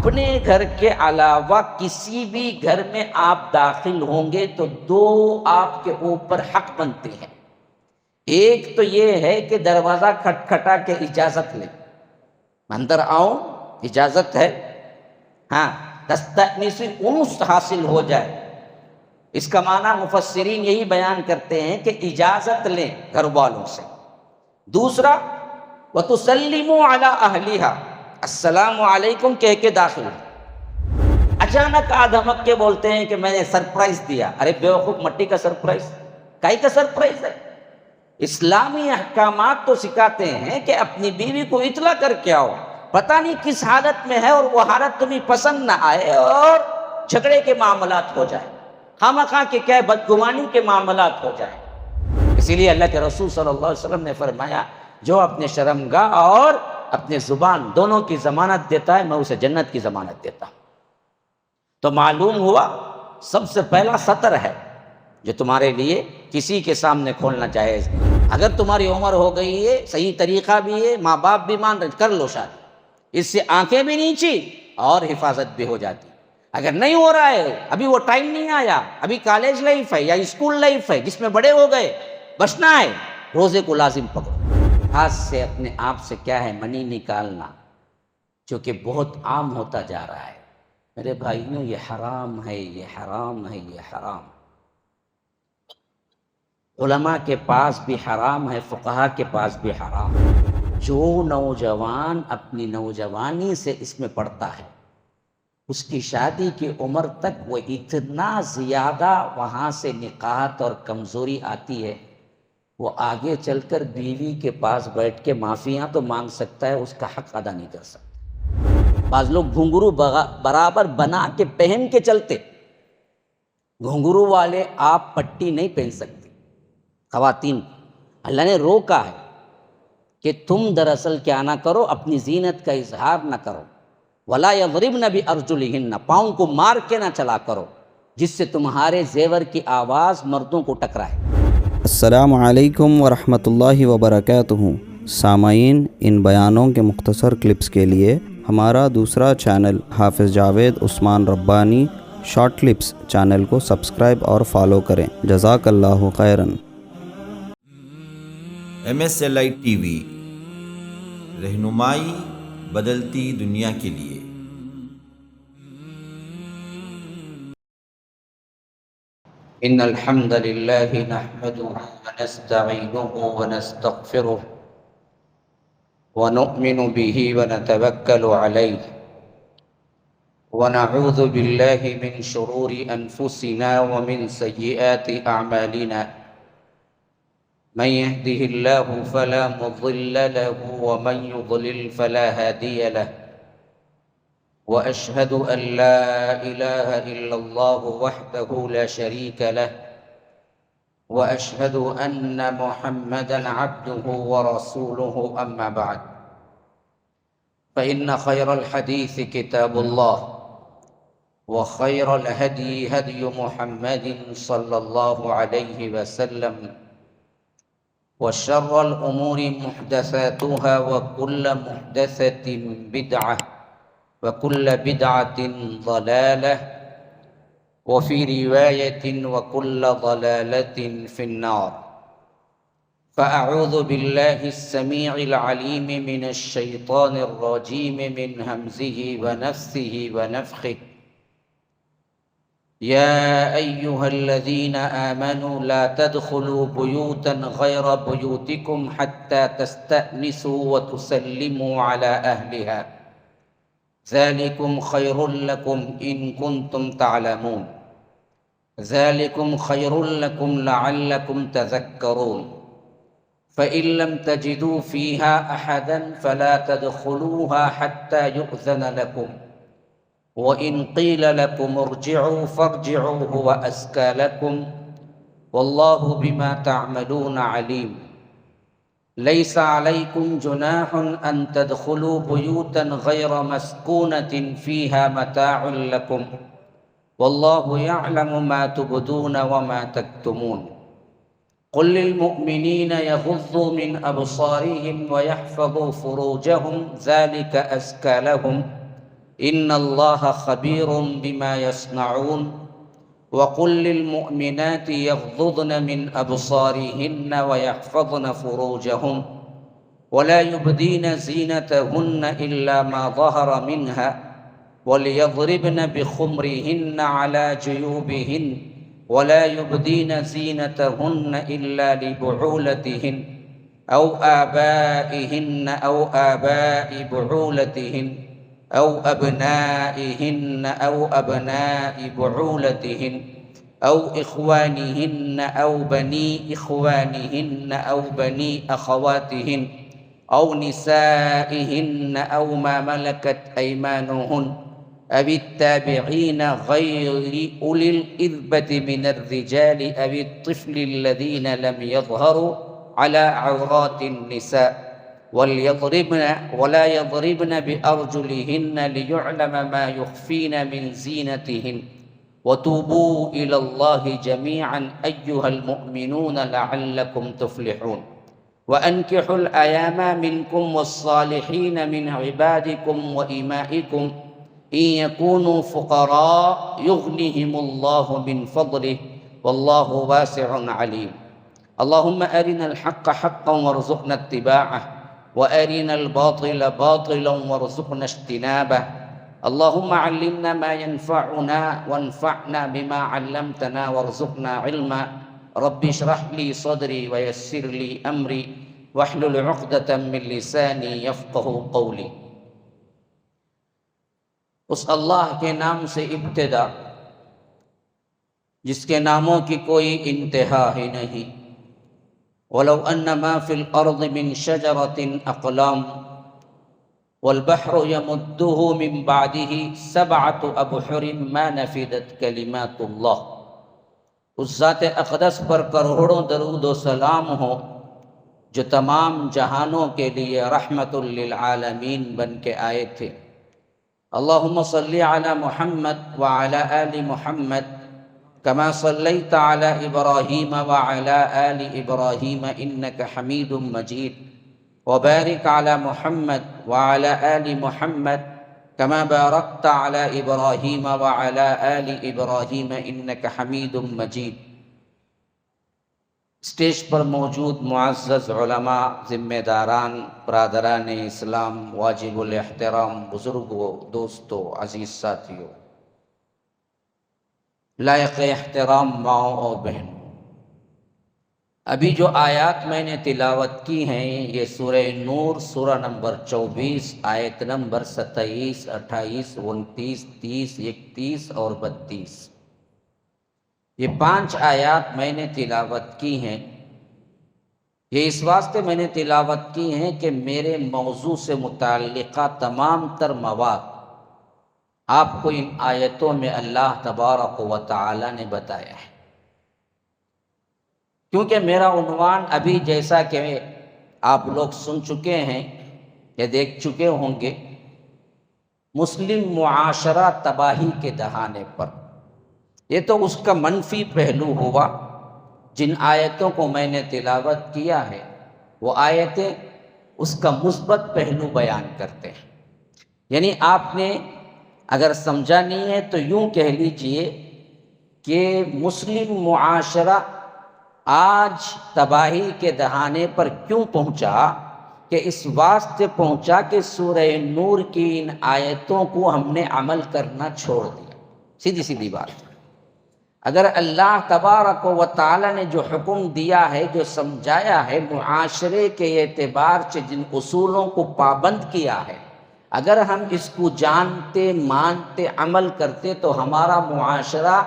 اپنے گھر کے علاوہ کسی بھی گھر میں آپ داخل ہوں گے تو دو آپ کے اوپر حق بنتے ہیں۔ ایک تو یہ ہے کہ دروازہ کھٹکھٹا کے اجازت لیں، اندر آؤ، اجازت ہے، ہاں، تستأنس انس حاصل ہو جائے۔ اس کا معنی مفسرین یہی بیان کرتے ہیں کہ اجازت لیں گھر والوں سے۔ دوسرا وَتُسَلِّمُوا عَلَىٰ أَهْلِهَا، السلام علیکم کہہ کے داخل۔ اچانک دھمک کے بولتے ہیں کہ میں نے سرپرائز دیا۔ ارے بیوقوف، مٹی کا سرپرائز، کائی کا سرپرائز ہے؟ اسلامی احکامات تو سکھاتے ہیں کہ اپنی بیوی کو اطلاع کر کے آؤ، پتہ نہیں کس حالت میں ہے اور وہ حالت تمہیں پسند نہ آئے اور جھگڑے کے معاملات ہو جائے، خواہ کہ کیا بدگمانی کے معاملات ہو جائے۔ اسی لیے اللہ کے رسول صلی اللہ علیہ وسلم نے فرمایا جو اپنے شرمگاہ اور اپنے زبان دونوں کی ضمانت دیتا ہے میں اسے جنت کی ضمانت دیتا ہوں۔ تو معلوم ہوا سب سے پہلا سطر ہے جو تمہارے لیے کسی کے سامنے کھولنا جائز نہیں۔ اگر تمہاری عمر ہو گئی ہے، صحیح طریقہ بھی ہے، ماں باپ بھی مان رہے، کر لو شادی، اس سے آنکھیں بھی نیچی اور حفاظت بھی ہو جاتی۔ اگر نہیں ہو رہا ہے، ابھی وہ ٹائم نہیں آیا، ابھی کالج لائف ہے یا اسکول لائف ہے جس میں بڑے ہو گئے، بچنا ہے، روزے کو لازم پکڑو۔ ہاتھ سے اپنے آپ سے کیا ہے منی نکالنا، جو کہ بہت عام ہوتا جا رہا ہے۔ میرے بھائیوں، یہ حرام ہے، یہ حرام ہے، یہ حرام۔ علماء کے پاس بھی حرام ہے، فقہا کے پاس بھی حرام ہے۔ جو نوجوان اپنی نوجوانی سے اس میں پڑتا ہے، اس کی شادی کی عمر تک وہ اتنا زیادہ وہاں سے نقاہت اور کمزوری آتی ہے، وہ آگے چل کر بیوی کے پاس بیٹھ کے معافیاں تو مانگ سکتا ہے، اس کا حق ادا نہیں کر سکتا۔ بعض لوگ گھنگرو برابر بنا کے پہن کے چلتے، گھنگرو والے آپ پٹی نہیں پہن سکتے خواتین، اللہ نے روکا ہے کہ تم دراصل کیا نہ کرو، اپنی زینت کا اظہار نہ کرو، وَلَا يَضْرِبْنَ بِأَرْجُلِهِنَّ، پاؤں کو مار کے نہ چلا کرو جس سے تمہارے زیور کی آواز مردوں کو ٹکرائے۔ السلام علیکم ورحمۃ اللہ وبرکاتہ۔ سامعین، ان بیانوں کے مختصر کلپس کے لیے ہمارا دوسرا چینل حافظ جاوید عثمان ربانی شارٹ کلپس چینل کو سبسکرائب اور فالو کریں۔ جزاک اللہ خیراً۔ MSLI TV، رہنمائی بدلتی دنیا کے لیے۔ ان الحمد للہ نحمده ونستعینه ونستغفره ونؤمن به ونتوکل علیہ ونعوذ باللہ من شرور انفسنا ومن سیئات اعمالنا، من يهده الله فلا مضل له ومن يضلل فلا هادي له، وأشهد أن لا إله إلا الله وحده لا شريك له، وأشهد أن محمدًا عبده ورسوله، أما بعد، فإن خير الحديث كتاب الله، وخير الهدي هدي محمد صلى الله عليه وسلم، وشر الأمور محدثاتها، وكل محدثة بدعة، وكل بدعة ضلالة، وفي رواية وكل ضلالة في النار۔ فأعوذ بالله السميع العليم من الشيطان الرجيم من همزه ونفثه ونفخه، يا أيها الذين آمنوا لا تدخلوا بيوتا غير بيوتكم حتى تستأنسوا وتسلموا على أهلها، ذلكم خير لكم إن كنتم تعلمون، ذلكم خير لكم لعلكم تذكرون، فإن لم تجدوا فيها أحدا فلا تدخلوها حتى يؤذن لكم، وإن قيل لكم ارجعوا فارجعوا هو أزكى لكم، والله بما تعملون عليم۔ ليس عليكم جناح أن تدخلوا بيوتا غير مسكونة فيها متاع لكم، والله يعلم ما تبدون وما تكتمون۔ قل للمؤمنين يغضوا من أبصارهم ويحفظوا فروجهم، ذلك أزكى لهم، ان اللہ خبیر بما یصنعون وقل للمؤمنات یغضضن من ابصارهن ويحفظن فروجهن ولا يبدين زينتهن إلا ما ظهر منها وليضربن بخمرهن على جيوبهن ولا يبدين زينتهن إلا لبعولتهن أو آبائهن أو آباء بعولتهن أو أبنائهن أو أبناء بعولتهن أو إخوانهن أو بني إخوانهن أو بني أخواتهن أو نسائهن أو ما ملكت أيمانهن أو التابعين غير أولي الإربة من الرجال أو الطفل الذين لم يظهروا على عورات النساء ولا يضربن بأرجلهن ليعلم ما يخفين من زينتهن وتوبوا إلى الله جميعا أيها المؤمنون لعلكم تفلحون وأنكحوا الأيام منكم والصالحين من عبادكم وإمائكم إن يكونوا فقراء يغنهم الله من فضله والله واسع عليم اللهم أرنا الحق حقا وارزقنا اتباعه وأرنا الباطل باطلا وارزقنا اجتنابه اللهم علمنا ما ينفعنا وانفعنا بما علمتنا وارزقنا علما رب اشرح لي صدري ويسر لي أمري واحلل عقدة من لساني يفقه قولي. اس اللہ کے نام سے ابتدا جس کے ناموں کی کوئی انتہا ہی نہیں. وَلَوْ أَنَّ مَا فِي الْأَرْضِ مِنْ شَجَرَةٍ أَقْلَامٌ وَالْبَحْرُ يَمُدُّهُ مِنْ بَعْدِهِ سَبْعَةُ أَبْحُرٍ مَا نَفِدَتْ كَلِمَاتُ اللَّهِ. اس ذات اقدس پر کروڑوں درود و سلام ہو جو تمام جہانوں کے لیے رحمت للعالمین بن کے آئے تھے. اللہم صلی علی محمد وعلی آل محمد كما صليت على إبراهيم وعلى آل إبراهيم إنك حميد مجيد وبارك على محمد وعلى آل محمد كما باركت على إبراهيم وعلى آل إبراهيم إنك حميد مجيد. اسٹیج پر موجود معزز علماء، ذمہ داران، برادران اسلام، واجب الاحترام بزرگوں، دوستوں، عزیز ساتھیوں، لائق احترام ماؤں اور بہنوں، ابھی جو آیات میں نے تلاوت کی ہیں یہ سورہ نور سورہ نمبر 24 آیت نمبر 27، 28، 29، 30، 31 اور 32، یہ 5 آیات میں نے تلاوت کی ہیں. یہ اس واسطے میں نے تلاوت کی ہیں کہ میرے موضوع سے متعلقہ تمام تر مواد آپ کو ان آیتوں میں اللہ تبارک و تعالی نے بتایا ہے. کیونکہ میرا عنوان ابھی جیسا کہ آپ لوگ سن چکے ہیں یا دیکھ چکے ہوں گے، مسلم معاشرہ تباہی کے دہانے پر، یہ تو اس کا منفی پہلو ہوا. جن آیتوں کو میں نے تلاوت کیا ہے وہ آیتیں اس کا مثبت پہلو بیان کرتے ہیں. یعنی آپ نے اگر سمجھا نہیں ہے تو یوں کہہ لیجئے کہ مسلم معاشرہ آج تباہی کے دہانے پر کیوں پہنچا، کہ اس واسطے پہنچا کہ سورہ نور کی ان آیتوں کو ہم نے عمل کرنا چھوڑ دیا. سیدھی سیدھی بات. اگر اللہ تبارک و تعالی نے جو حکم دیا ہے، جو سمجھایا ہے، معاشرے کے اعتبار سے جن اصولوں کو پابند کیا ہے، اگر ہم اس کو جانتے، مانتے، عمل کرتے تو ہمارا معاشرہ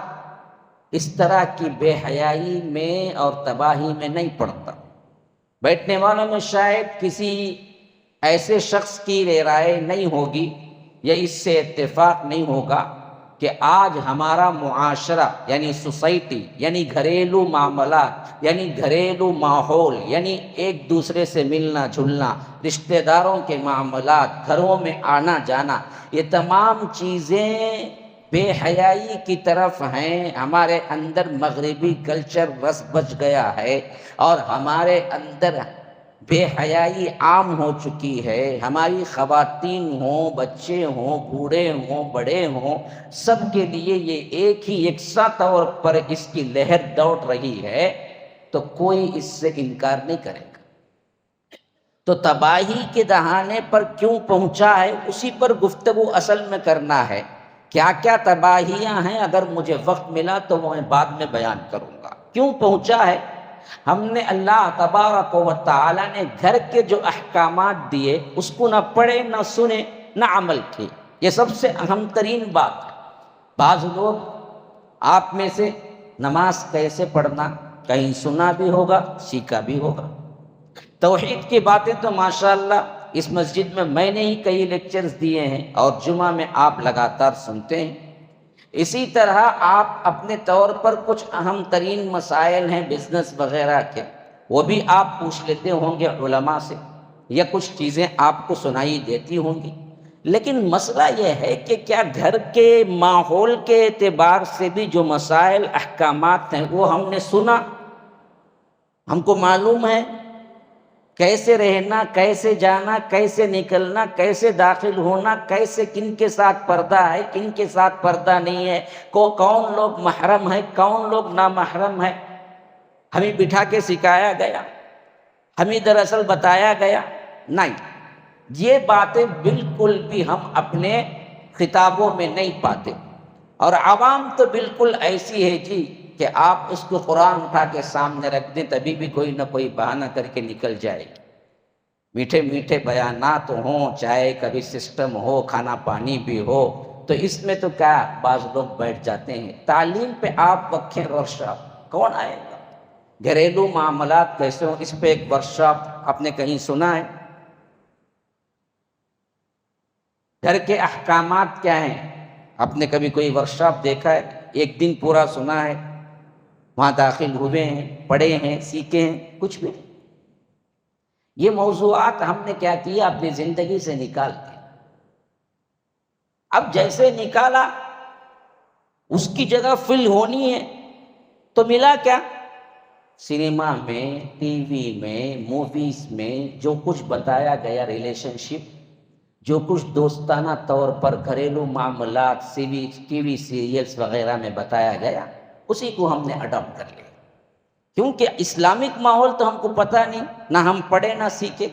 اس طرح کی بے حیائی میں اور تباہی میں نہیں پڑتا. بیٹھنے والوں میں شاید کسی ایسے شخص کی رائے نہیں ہوگی یا اس سے اتفاق نہیں ہوگا کہ آج ہمارا معاشرہ یعنی سوسائٹی، یعنی گھریلو معاملات، یعنی گھریلو ماحول، یعنی ایک دوسرے سے ملنا جلنا، رشتہ داروں کے معاملات، گھروں میں آنا جانا، یہ تمام چیزیں بے حیائی کی طرف ہیں. ہمارے اندر مغربی کلچر رس بچ گیا ہے اور ہمارے اندر بے حیائی عام ہو چکی ہے. ہماری خواتین ہوں، بچے ہوں، بوڑھے ہوں، بڑے ہوں، سب کے لیے یہ ایک ہی یکساں طور پر اس کی لہر دوڑ رہی ہے، تو کوئی اس سے انکار نہیں کرے گا. تو تباہی کے دہانے پر کیوں پہنچا ہے، اسی پر گفتگو اصل میں کرنا ہے. کیا کیا تباہیاں ہیں، اگر مجھے وقت ملا تو وہ میں بعد میں بیان کروں گا. کیوں پہنچا ہے؟ ہم نے اللہ تبارک و تعالی نے گھر کے جو احکامات دیے اس کو نہ پڑھے، نہ سنے، نہ عمل کیے. یہ سب سے اہم ترین بات ہے. بعض لوگ آپ میں سے نماز کیسے پڑھنا کہیں سنا بھی ہوگا، سیکھا بھی ہوگا. توحید کی باتیں تو ماشاءاللہ اس مسجد میں نے ہی کئی لیکچرز دیے ہیں اور جمعہ میں آپ لگاتار سنتے ہیں. اسی طرح آپ اپنے طور پر کچھ اہم ترین مسائل ہیں بزنس وغیرہ کے، وہ بھی آپ پوچھ لیتے ہوں گے علماء سے، یا کچھ چیزیں آپ کو سنائی دیتی ہوں گی. لیکن مسئلہ یہ ہے کہ کیا گھر کے ماحول کے اعتبار سے بھی جو مسائل احکامات ہیں وہ ہم نے سنا، ہم کو معلوم ہے کیسے رہنا، کیسے جانا، کیسے نکلنا، کیسے داخل ہونا، کیسے کن کے ساتھ پردہ ہے، کن کے ساتھ پردہ نہیں ہے، کون لوگ محرم ہے، کون لوگ نامحرم ہے. ہمیں بٹھا کے سکھایا گیا، ہمیں دراصل بتایا گیا نہیں. یہ باتیں بالکل بھی ہم اپنے کتابوں میں نہیں پاتے. اور عوام تو بالکل ایسی ہے جی کہ آپ اس کو قرآن اٹھا کے سامنے رکھ دیں تبھی بھی کوئی نہ کوئی بہانہ کر کے نکل جائے گی. میٹھے میٹھے بیانات ہوں، چاہے کبھی سسٹم ہو، کھانا پانی بھی ہو، تو اس میں تو کیا بعض لوگ بیٹھ جاتے ہیں. تعلیم پہ آپ رکھیں ورکشاپ، کون آئے گا؟ گھریلو معاملات کیسے ہوں، اس پہ ایک ورکشاپ آپ نے کہیں سنا ہے؟ گھر کے احکامات کیا ہیں، آپ نے کبھی کوئی ورکشاپ دیکھا ہے؟ ایک دن پورا سنا ہے، وہاں داخل ہوئے ہیں، پڑھے ہیں، سیکھے ہیں؟ کچھ بھی. یہ موضوعات ہم نے کیا کیا، اپنی زندگی سے نکال کے. اب جیسے نکالا اس کی جگہ فل ہونی ہے تو ملا کیا؟ سنیما میں، ٹی وی میں، موویز میں جو کچھ بتایا گیا، ریلیشن شپ، جو کچھ دوستانہ طور پر گھریلو معاملات ٹی وی سیریلز وغیرہ میں بتایا گیا، اسی کو ہم نے اڈاپٹ کر لیا. کیونکہ اسلامک ماحول تو ہم کو پتہ نہیں، نہ ہم پڑھے نہ سیکھے.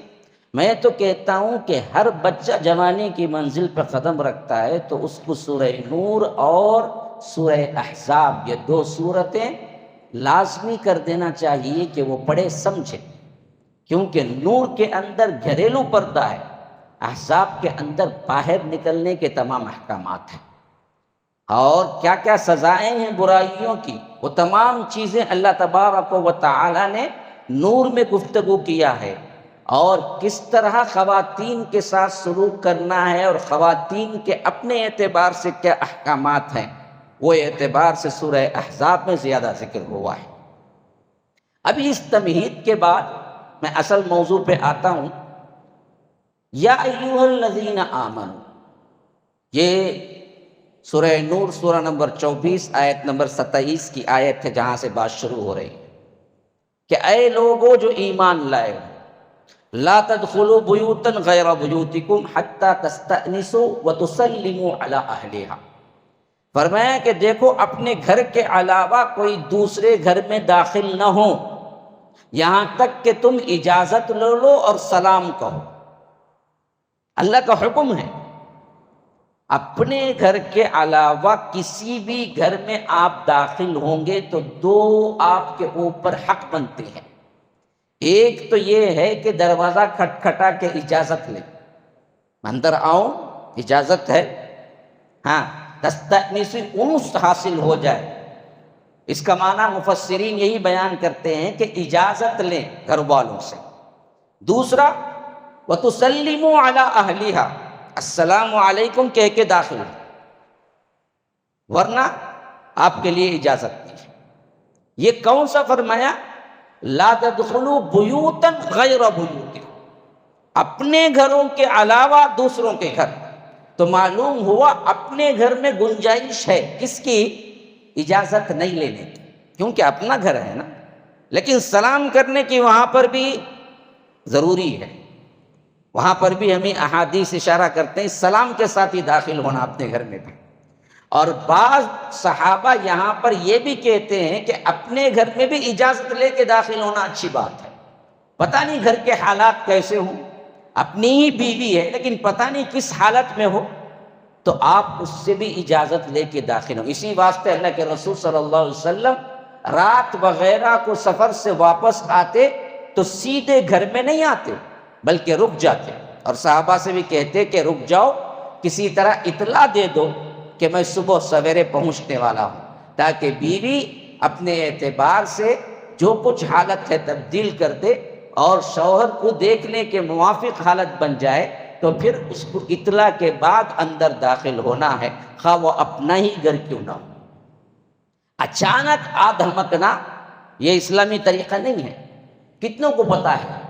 میں تو کہتا ہوں کہ ہر بچہ جوانی کی منزل پہ قدم رکھتا ہے تو اس کو سورہ نور اور سورہ احزاب، یہ 2 سورتیں لازمی کر دینا چاہیے کہ وہ پڑھے سمجھے. کیونکہ نور کے اندر گھریلو پردہ ہے، احزاب کے اندر باہر نکلنے کے تمام احکامات ہیں، اور کیا کیا سزائیں ہیں برائیوں کی، وہ تمام چیزیں اللہ تبارک و تعالی نے نور میں گفتگو کیا ہے. اور کس طرح خواتین کے ساتھ سلوک کرنا ہے اور خواتین کے اپنے اعتبار سے کیا احکامات ہیں، وہ اعتبار سے سورہ احزاب میں زیادہ ذکر ہوا ہے. ابھی اس تمہید کے بعد میں اصل موضوع پہ آتا ہوں. یا ایھا الذین آمنوا، یہ سورہ نور سورہ نمبر 24 آیت نمبر 27 کی آیت ہے جہاں سے بات شروع ہو رہی ہے کہ اے لوگو جو ایمان لائے ہو، لا تدخلوا بیوتا غیر بیوتکم حتی تستأنسوا وتسلموا علی اہلہا. فرمایا کہ دیکھو اپنے گھر کے علاوہ کوئی دوسرے گھر میں داخل نہ ہو یہاں تک کہ تم اجازت لے لو اور سلام کہو. اللہ کا حکم ہے، اپنے گھر کے علاوہ کسی بھی گھر میں آپ داخل ہوں گے تو 2 آپ کے اوپر حق بنتے ہیں. ایک تو یہ ہے کہ دروازہ کھٹکھٹا کے اجازت لیں، اندر آؤ، اجازت ہے، ہاں، تستأنس، انس حاصل ہو جائے. اس کا معنی مفسرین یہی بیان کرتے ہیں کہ اجازت لیں گھر والوں سے. دوسرا وَتُسَلِّمُوا عَلَىٰ أَهْلِهَا، السلام علیکم کہہ کے داخل ہو، ورنہ آپ کے لیے اجازت نہیں. یہ کون سا فرمایا؟ لا تدخلوا بیوتا غیر بیوتکم، اپنے گھروں کے علاوہ دوسروں کے گھر. تو معلوم ہوا اپنے گھر میں گنجائش ہے کس کی؟ اجازت نہیں لینے کی، کیونکہ اپنا گھر ہے نا. لیکن سلام کرنے کی وہاں پر بھی ضروری ہے۔ وہاں پر بھی ہمیں احادیث اشارہ کرتے ہیں سلام کے ساتھ ہی داخل ہونا اپنے گھر میں بھی۔ اور بعض صحابہ یہاں پر یہ بھی کہتے ہیں کہ اپنے گھر میں بھی اجازت لے کے داخل ہونا اچھی بات ہے۔ پتہ نہیں گھر کے حالات کیسے ہوں، اپنی ہی بیوی ہے لیکن پتہ نہیں کس حالت میں ہو، تو آپ اس سے بھی اجازت لے کے داخل ہوں۔ اسی واسطے اللہ کے رسول صلی اللہ علیہ وسلم رات وغیرہ کو سفر سے واپس آتے تو سیدھے گھر میں نہیں آتے بلکہ رک جاتے، اور صحابہ سے بھی کہتے کہ رک جاؤ، کسی طرح اطلاع دے دو کہ میں صبح سویرے پہنچنے والا ہوں، تاکہ بیوی اپنے اعتبار سے جو کچھ حالت ہے تبدیل کر دے اور شوہر کو دیکھنے کے موافق حالت بن جائے، تو پھر اس کو اطلاع کے بعد اندر داخل ہونا ہے، خواہ وہ اپنا ہی گھر کیوں نہ ہو۔ اچانک آ دھمکنا یہ اسلامی طریقہ نہیں ہے۔ کتنوں کو پتہ ہے؟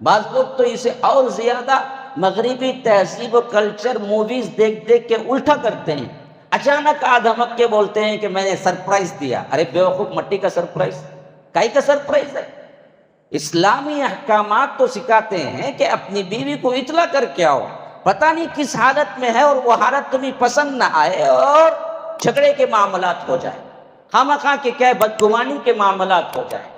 بعض لوگ تو اسے اور زیادہ مغربی تہذیب و کلچر موویز دیکھ دیکھ کے الٹا کرتے ہیں۔ اچانک آ دھمک کے بولتے ہیں کہ میں نے سرپرائز دیا۔ ارے بیوقوف، مٹی کا سرپرائز، کائی کا سرپرائز ہے؟ اسلامی احکامات تو سکھاتے ہیں کہ اپنی بیوی کو اطلاع کر کے آؤ، پتہ نہیں کس حالت میں ہے اور وہ حالت تمہیں پسند نہ آئے اور جھگڑے کے معاملات ہو جائے، خواہ کہ کیا بدگمانی کے معاملات ہو جائے۔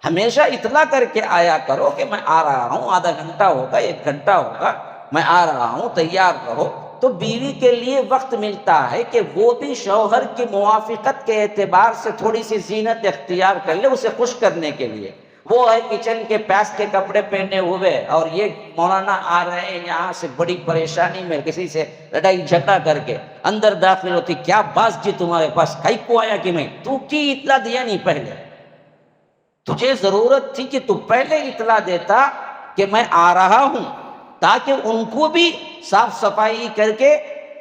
ہمیشہ اطلاع کر کے آیا کرو کہ میں آ رہا ہوں، آدھا گھنٹہ ہوگا، 1 گھنٹہ ہوگا، میں آ رہا ہوں، تیار رہو۔ تو بیوی کے لیے وقت ملتا ہے کہ وہ بھی شوہر کی موافقت کے اعتبار سے تھوڑی سی زینت اختیار کر لے اسے خوش کرنے کے لیے۔ وہ ہے کچن کے پیس کے کپڑے پہنے ہوئے اور یہ مولانا آ رہے ہیں یہاں سے بڑی پریشانی میں، کسی سے لڑائی جھگڑا کر کے اندر داخل ہوتی، کیا باس جی تمہارے پاس، کئی کو آیا کہ میں، تو کی اطلاع دیا نہیں پہلے؟ تجھے ضرورت تھی کہ تو پہلے اطلاع دیتا کہ میں آ رہا ہوں، تاکہ ان کو بھی صاف صفائی کر کے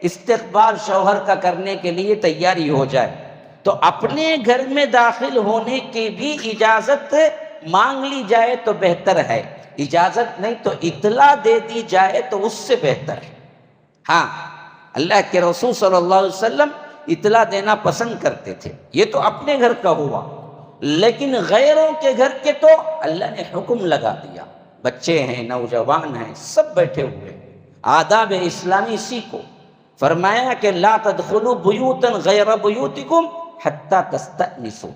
استقبال شوہر کا کرنے کے لیے تیاری ہو جائے۔ تو اپنے گھر میں داخل ہونے کی بھی اجازت مانگ لی جائے تو بہتر ہے، اجازت نہیں تو اطلاع دے دی جائے تو اس سے بہتر ہے۔ ہاں، اللہ کے رسول صلی اللہ علیہ وسلم اطلاع دینا پسند کرتے تھے، یہ تو اپنے گھر کا ہوا، لیکن غیروں کے گھر کے تو اللہ نے حکم لگا دیا۔ بچے ہیں، نوجوان ہیں، سب بیٹھے ہوئے، آداب اسلامی سیکھو۔ فرمایا کہ لا تدخلوا بیوتا غیر بیوتکم حتی تستأنسوا،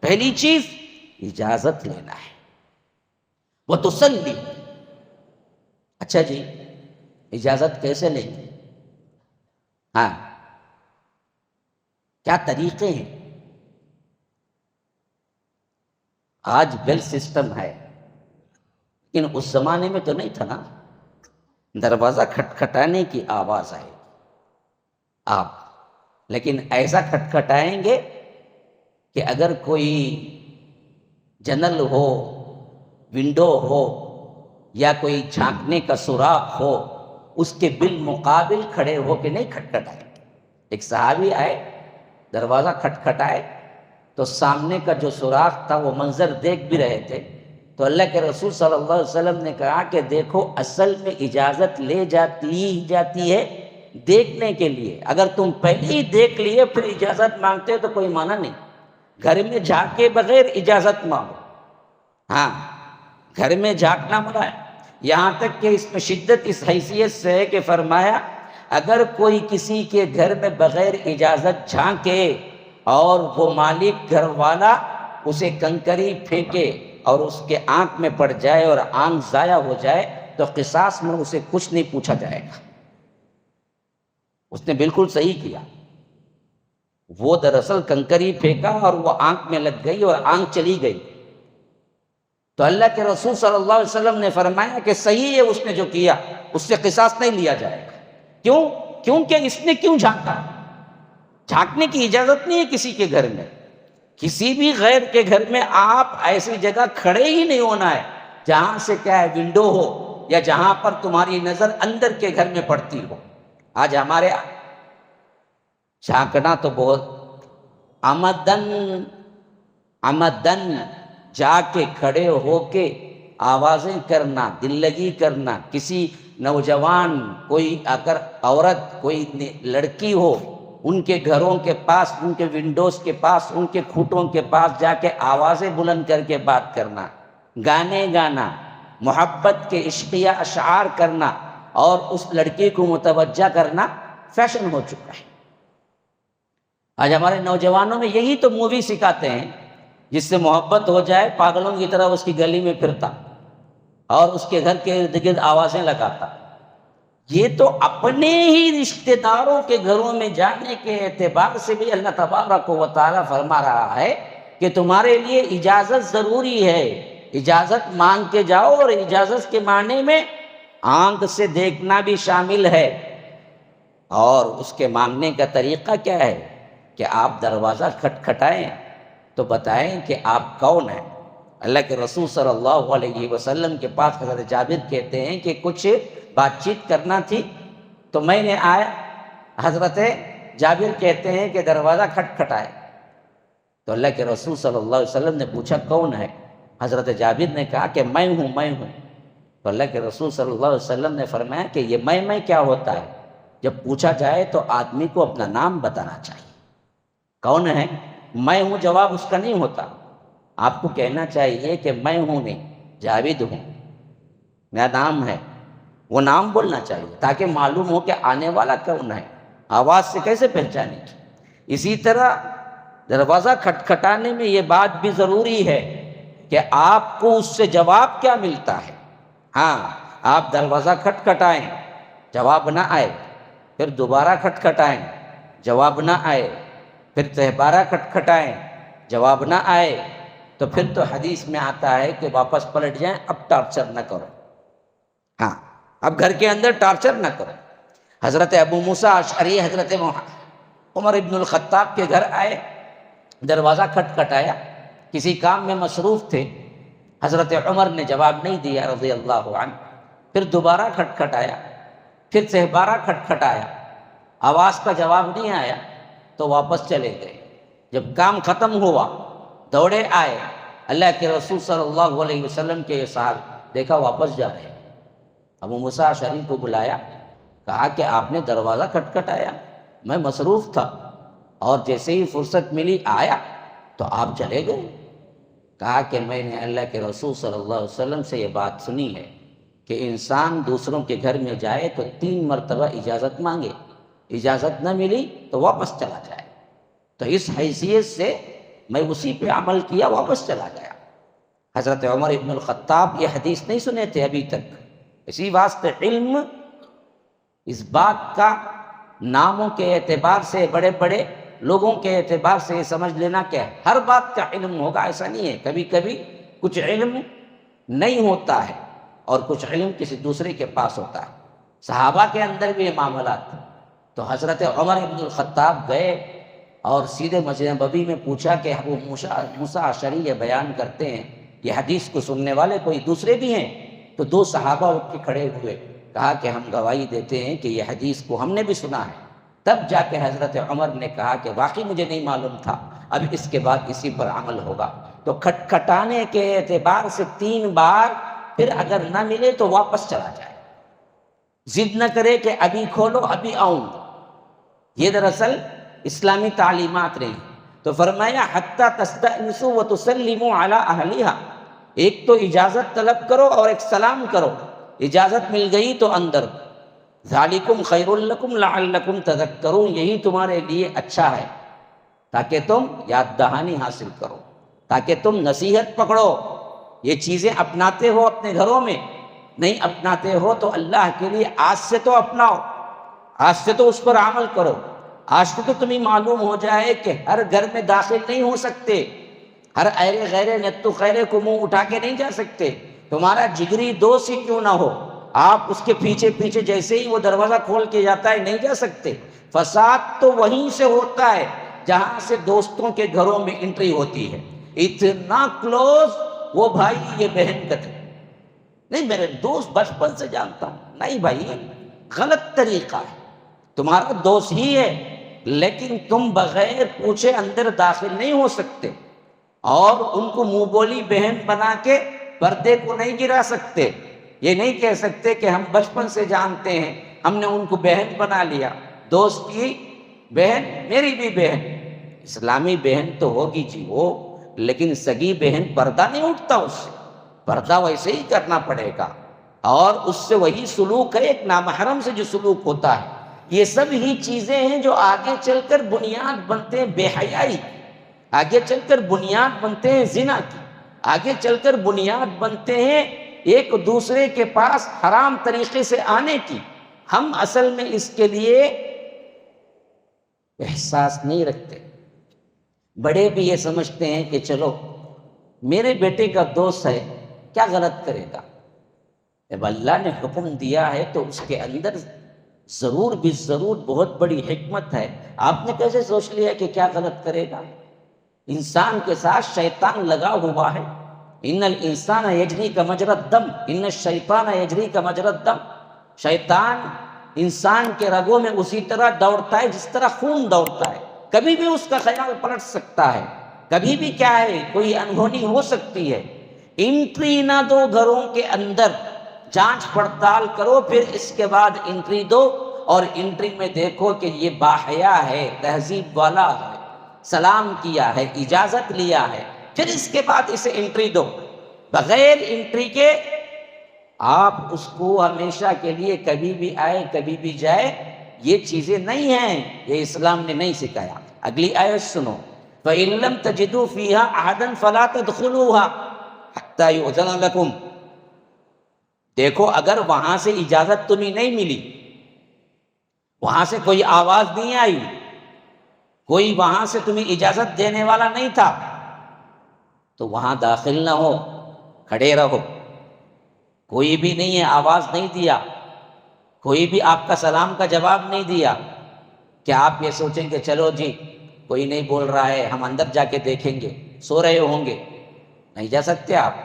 پہلی چیز اجازت لینا ہے۔ وتصلی، اچھا جی اجازت کیسے لیں گے؟ ہاں، کیا طریقے ہیں؟ آج بیل سسٹم ہے، لیکن اس زمانے میں تو نہیں تھا نا۔ دروازہ کھٹکھٹانے کی آواز آئے آپ، لیکن ایسا کھٹکھٹائیں گے کہ اگر کوئی جنل ہو، ونڈو ہو یا کوئی جھانکنے کا سوراخ ہو، اس کے بالمقابل کھڑے ہو کے نہیں کھٹکھٹائیں گے۔ ایک صحابی آئے، دروازہ کھٹکھٹائے تو سامنے کا جو سوراخ تھا وہ منظر دیکھ بھی رہے تھے، تو اللہ کے رسول صلی اللہ علیہ وسلم نے کہا کہ دیکھو، اصل میں اجازت لے جاتی ہے دیکھنے کے لیے، اگر تم پہلے ہی دیکھ لیے پھر اجازت مانگتے تو کوئی معنی نہیں۔ گھر میں جھانکے بغیر اجازت مانگو، ہاں گھر میں جھانکنا منع ہے۔ یہاں تک کہ اس میں شدت اس حیثیت سے ہے کہ فرمایا اگر کوئی کسی کے گھر میں بغیر اجازت جھانکے اور وہ مالک گھر والا اسے کنکری پھینکے اور اس کے آنکھ میں پڑ جائے اور آنکھ ضائع ہو جائے تو قصاص میں اسے کچھ نہیں پوچھا جائے گا۔ اس نے بالکل صحیح کیا، وہ دراصل کنکری پھینکا اور وہ آنکھ میں لگ گئی اور آنکھ چلی گئی، تو اللہ کے رسول صلی اللہ علیہ وسلم نے فرمایا کہ صحیح ہے اس نے جو کیا، اس سے قصاص نہیں لیا جائے گا۔ کیوں؟ کیونکہ اس نے کیوں جھانکا؟ جھانکنے کی اجازت نہیں ہے کسی کے گھر میں، کسی بھی غیر کے گھر میں آپ ایسی جگہ کھڑے ہی نہیں ہونا ہے جہاں سے کیا ہے ونڈو ہو یا جہاں پر تمہاری نظر اندر کے گھر میں پڑتی ہو۔ آج ہمارے جھانکنا تو بہت عمدن جا کے کھڑے ہو کے آوازیں کرنا، دل لگی کرنا، کسی نوجوان، کوئی اگر عورت، کوئی لڑکی ہو، ان کے گھروں کے پاس، ان کے ونڈوز کے پاس، ان کے کھوٹوں کے پاس جا کے آوازیں بلند کر کے بات کرنا، گانے گانا، محبت کے عشقیہ اشعار کرنا اور اس لڑکی کو متوجہ کرنا فیشن ہو چکا ہے۔ آج ہمارے نوجوانوں میں یہی تو مووی سکھاتے ہیں، جس سے محبت ہو جائے پاگلوں کی طرح اس کی گلی میں پھرتا اور اس کے گھر کے ارد گرد آوازیں لگاتا۔ یہ تو اپنے ہی رشتہ داروں کے گھروں میں جانے کے اعتبار سے بھی اللہ تبارک و تعالیٰ فرما رہا ہے کہ تمہارے لیے اجازت ضروری ہے، اجازت مانگ کے جاؤ، اور اجازت کے معنی میں آنکھ سے دیکھنا بھی شامل ہے۔ اور اس کے مانگنے کا طریقہ کیا ہے کہ آپ دروازہ کھٹکھٹائیں تو بتائیں کہ آپ کون ہیں۔ اللہ کے رسول صلی اللہ علیہ وسلم کے پاس حضرت جابر کہتے ہیں کہ کچھ بات چیت کرنا تھی تو میں نے آیا۔ حضرت جابر کہتے ہیں کہ دروازہ کھٹکھٹائے تو اللہ کے رسول صلی اللہ علیہ وسلم نے پوچھا کون ہے؟ حضرت جابر نے کہا کہ میں ہوں۔ تو اللہ کے رسول صلی اللہ علیہ وسلم نے فرمایا کہ یہ میں کیا ہوتا ہے؟ جب پوچھا جائے تو آدمی کو اپنا نام بتانا چاہیے۔ کون ہے؟ میں ہوں جواب اس کا نہیں ہوتا، آپ کو کہنا چاہیے کہ میں ہوں نہیں، جاوید ہوں، میرا نام ہے، وہ نام بولنا چاہیے تاکہ معلوم ہو کہ آنے والا کون ہے۔ آواز سے کیسے پہچانے کی؟ اسی طرح دروازہ کھٹکھٹانے میں یہ بات بھی ضروری ہے کہ آپ کو اس سے جواب کیا ملتا ہے۔ ہاں، آپ دروازہ کھٹکھٹائیں، جواب نہ آئے، پھر دوبارہ کھٹکھٹائیں، جواب نہ آئے، پھر تہبارہ کھٹکھٹائیں، جواب نہ آئے، تو پھر تو حدیث میں آتا ہے کہ واپس پلٹ جائیں، اب ٹارچر نہ کرو۔ ہاں، اب گھر کے اندر ٹارچر نہ کرو۔ حضرت ابو موسیٰ اشعری حضرت عمر ابن الخطاب کے گھر آئے، دروازہ کھٹکھٹایا، کسی کام میں مصروف تھے، حضرت عمر نے جواب نہیں دیا رضی اللہ عنہ، پھر دوبارہ کھٹکھٹایا، پھر تہبارہ کھٹکھٹایا، آواز کا جواب نہیں آیا تو واپس چلے گئے۔ جب کام ختم ہوا دوڑے آئے، اللہ کے رسول صلی اللہ علیہ وسلم کے یہ صاحب دیکھا واپس جا رہے ہیں۔ ابو موسیٰ اشعری کو بلایا، کہا کہ آپ نے دروازہ کھٹکھٹایا، میں مصروف تھا اور جیسے ہی فرصت ملی آیا تو آپ چلے گئے۔ کہا کہ میں نے اللہ کے رسول صلی اللہ علیہ وسلم سے یہ بات سنی ہے کہ انسان دوسروں کے گھر میں جائے تو 3 مرتبہ اجازت مانگے، اجازت نہ ملی تو واپس چلا جائے۔ تو اس حیثیت سے میں اسی پہ عمل کیا، واپس چلا گیا۔ حضرت عمر ابن الخطاب یہ حدیث نہیں سنے تھے ابھی تک، اسی واسطے علم اس بات کا ناموں کے اعتبار سے، بڑے بڑے لوگوں کے اعتبار سے یہ سمجھ لینا کہ ہر بات کا علم ہوگا، ایسا نہیں ہے۔ کبھی کبھی کچھ علم نہیں ہوتا ہے اور کچھ علم کسی دوسرے کے پاس ہوتا ہے۔ صحابہ کے اندر بھی یہ معاملات تھے۔ تو حضرت عمر ابن الخطاب گئے اور سیدھے مسجد نبوی میں پوچھا کہ ابو موسیٰ اشعری یہ بیان کرتے ہیں، یہ حدیث کو سننے والے کوئی دوسرے بھی ہیں؟ تو 2 صحابہ اٹھ کے کھڑے ہوئے، کہا کہ ہم گواہی دیتے ہیں کہ یہ حدیث کو ہم نے بھی سنا ہے۔ تب جا کے حضرت عمر نے کہا کہ واقعی مجھے نہیں معلوم تھا، اب اس کے بعد اسی پر عمل ہوگا۔ تو کھٹکھٹانے کے اعتبار سے 3 بار، پھر اگر نہ ملے تو واپس چلا جائے، ضد نہ کرے کہ ابھی کھولو ابھی آؤں۔ یہ دراصل اسلامی تعلیمات رہی۔ تو فرمایا حتی تستأنسوا وتسلموا علی اہلہا، ایک تو اجازت طلب کرو اور ایک سلام کرو، اجازت مل گئی تو اندر۔ ذالکم خیر لکم لعلکم تذکرون، یہی تمہارے لیے اچھا ہے تاکہ تم یاد دہانی حاصل کرو، تاکہ تم نصیحت پکڑو۔ یہ چیزیں اپناتے ہو اپنے گھروں میں، نہیں اپناتے ہو تو اللہ کے لیے آج سے تو اپناؤ، آج سے تو اس پر عمل کرو۔ آج سے تو تمہیں معلوم ہو جائے کہ ہر گھر میں داخل نہیں ہو سکتے، ہر ایرے غیرے نتو خیرے کو منہ اٹھا کے نہیں جا سکتے۔ تمہارا جگری دوست ہی کیوں نہ ہو، آپ اس کے پیچھے پیچھے جیسے ہی وہ دروازہ کھول کے جاتا ہے نہیں جا سکتے۔ فساد تو وہیں سے ہوتا ہے جہاں سے دوستوں کے گھروں میں انٹری ہوتی ہے۔ اتنا کلوز، وہ بھائی یہ بہن کا تھا، نہیں میرے دوست بچپن سے جانتا ہوں، نہیں بھائی غلط طریقہ ہے۔ تمہارا دوست ہی ہے لیکن تم بغیر پوچھے اندر داخل نہیں ہو سکتے، اور ان کو منہ بولی بہن بنا کے پردے کو نہیں گرا سکتے۔ یہ نہیں کہہ سکتے کہ ہم بچپن سے جانتے ہیں، ہم نے ان کو بہن بنا لیا۔ دوست کی بہن میری بھی بہن، اسلامی بہن تو ہوگی جی وہ، لیکن سگی بہن پردہ نہیں اٹھتا اس سے۔ پردہ ویسے ہی کرنا پڑے گا، اور اس سے وہی سلوک ہے ایک نامحرم سے جو سلوک ہوتا ہے۔ یہ سب ہی چیزیں ہیں جو آگے چل کر بنیاد بنتے ہیں بے حیائی، آگے چل کر بنیاد بنتے ہیں زنا کی، آگے چل کر بنیاد بنتے ہیں ایک دوسرے کے پاس حرام طریقے سے آنے کی۔ ہم اصل میں اس کے لیے احساس نہیں رکھتے۔ بڑے بھی یہ سمجھتے ہیں کہ چلو میرے بیٹے کا دوست ہے، کیا غلط کرے گا؟ جب اللہ نے حکم دیا ہے تو اس کے اندر ضرور بھی ضرور بہت بڑی حکمت ہے۔ آپ نے کیسے سوچ لیا کہ کیا غلط کرے گا؟ انسان کے ساتھ شیطان لگا ہوا ہے۔ ان الانسان یجری کا مجری الدم ان الشیطان یجری کا مجری الدم، شیطان انسان کے رگوں میں اسی طرح دوڑتا ہے جس طرح خون دوڑتا ہے۔ کبھی بھی اس کا خیال پلٹ سکتا ہے، کبھی بھی کیا ہے کوئی انہونی ہو سکتی ہے۔ انٹری نہ دو گھروں کے اندر، جانچ پڑتال کرو، پھر اس کے بعد انٹری دو، اور انٹری میں دیکھو کہ یہ باحیا ہے، تہذیب والا ہے، سلام کیا ہے، اجازت لیا ہے، پھر اس کے بعد اسے انٹری دو۔ بغیر انٹری کے آپ اس کو ہمیشہ کے لیے کبھی بھی آئے کبھی بھی جائے، یہ چیزیں نہیں ہیں، یہ اسلام نے نہیں سکھایا۔ اگلی آیت سنو، فَإِن لَّمْ تَجِدُوا فِيهَا أَحَدًا فَلَا تَدْخُلُوهَا حَتَّى يُؤْذَنَ لَكُمْ۔ دیکھو اگر وہاں سے اجازت تمہیں نہیں ملی، وہاں سے کوئی آواز نہیں آئی، کوئی وہاں سے تمہیں اجازت دینے والا نہیں تھا، تو وہاں داخل نہ ہو، کھڑے رہو۔ کوئی بھی نہیں ہے، آواز نہیں دیا، کوئی بھی آپ کا سلام کا جواب نہیں دیا، کیا آپ یہ سوچیں کہ چلو جی کوئی نہیں بول رہا ہے، ہم اندر جا کے دیکھیں گے، سو رہے ہوں گے؟ نہیں جا سکتے آپ۔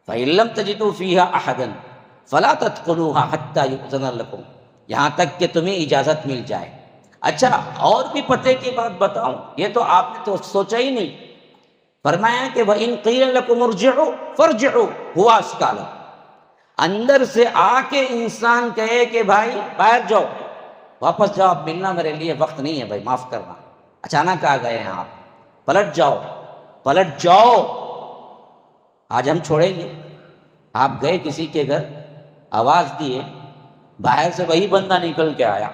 فَإِن لَّمْ تَجِدُوا فِيهَا أَحَدًا فَلَا تَدْخُلُوهَا حَتَّى يُؤْذَنَ لَكُمْ، یہاں تک کہ تمہیں اجازت مل جائے۔ اچھا اور بھی پتہ کی بات بتاؤں، یہ تو آپ نے تو سوچا ہی نہیں۔ فرمایا کہ وَإِن قِيلَ لَكُمُ ارْجِعُوا فَارْجِعُوا هُوَ أَزْكَىٰ لَكُمْ، اندر سے آ کے انسان کہے کہ بھائی باہر جاؤ، واپس جاؤ، اب ملنا میرے لیے وقت نہیں ہے بھائی، معاف کرنا، اچانک آ گئے ہیں آپ، پلٹ جاؤ، پلٹ جاؤ، آج ہم چھوڑیں گے۔ آپ گئے کسی کے گھر، آواز دیے، باہر سے وہی بندہ نکل کے آیا،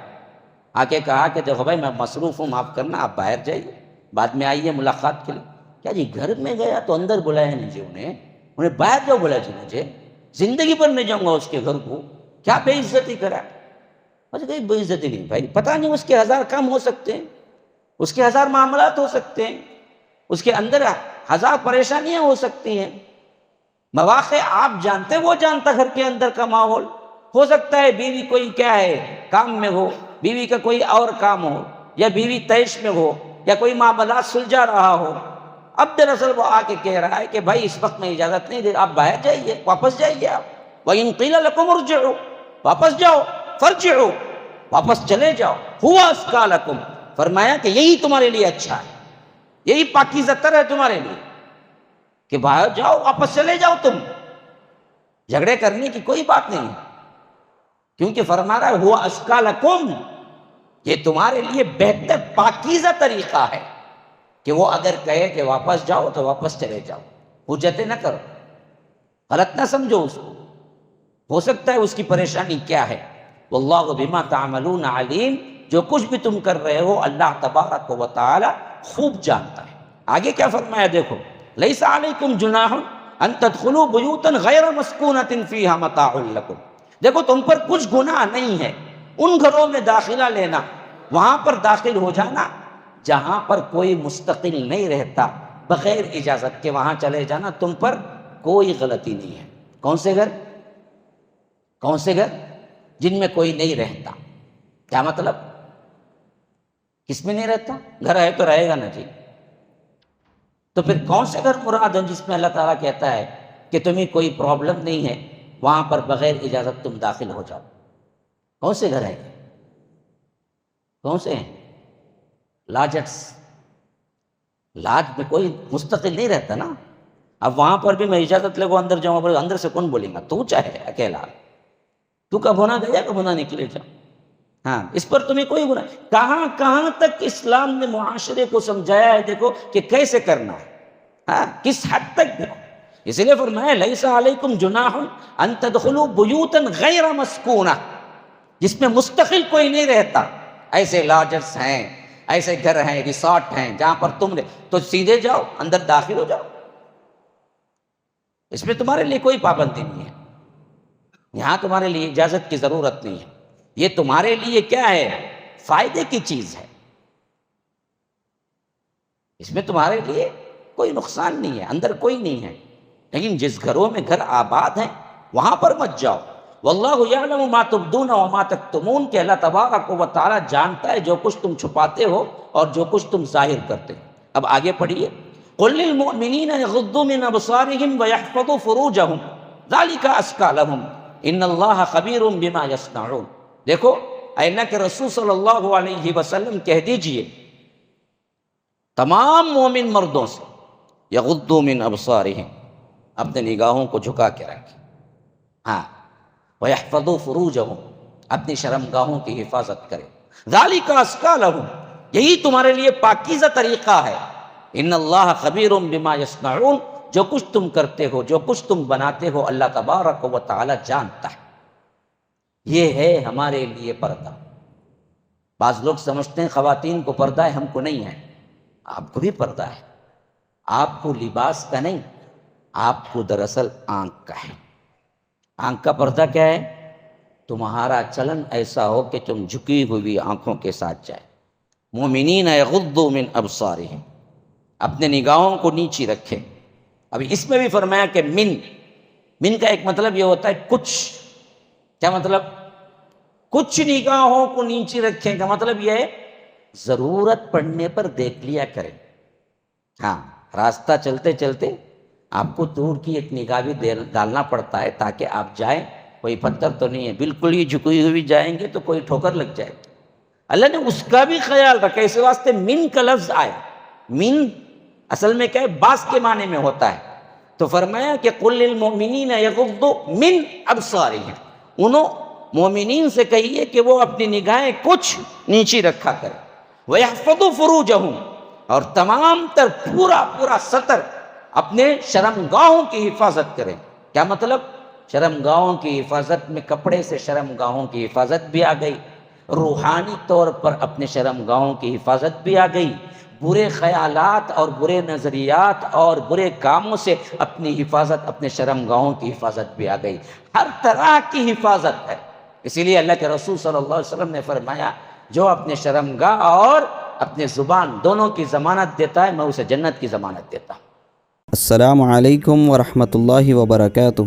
آ کے کہا کہ دیکھو بھائی میں مصروف ہوں، معاف کرنا، آپ باہر جائیے، بعد میں آئیے ملاقات کے لیے۔ کیا جی گھر میں گیا تو اندر بلایا نہیں جی، انہیں باہر جاؤ بولا جی، مجھے زندگی پر نہیں جاؤں گا اس کے گھر کو، کیا بے عزتی کرا؟ مجھے کہیں بے عزتی نہیں بھائی، پتہ نہیں اس کے ہزار کام ہو سکتے ہیں، اس کے ہزار معاملات ہو سکتے ہیں، اس کے اندر ہزار پریشانیاں ہو سکتی ہیں، مواقع آپ جانتے، وہ جانتا گھر کے اندر کا ماحول۔ ہو سکتا ہے بیوی کوئی کیا ہے کام میں ہو، بیوی کا کوئی اور کام ہو، یا بیوی طیش میں ہو، یا کوئی معاملات سلجھا رہا ہو، اب دراصل وہ آ کے کہہ رہا ہے کہ بھائی اس وقت میں اجازت نہیں دے، آپ باہر جائیے، واپس جائیے آپ۔ وَإِن قِيلَ لَكُمُ ارْجِعُوا، واپس جاؤ، فَارْجِعُوا، واپس چلے جاؤ، هُوَ أَزْكَىٰ لَكُمْ، فرمایا کہ یہی تمہارے لیے اچھا ہے، یہی پاکیزہ تر ہے تمہارے لیے، کہ باہر جاؤ، واپس چلے جاؤ، تم جھگڑے کرنے کی کوئی بات نہیں ہے، کیونکہ فرما رہا ہے هُوَ أَزْكَىٰ لَكُمْ، یہ تمہارے لیے بہتر پاکیزہ طریقہ ہے کہ وہ اگر کہے کہ واپس جاؤ تو واپس چلے جاؤ، حجتیں نہ کرو، غلط نہ سمجھو اس کو، ہو سکتا ہے اس کی پریشانی کیا ہے۔ واللہ بما تعملون علیم، جو کچھ بھی تم کر رہے ہو اللہ تبارک و تعالی خوب جانتا ہے۔ آگے کیا فرمایا دیکھو، لیس علیکم جناح ان تدخلوا بیوتا غیر مسکونۃ فیہا متاع لکم، دیکھو تم پر کچھ گناہ نہیں ہے ان گھروں میں داخلہ لینا، وہاں پر داخل ہو جانا جہاں پر کوئی مستقل نہیں رہتا، بغیر اجازت کے وہاں چلے جانا، تم پر کوئی غلطی نہیں ہے۔ کون سے گھر؟ کون سے گھر؟ جن میں کوئی نہیں رہتا۔ کیا مطلب؟ کس میں نہیں رہتا؟ گھر ہے تو رہے گا نا جی، تو پھر کون سے گھر مراد ہیں جس میں اللہ تعالیٰ کہتا ہے کہ تمہیں کوئی پرابلم نہیں ہے، وہاں پر بغیر اجازت تم داخل ہو جاؤ؟ کون سے گھر ہیں؟ کون سے ہیں؟ لاجٹس، لاج میں کوئی مستقل نہیں رہتا نا، اب وہاں پر بھی میں اجازت لے کو اندر جاؤں، اندر سے کون بولے گا؟ تو چاہے اکیلا، تو کب ہونا گیا کب ہونا نکلے جا، ہاں اس پر تمہیں کوئی گناہ۔ کہاں کہاں تک اسلام نے معاشرے کو سمجھایا ہے دیکھو کہ کیسے کرنا ہے، ہاں کس حد تک دیکھو، اس لیے فرمایا لیس علیکم جناح ان تدخلوا بیوتا غیر مسکونہ، جس میں مستقل کوئی نہیں رہتا، ایسے لاجرس ہیں، ایسے گھر ہیں، ریسارٹ ہیں جہاں پر تم تو سیدھے جاؤ اندر داخل ہو جاؤ، اس میں تمہارے لیے کوئی پابندی نہیں ہے، یہاں تمہارے لیے اجازت کی ضرورت نہیں ہے، یہ تمہارے لیے کیا ہے؟ فائدے کی چیز ہے، اس میں تمہارے لیے کوئی نقصان نہیں ہے، اندر کوئی نہیں ہے۔ لیکن جس گھروں میں گھر آباد ہیں وہاں پر مت جاؤ۔ واللہ یعلم ما تبدون وما تکتمون، کہ اللہ تبارک و تعالیٰ جانتا ہے جو کچھ تم چھپاتے ہو اور جو کچھ تم ظاہر کرتے ہو۔ اب آگے پڑھیے، قل للمؤمنین یغضوا من ابصارهم ویحفظوا فروجهم ذلک ازکی لہم ان اللہ خبیر بما یصنعون۔ دیکھو اے اللہ کے رسول صلی اللہ علیہ وسلم کہہ دیجئے تمام مومن مردوں سے، یغضوا من ابصارهم، اپنے نگاہوں کو جھکا کے رکھیں، ہاں، وَيَحْفَظُوا فُرُوجَهُمْ، اپنی شرمگاہوں کی حفاظت کریں، ذَلِكَ أَزْكَىٰ لَهُمْ، یہی تمہارے لیے پاکیزہ طریقہ ہے، ان اللہ خبیر بما یصنعون، جو کچھ تم کرتے ہو، جو کچھ تم بناتے ہو، اللہ تبارک و تعالی جانتا ہے۔ یہ ہے ہمارے لیے پردہ۔ بعض لوگ سمجھتے ہیں خواتین کو پردہ ہے، ہم کو نہیں ہے۔ آپ کو بھی پردہ ہے، آپ کو لباس کا نہیں، آپ کو دراصل آنکھ کا ہے۔ آنکھ کا پردہ کیا ہے؟ تمہارا چلن ایسا ہو کہ تم جھکی ہوئی آنکھوں کے ساتھ جائے۔ مومنین یغضوا من ابصارہم، اپنے نگاہوں کو نیچی رکھیں۔ ابھی اس میں بھی فرمایا کہ من کا ایک مطلب یہ ہوتا ہے کچھ، کیا مطلب؟ کچھ نگاہوں کو نیچی رکھیں کا مطلب یہ ہے ضرورت پڑنے پر دیکھ لیا کریں۔ ہاں، راستہ چلتے چلتے آپ کو دور کی ایک نگاہ بھی ڈالنا پڑتا ہے تاکہ آپ جائیں، کوئی پتھر تو نہیں ہے، بالکل ہی جھکی ہوئی جائیں گے تو کوئی ٹھوکر لگ جائے گی۔ اللہ نے اس کا بھی خیال رکھا، اس واسطے من کا لفظ آیا۔ من اصل میں کیا ہے؟ باس کے معنی میں ہوتا ہے، تو فرمایا کہ قل للمؤمنین یغضوا من ابصارہم، انہوں مومنین سے کہیے کہ وہ اپنی نگاہیں کچھ نیچی رکھا کریں، وَيَحْفَظُوا فُرُوجَهُمْ، اور تمام تر پورا سطر اپنے شرمگاہوں کی حفاظت کریں۔ کیا مطلب؟ شرمگاہوں کی حفاظت میں کپڑے سے شرمگاہوں کی حفاظت بھی آ گئی، روحانی طور پر اپنے شرمگاہوں کی حفاظت بھی آ گئی، برے خیالات اور برے نظریات اور برے کاموں سے اپنی حفاظت، اپنے شرمگاہوں کی حفاظت بھی آ گئی، ہر طرح کی حفاظت ہے۔ اسی لیے اللہ کے رسول صلی اللہ علیہ وسلم نے فرمایا جو اپنے شرمگاہ اور اپنے زبان دونوں کی ضمانت دیتا ہے، میں اسے جنت کی ضمانت دیتا ہوں۔ السلام علیکم ورحمۃ اللہ وبرکاتہ۔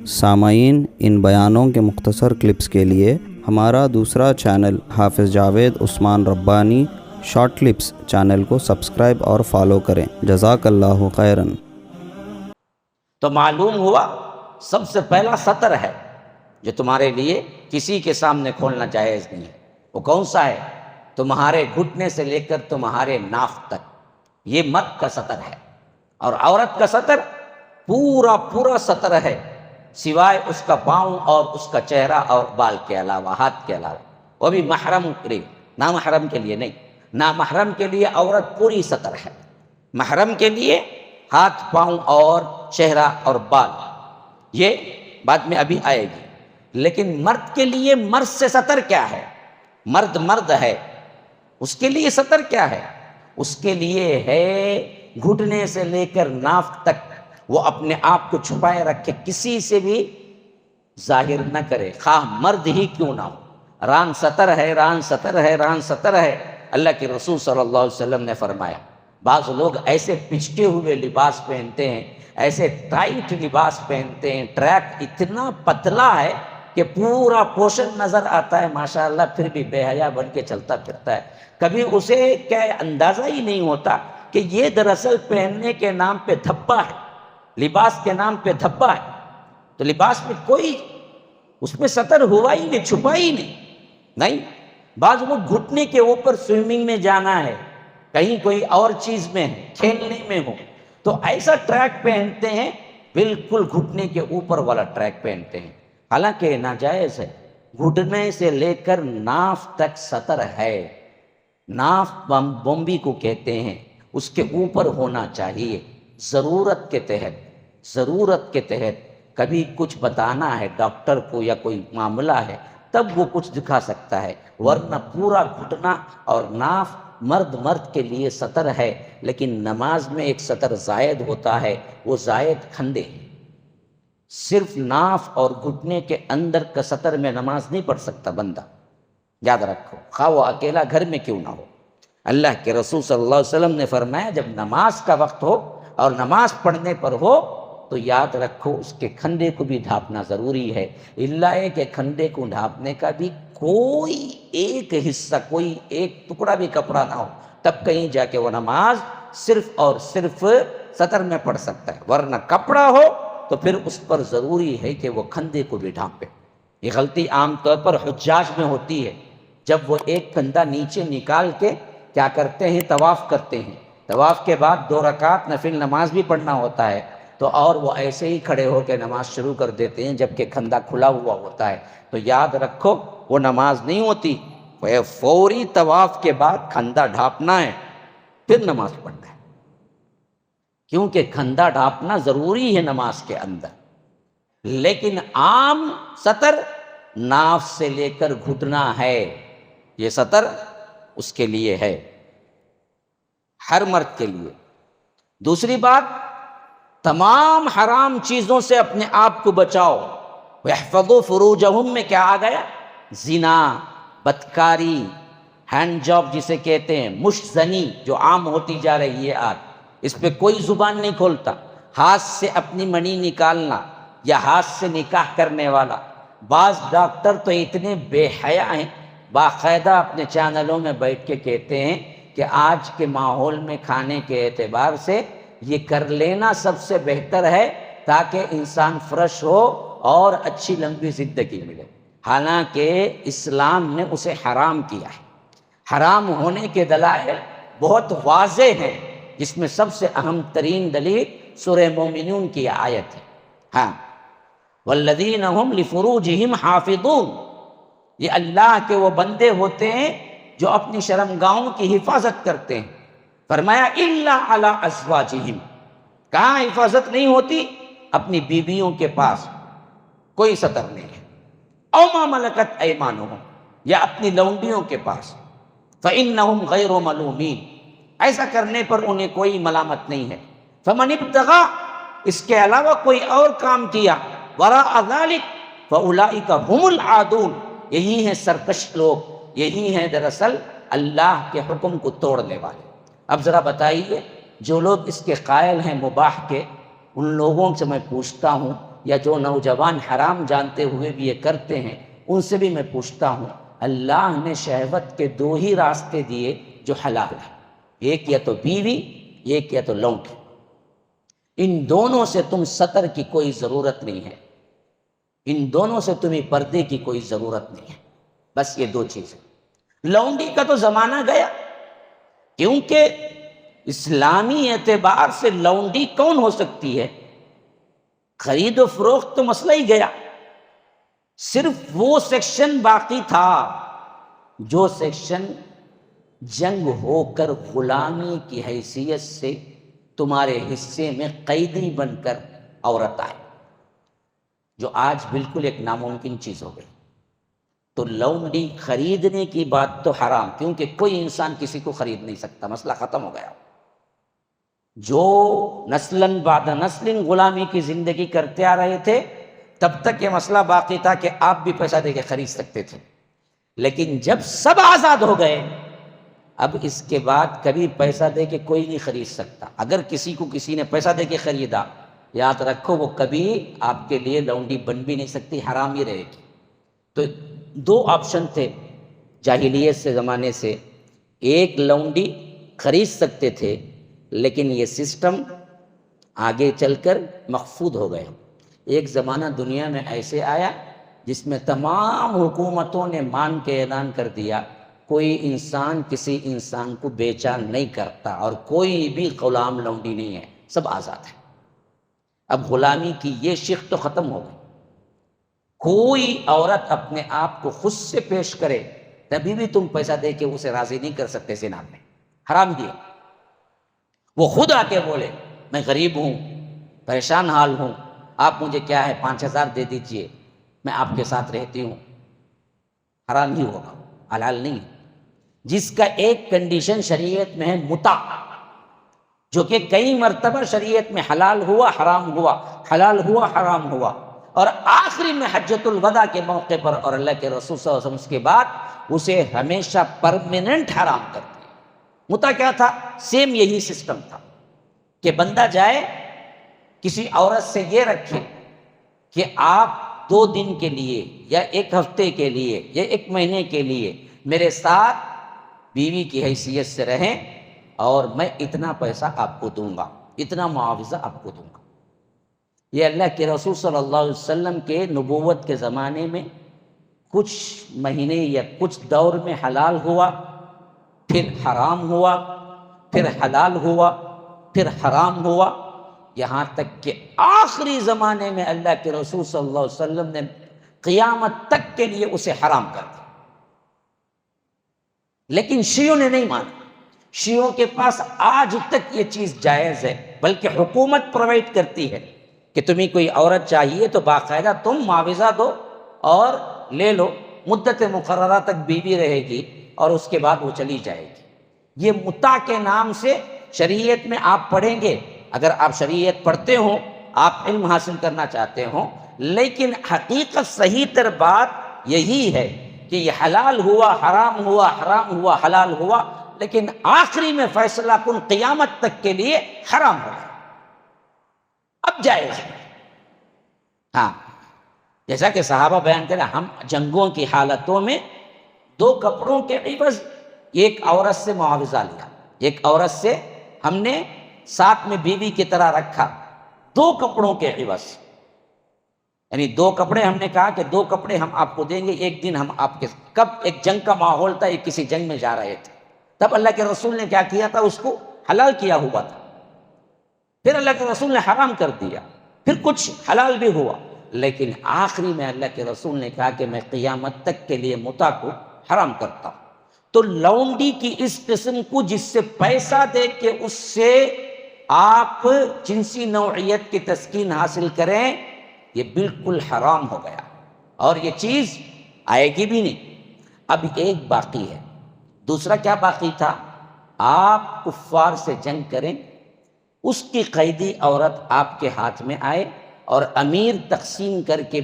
سامعین، ان بیانوں کے مختصر کلپس کے لیے ہمارا دوسرا چینل حافظ جاوید عثمان ربانی شارٹ کلپس چینل کو سبسکرائب اور فالو کریں۔ جزاک اللہ خیراً۔ تو معلوم ہوا سب سے پہلا سطر ہے جو تمہارے لیے کسی کے سامنے کھولنا جائز نہیں ہے۔ وہ کون سا ہے؟ تمہارے گھٹنے سے لے کر تمہارے ناف تک، یہ مرد کا سطر ہے، اور عورت کا سطر پورا سطر ہے، سوائے اس کا پاؤں اور اس کا چہرہ اور بال کے علاوہ، ہاتھ کے علاوہ، وہ بھی محرم کے لیے، نامحرم کے لیے نہیں۔ نامحرم کے لیے عورت پوری سطر ہے، محرم کے لیے ہاتھ، پاؤں اور چہرہ اور بال، یہ بعد میں ابھی آئے گی۔ لیکن مرد کے لیے، مرد سے سطر کیا ہے؟ مرد ہے، اس کے لیے سطر کیا ہے؟ اس کے لیے ہے گھٹنے سے لے کر ناف تک وہ اپنے آپ کو چھپائے رکھے، کسی سے بھی ظاہر نہ کرے، خواہ مرد ہی کیوں نہ ہو۔ ران سطر ہے، ران سطر ہے، ران سطر ہے۔ اللہ کے رسول صلی اللہ علیہ وسلم نے فرمایا بعض لوگ ایسے پچکے ہوئے لباس پہنتے ہیں، ایسے ٹائٹ لباس پہنتے ہیں، ٹریک اتنا پتلا ہے کہ پورا پوشن نظر آتا ہے، ماشاءاللہ، پھر بھی بے حیا بن کے چلتا پھرتا ہے۔ کبھی اسے کیا اندازہ ہی نہیں ہوتا کہ یہ دراصل پہننے کے نام پہ دھبا ہے، لباس کے نام پہ دھبا ہے۔ تو لباس میں کوئی اس میں سطر ہوا ہی نہیں، چھپا ہی نہیں۔ بعض لوگ گھٹنے کے اوپر سوئمنگ میں جانا ہے، کہیں کوئی اور چیز میں ہے، کھیلنے میں ہو، تو ایسا ٹریک پہنتے ہیں، بالکل گھٹنے کے اوپر والا ٹریک پہنتے ہیں، حالانکہ ناجائز ہے۔ گھٹنے سے لے کر ناف تک سطر ہے، ناف بومبی کو کہتے ہیں، اس کے اوپر ہونا چاہیے ضرورت کے تحت۔ ضرورت کے تحت کبھی کچھ بتانا ہے ڈاکٹر کو یا کوئی معاملہ ہے تب وہ کچھ دکھا سکتا ہے، ورنہ پورا گھٹنا اور ناف مرد کے لیے سطر ہے، لیکن نماز میں ایک سطر زائد ہوتا ہے، وہ زائد کھندے ہیں۔ صرف ناف اور گھٹنے کے اندر کا سطر میں نماز نہیں پڑھ سکتا بندہ، یاد رکھو، خواہ وہ اکیلا گھر میں کیوں نہ ہو۔ اللہ کے رسول صلی اللہ علیہ وسلم نے فرمایا جب نماز کا وقت ہو اور نماز پڑھنے پر ہو تو یاد رکھو اس کے کھندے کو بھی ڈھانپنا ضروری ہے، اللہ ہے کہ کھندے کو ڈھانپنے کا بھی کوئی ایک حصہ، کوئی ایک ٹکڑا بھی کپڑا نہ ہو، تب کہیں جا کے وہ نماز صرف اور صرف سطر میں پڑھ سکتا ہے، ورنہ کپڑا ہو تو پھر اس پر ضروری ہے کہ وہ کھندے کو بھی ڈھانپے۔ یہ غلطی عام طور پر حجاج میں ہوتی ہے، جب وہ ایک کندھا نیچے نکال کے کیا کرتے ہیں، طواف کرتے ہیں، طواف کے بعد 2 رکعت نفل نماز بھی پڑھنا ہوتا ہے تو اور وہ ایسے ہی کھڑے ہو کے نماز شروع کر دیتے ہیں جبکہ کھندا کھلا ہوا ہوتا ہے، تو یاد رکھو وہ نماز نہیں ہوتی، وہ فوری طواف کے بعد کھندا ڈھانپنا ہے پھر نماز پڑھنا ہے، کیونکہ کھندا ڈھانپنا ضروری ہے نماز کے اندر۔ لیکن عام سطر ناف سے لے کر گھٹنا ہے، یہ سطر اس کے لیے ہے، ہر مرد کے لیے۔ دوسری بات، تمام حرام چیزوں سے اپنے آپ کو بچاؤ۔ وَيَحْفَظُوا فُرُوجَهُمْ میں کیا آ گیا؟ زنا، بدکاری، ہینڈ جاب جسے کہتے ہیں، مشت زنی جو عام ہوتی جا رہی ہے آج، اس پہ کوئی زبان نہیں کھولتا۔ ہاتھ سے اپنی منی نکالنا یا ہاتھ سے نکاح کرنے والا، بعض ڈاکٹر تو اتنے بے حیا ہیں، باقاعدہ اپنے چینلوں میں بیٹھ کے کہتے ہیں کہ آج کے ماحول میں کھانے کے اعتبار سے یہ کر لینا سب سے بہتر ہے تاکہ انسان فریش ہو اور اچھی لمبی زندگی ملے، حالانکہ اسلام نے اسے حرام کیا ہے۔ حرام ہونے کے دلائل بہت واضح ہیں، جس میں سب سے اہم ترین دلیل سورہ مومنون کی آیت ہے، ہاں والذین هم لفروجہم حافظون، یہ اللہ کے وہ بندے ہوتے ہیں جو اپنی شرمگاہوں کی حفاظت کرتے ہیں۔ فرمایا الا علی ازواجہم، کہاں حفاظت نہیں ہوتی؟ اپنی بیویوں کے پاس کوئی سطر نہیں ہے، او ما ملکت ایمانہم، یا اپنی لونڈیوں کے پاس، فإنہم غیر ملومین، ایسا کرنے پر انہیں کوئی ملامت نہیں ہے۔ فمن ابتغى، اس کے علاوہ کوئی اور کام کیا، وراء ذلک فاولئک هم العادون، یہی ہیں سرکش لوگ، یہی ہیں دراصل اللہ کے حکم کو توڑنے والے۔ اب ذرا بتائیے، جو لوگ اس کے قائل ہیں مباح کے، ان لوگوں سے میں پوچھتا ہوں، یا جو نوجوان حرام جانتے ہوئے بھی یہ کرتے ہیں، ان سے بھی میں پوچھتا ہوں، اللہ نے شہوت کے 2 ہی راستے دیے جو حلال ہیں، ایک یا تو بیوی، ایک یا تو لونڈی، ان دونوں سے تم سطر کی کوئی ضرورت نہیں ہے، ان دونوں سے تمہیں پردے کی کوئی ضرورت نہیں ہے، بس یہ 2 چیزیں۔ لونڈی کا تو زمانہ گیا، کیونکہ اسلامی اعتبار سے لونڈی کون ہو سکتی ہے؟ خرید و فروخت تو مسئلہ ہی گیا، صرف وہ سیکشن باقی تھا جو سیکشن جنگ ہو کر غلامی کی حیثیت سے تمہارے حصے میں قیدی بن کر عورت آئے، جو آج بالکل ایک ناممکن چیز ہو گئی۔ تو لونڈی خریدنے کی بات تو حرام، کیونکہ کوئی انسان کسی کو خرید نہیں سکتا، مسئلہ ختم ہو گیا۔ جو نسلاً بعد نسل غلامی کی زندگی کرتے آ رہے تھے، تب تک یہ مسئلہ باقی تھا کہ آپ بھی پیسہ دے کے خرید سکتے تھے، لیکن جب سب آزاد ہو گئے، اب اس کے بعد کبھی پیسہ دے کے کوئی نہیں خرید سکتا۔ اگر کسی کو کسی نے پیسہ دے کے خریدا، یاد رکھو وہ کبھی آپ کے لیے لونڈی بن بھی نہیں سکتی، حرام ہی رہے گی۔ تو 2 آپشن تھے جاہلیت سے زمانے سے، ایک لونڈی خرید سکتے تھے، لیکن یہ سسٹم آگے چل کر مخفوض ہو گیا۔ ایک زمانہ دنیا میں ایسے آیا جس میں تمام حکومتوں نے مان کے اعلان کر دیا کوئی انسان کسی انسان کو بیچا نہیں کرتا، اور کوئی بھی غلام لونڈی نہیں ہے، سب آزاد ہے۔ اب غلامی کی یہ شق تو ختم ہو گئی، کوئی عورت اپنے آپ کو خود سے پیش کرے تبھی بھی تم پیسہ دے کے اسے راضی نہیں کر سکتے، زنا میں حرام دیا۔ وہ خود آ کے بولے میں غریب ہوں، پریشان حال ہوں، آپ مجھے کیا ہے 5,000 دے دیجئے، میں آپ کے ساتھ رہتی ہوں، حرام نہیں ہوگا، حلال نہیں ہے۔ جس کا ایک کنڈیشن شریعت میں ہے متع، جو کہ کئی مرتبہ شریعت میں حلال ہوا حرام ہوا، حلال ہوا حرام ہوا، اور آخری میں حجۃ الوداع کے موقع پر اور اللہ کے رسول صلی اللہ علیہ وسلم اس کے بعد اسے ہمیشہ پرماننٹ حرام کر دیا۔ متع کیا تھا؟ سیم یہی سسٹم تھا کہ بندہ جائے کسی عورت سے یہ رکھے کہ آپ 2 دن کے لیے یا 1 ہفتے کے لیے یا 1 مہینے کے لیے میرے ساتھ بیوی کی حیثیت سے رہیں اور میں اتنا پیسہ آپ کو دوں گا، اتنا معاوضہ آپ کو دوں گا۔ یہ اللہ کے رسول صلی اللہ علیہ وسلم کے نبوت کے زمانے میں کچھ مہینے یا کچھ دور میں حلال ہوا، پھر حرام ہوا، پھر حلال ہوا، پھر حرام ہوا، یہاں تک کہ آخری زمانے میں اللہ کے رسول صلی اللہ علیہ وسلم نے قیامت تک کے لیے اسے حرام کر دیا۔ لیکن شیعوں نے نہیں مانا، شیعوں کے پاس آج تک یہ چیز جائز ہے، بلکہ حکومت پرووائڈ کرتی ہے کہ تمہیں کوئی عورت چاہیے تو باقاعدہ تم معاوضہ دو اور لے لو، مدت مقررہ تک بیوی رہے گی اور اس کے بعد وہ چلی جائے گی۔ یہ متع کے نام سے شریعت میں آپ پڑھیں گے، اگر آپ شریعت پڑھتے ہوں، آپ علم حاصل کرنا چاہتے ہوں، لیکن حقیقت صحیح تر بات یہی ہے کہ یہ حلال ہوا حرام ہوا، حرام ہوا حلال ہوا، لیکن آخری میں فیصلہ کن قیامت تک کے لیے حرام ہو گیا، اب جائز ہے۔ ہاں، جیسا کہ صحابہ بیان کریں، ہم جنگوں کی حالتوں میں 2 کپڑوں کے عوض ایک عورت سے معاوضہ لیا، ایک عورت سے ہم نے ساتھ میں بیوی کی طرح رکھا، 2 کپڑوں کے عوض، یعنی 2 کپڑے ہم نے کہا کہ 2 کپڑے ہم آپ کو دیں گے، ایک دن ہم آپ کے، کب ایک جنگ کا ماحول تھا، ایک کسی جنگ میں جا رہے تھے، تب اللہ کے رسول نے کیا کیا تھا، اس کو حلال کیا ہوا تھا، پھر اللہ کے رسول نے حرام کر دیا، پھر کچھ حلال بھی ہوا، لیکن آخری میں اللہ کے رسول نے کہا کہ میں قیامت تک کے لیے متع کو حرام کرتا ہوں۔ تو لونڈی کی اس قسم کو جس سے پیسہ دے کے اس سے آپ جنسی نوعیت کی تسکین حاصل کریں، یہ بالکل حرام ہو گیا اور یہ چیز آئے گی بھی نہیں۔ اب ایک باقی ہے، دوسرا کیا باقی تھا؟ آپ کفار سے جنگ کریں، اس کی قیدی عورت آپ کے ہاتھ میں آئے اور امیر تقسیم کر کے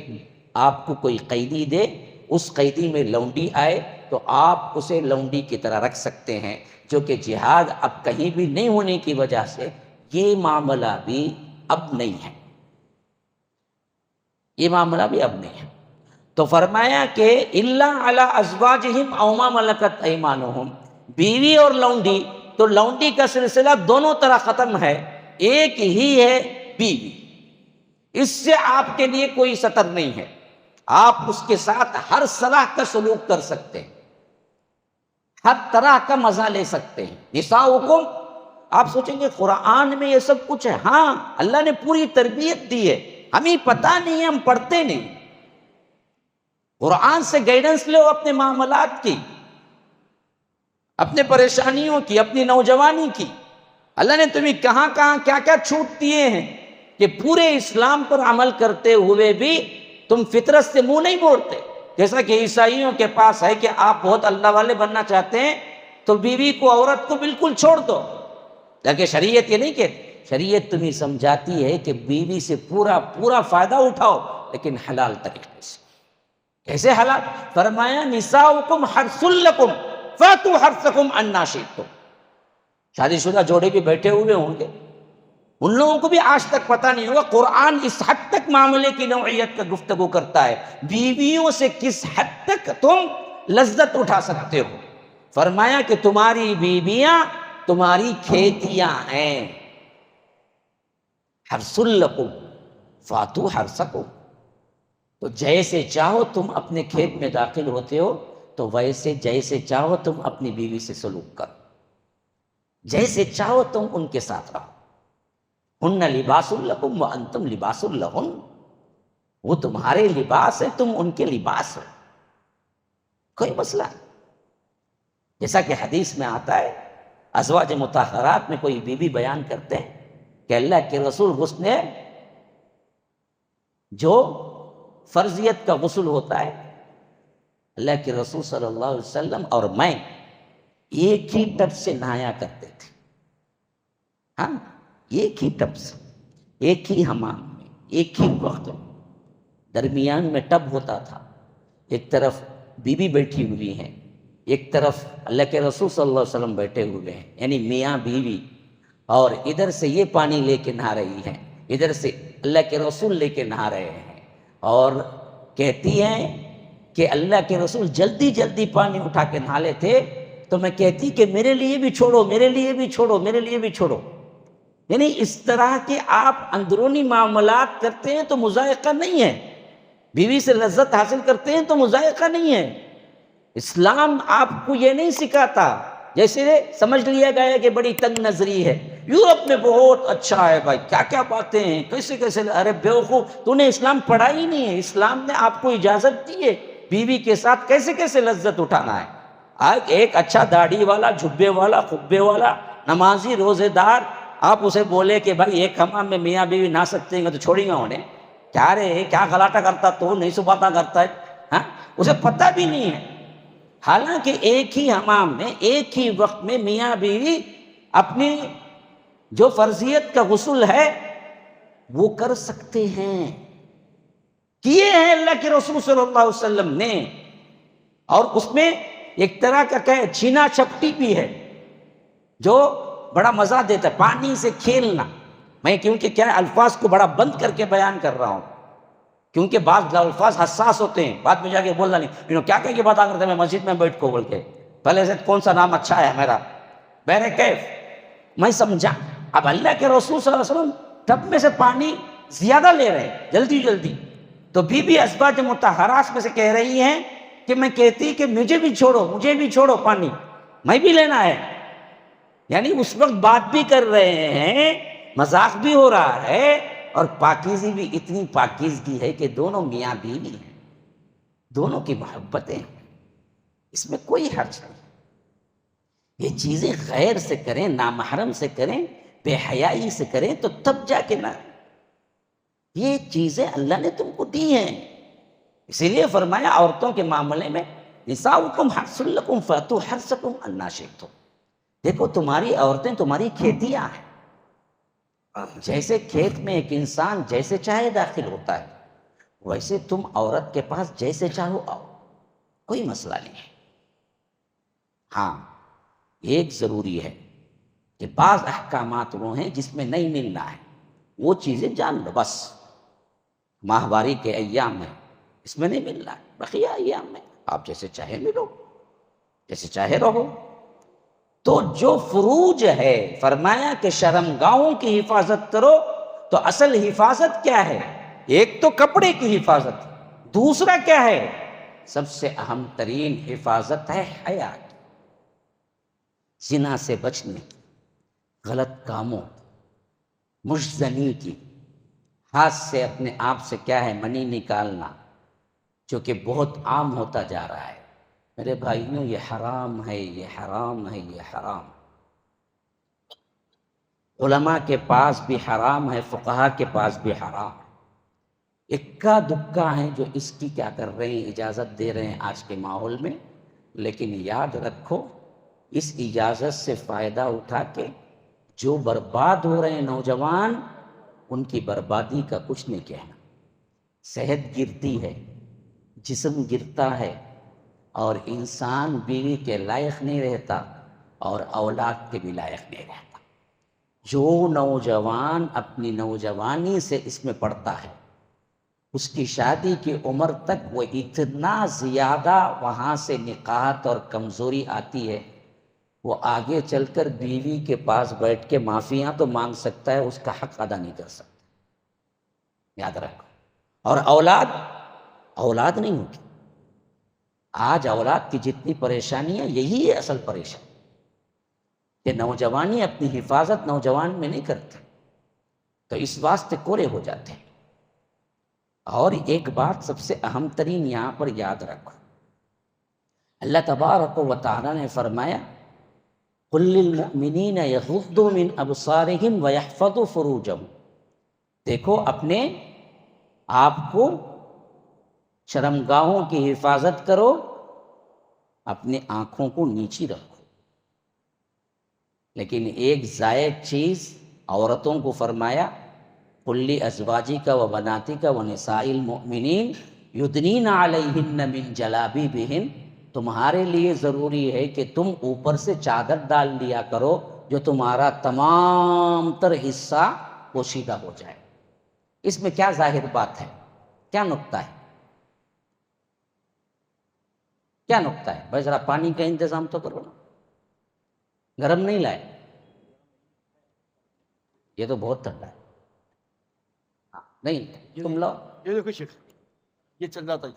آپ کو کوئی قیدی دے، اس قیدی میں لونڈی آئے تو آپ اسے لونڈی کی طرح رکھ سکتے ہیں، جو کہ جہاد اب کہیں بھی نہیں ہونے کی وجہ سے یہ معاملہ بھی اب نہیں ہے، یہ معاملہ بھی اب نہیں ہے۔ تو فرمایا کہ الا علی ازواجہم او ما ملکت ایمانہم، بیوی اور لونڈی، تو لونڈی کا سلسلہ دونوں طرح ختم ہے، ایک ہی ہے بیوی، اس سے آپ کے لیے کوئی سطر نہیں ہے، آپ اس کے ساتھ ہر صلاح کا سلوک کر سکتے ہیں، ہر طرح کا مزہ لے سکتے ہیں۔ نساؤکم، آپ سوچیں گے قرآن میں یہ سب کچھ ہے، ہاں اللہ نے پوری تربیت دی ہے، ہمیں پتہ نہیں ہے، ہم پڑھتے نہیں۔ قرآن سے گائیڈنس لو اپنے معاملات کی، اپنے پریشانیوں کی، اپنی نوجوانی کی۔ اللہ نے تمہیں کہاں کہاں کیا کیا چھوٹ دیے ہیں کہ پورے اسلام پر عمل کرتے ہوئے بھی تم فطرت سے منہ نہیں موڑتے۔ جیسا کہ عیسائیوں کے پاس ہے کہ آپ بہت اللہ والے بننا چاہتے ہیں تو بیوی کو، عورت کو بالکل چھوڑ دو، لیکن شریعت یہ نہیں کہتی، شریعت تمہیں سمجھاتی ہے کہ بیوی سے پورا فائدہ اٹھاؤ، لیکن حلال طریقے سے۔ کیسے حلال؟ فرمایا نساؤکم حرث لکم فاتوا حرثکم انا شئتم۔ شادی شدہ جوڑے بھی بیٹھے ہوئے ہوں گے، ان لوگوں کو بھی آج تک پتہ نہیں ہوگا قرآن اس حد تک معاملے کی نوعیت کا گفتگو کرتا ہے، بیویوں سے کس حد تک تم لذت اٹھا سکتے ہو۔ فرمایا کہ تمہاری بیویاں تمہاری کھیتیاں ہیں، حرث لکم فاتوا حرثکم، تو جیسے چاہو تم اپنے کھیت میں داخل ہوتے ہو، تو ویسے جیسے چاہو تم اپنی بیوی سے سلوک کرو، جیسے چاہو تم ان کے ساتھ رہو۔ ہن لباس لکم وانتم لباس لہن، وہ تمہارے لباس ہے، تم ان کے لباس ہو، کوئی مسئلہ نہیں۔ جیسا کہ حدیث میں آتا ہے، ازواج مطہرات میں کوئی بیوی بیان کرتے ہیں کہ اللہ کے رسول غسل جو فرضیت کا غسل ہوتا ہے، اللہ کے رسول صلی اللہ علیہ وسلم اور میں ایک ہی ٹب سے نہایا کرتے تھے. ہاں، ایک ہی ٹب سے، ایک ہی حمام میں، ایک ہی وقت میں. درمیان میں ٹب ہوتا تھا، ایک طرف بیوی بیٹھی ہوئی ہیں، ایک طرف اللہ کے رسول صلی اللہ علیہ وسلم بیٹھے ہوئے ہیں، یعنی میاں بیوی. اور ادھر سے یہ پانی لے کے نہا رہی ہیں، ادھر سے اللہ کے رسول لے کے نہا رہے ہیں. اور کہتی ہیں کہ اللہ کے رسول جلدی جلدی پانی اٹھا کے نہا لیتے، تو میں کہتی کہ میرے لیے بھی چھوڑو، میرے لیے بھی چھوڑو، میرے لیے بھی چھوڑو. یعنی اس طرح کے آپ اندرونی معاملات کرتے ہیں تو مذائقہ نہیں ہے، بیوی سے لذت حاصل کرتے ہیں تو مذائقہ نہیں ہے. اسلام آپ کو یہ نہیں سکھاتا. جیسے سمجھ لیا گیا ہے کہ بڑی تنگ نظری ہے، یورپ میں بہت اچھا ہے بھائی، کیا کیا باتیں ہیں، کیسے کیسے. ارے بیوقوف، تو نے اسلام پڑھا ہی نہیں ہے. اسلام نے آپ کو اجازت دی ہے بیوی کے ساتھ کیسے کیسے لذت اٹھانا ہے. آج ایک اچھا داڑھی والا، جھبے والا، خبے والا، نمازی، روزے دار، آپ اسے بولے کہ بھائی ایک حمام میں میاں بیوی نہ سکتے ہیں تو چھوڑیں گا انہیں؟ کیا رے، کیا غلاٹا کرتا تو نہیں سباتا کرتا ہے. ہاں، اسے پتہ بھی نہیں ہے. حالانکہ ایک ہی حمام میں ایک ہی وقت میں میاں بیوی اپنی جو فرضیت کا غسل ہے وہ کر سکتے ہیں، کیے ہیں اللہ کے رسول صلی اللہ علیہ وسلم نے. اور اس میں ایک طرح کا کہ چھینا چھپٹی بھی ہے جو بڑا مزہ دیتا ہے، پانی سے کھیلنا. میں کیونکہ کیا الفاظ کو بڑا بند کر کے بیان کر رہا ہوں، کیونکہ بعض الفاظ حساس ہوتے ہیں، بعد میں جا کے بولنا نہیں کیا کہ باتیں کرتے ہیں میں مسجد میں بیٹھ کو بول کے پہلے سے کون سا نام اچھا ہے میرا بہر کیف. میں سمجھا اب اللہ کے رسول صلی اللہ علیہ وسلم ٹب میں سے پانی زیادہ لے رہے ہیں جلدی جلدی، تو بی بی ازواج مطہرات میں سے کہہ رہی ہیں کہ میں کہتی کہ مجھے بھی چھوڑو، مجھے بھی چھوڑو پانی، میں بھی لینا ہے. یعنی اس وقت بات بھی کر رہے ہیں، مذاق بھی ہو رہا ہے، اور پاکیزی بھی اتنی پاکیزگی ہے کہ دونوں میاں بیوی ہیں، دونوں کی محبتیں ہیں، اس میں کوئی حرج نہیں. یہ چیزیں غیر سے کریں، نامحرم سے کریں، بے حیائی سے کریں تو تب جا کے نہ. یہ چیزیں اللہ نے تم کو دی ہیں، اسی لیے فرمایا عورتوں کے معاملے میں نساؤکم حرث لکم فاتوا حرثکم انا شئتم. دیکھو تمہاری عورتیں تمہاری کھیتیاں ہیں. جیسے کھیت میں ایک انسان جیسے چاہے داخل ہوتا ہے، ویسے تم عورت کے پاس جیسے چاہو آؤ، کوئی مسئلہ نہیں ہے. ہاں، ایک ضروری ہے کہ بعض احکامات وہ ہیں جس میں نہیں ملنا ہے، وہ چیزیں جان لو بس. ماہواری کے ایام میں اس میں نہیں ملنا ہے، بقیہ ایام میں آپ جیسے چاہے ملو، جیسے چاہے رہو. تو جو فروج ہے، فرمایا کہ شرمگاہوں کی حفاظت کرو. تو اصل حفاظت کیا ہے؟ ایک تو کپڑے کی حفاظت، دوسرا کیا ہے؟ سب سے اہم ترین حفاظت ہے حیا کی، زنا سے بچنے، غلط کاموں، مشزنی کی، ہاتھ سے اپنے آپ سے کیا ہے منی نکالنا، جو کہ بہت عام ہوتا جا رہا ہے. میرے بھائیوں یہ حرام ہے، یہ حرام ہے، یہ حرام. علماء کے پاس بھی حرام ہے، فقہا کے پاس بھی حرام ہے. اکا دکا ہیں جو اس کی کیا کر رہے ہیں، اجازت دے رہے ہیں آج کے ماحول میں. لیکن یاد رکھو اس اجازت سے فائدہ اٹھا کے جو برباد ہو رہے ہیں نوجوان، ان کی بربادی کا کچھ نہیں کہنا. صحت گرتی ہے، جسم گرتا ہے، اور انسان بیوی کے لائق نہیں رہتا اور اولاد کے بھی لائق نہیں رہتا. جو نوجوان اپنی نوجوانی سے اس میں پڑتا ہے، اس کی شادی کی عمر تک وہ اتنا زیادہ وہاں سے نقاہت اور کمزوری آتی ہے، وہ آگے چل کر بیوی کے پاس بیٹھ کے معافیاں تو مانگ سکتا ہے، اس کا حق ادا نہیں کر سکتا. یاد رکھو. اور اولاد نہیں ہوگی. آج اولاد کی جتنی پریشانیاں، یہی ہے اصل پریشانی کہ نوجوانی اپنی حفاظت نوجوان میں نہیں کرتے، تو اس واسطے کورے ہو جاتے ہیں. اور ایک بات سب سے اہم ترین یہاں پر یاد رکھو، اللہ تبارک و تعالی نے فرمایا قل للمؤمنین یغضوا من ابصارہم ویحفظوا فروجہم. دیکھو اپنے آپ کو شرمگاہوں کی حفاظت کرو، اپنی آنکھوں کو نیچی رکھو۔ لیکن ایک زائد چیز عورتوں کو فرمایا، قل لازواجک و بناتک و نساء المؤمنین یدنین علیہن من جلابیبہن، تمہارے لیے ضروری ہے کہ تم اوپر سے چادر ڈال لیا کرو جو تمہارا تمام تر حصہ پوشیدہ ہو جائے۔ اس میں کیا ظاہر بات ہے، کیا نکتہ ہے، کیا نکتہ ہے؟ بھائی ذرا پانی کا انتظام تو کرو نا، گرم نہیں لائے، یہ تو بہت ٹھنڈا ہے۔ ہاں نہیں تم لاؤ، یہ دیکھو شیخ، یہ چل رہا تھا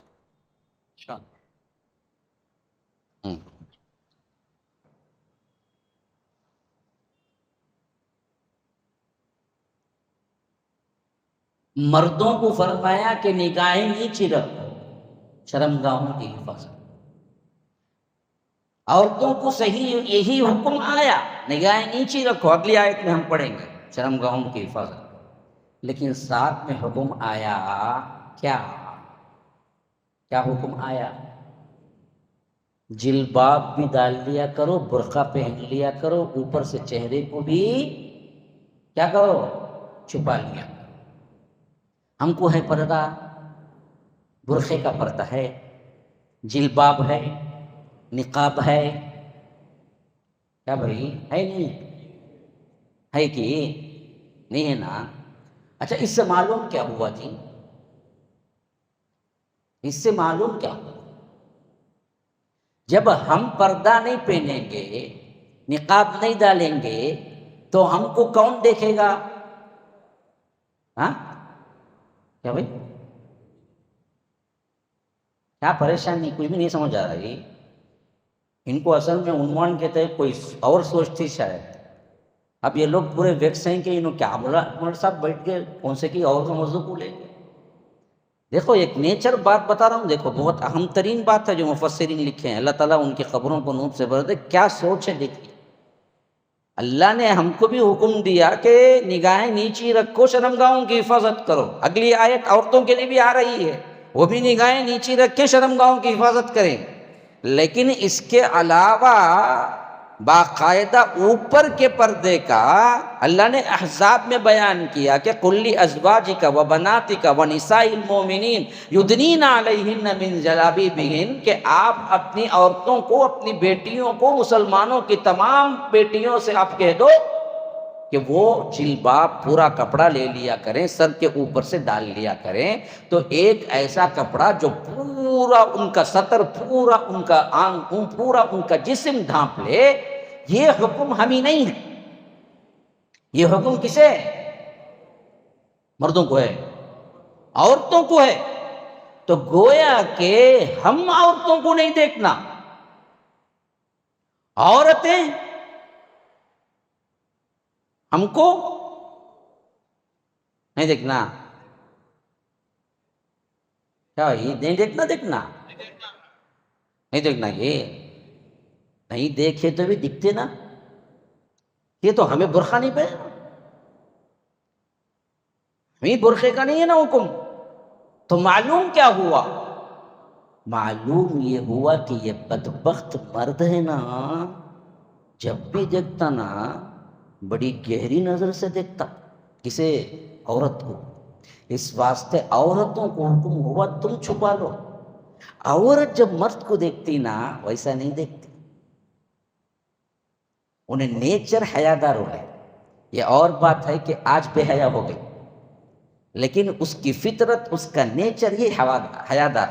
شان۔ مردوں کو فرمایا کہ نگاہیں نیچی رکھو، شرمگاہوں کی حفاظت۔ عورتوں کو صحیح یہی حکم آیا، نگاہیں نیچی رکھو، اگلی آیت میں ہم پڑھیں گے شرمگاہوں کی حفاظت۔ لیکن ساتھ میں حکم آیا کیا حکم آیا؟ جلباب بھی ڈال لیا کرو، برقع پہن لیا کرو، اوپر سے چہرے کو بھی کیا کرو، چھپا لیا کرو۔ ہم کو ہے پردہ، برقعے کا پردہ ہے، جلباب ہے، نقاب ہے، کیا بھائی ہے؟ نہیں ہے کہ نہیں ہے نا؟ اچھا اس سے معلوم کیا ہوا جی؟ اس سے معلوم کیا ہوا؟ جب ہم پردہ نہیں پہنیں گے، نقاب نہیں ڈالیں گے، تو ہم کو کون دیکھے گا؟ ہاں کیا بھائی، کیا پریشانی؟ کوئی بھی نہیں سمجھ آ رہی۔ ان کو اصل میں عنوان کے تحت کوئی اور سوچتی شاید۔ اب یہ لوگ پورے ویکس ہیں کہ انہوں کیا بولا، عمر صاحب بیٹھ کے کون سے کی اور موضوع کو لیں گے۔ دیکھو ایک نیچر بات بتا رہا ہوں، دیکھو بہت اہم ترین بات ہے جو مفسرین لکھے ہیں، اللہ تعالیٰ ان کی قبروں کو نور سے بھر دے۔ کیا سوچ ہے دیکھیے، اللہ نے ہم کو بھی حکم دیا کہ نگاہیں نیچی رکھو، شرمگاہوں کی حفاظت کرو۔ اگلی آیت عورتوں کے لیے بھی آ رہی ہے، وہ بھی نگاہیں نیچی رکھیں، شرمگاہوں کی حفاظت کریں۔ لیکن اس کے علاوہ باقاعدہ اوپر کے پردے کا اللہ نے احزاب میں بیان کیا کہ قل لازواجک و بناتک و نساء المؤمنین یدنین علیہن من جلابیبہن، کہ آپ اپنی عورتوں کو، اپنی بیٹیوں کو، مسلمانوں کی تمام بیٹیوں سے آپ کہہ دو کہ وہ جلباب پورا کپڑا لے لیا کریں، سر کے اوپر سے ڈال لیا کریں۔ تو ایک ایسا کپڑا جو پورا ان کا سطر، پورا ان کا آنکھ، پورا ان کا جسم ڈھانپ لے، یہ حکم ہمیں نہیں ہے۔ یہ حکم کسے ہے؟ مردوں کو ہے، عورتوں کو ہے۔ تو گویا کہ ہم عورتوں کو نہیں دیکھنا، عورتیں ہم کو نہیں دیکھنا۔ کیا یہ نہیں دیکھنا؟ نہیں دیکھنا، یہ نہیں دیکھے تو بھی دکھتے نا۔ یہ تو ہمیں برقع نہیں پہننا، ہمیں برقعے کا نہیں ہے نا حکم۔ تو معلوم کیا ہوا؟ معلوم یہ ہوا کہ یہ بدبخت مرد ہے نا، جب بھی دیکھتا نا بڑی گہری نظر سے دیکھتا۔ کسے؟ عورت کو۔ اس واسطے عورتوں کو حکم ہوا تم چھپا لو۔ عورت جب مرد کو دیکھتی نا ویسا نہیں دیکھتی، انہیں نیچر حیادار ہو گئے۔ یہ اور بات ہے کہ آج بے حیا ہو گئی، لیکن اس کی فطرت، اس کا نیچر یہ حیادار۔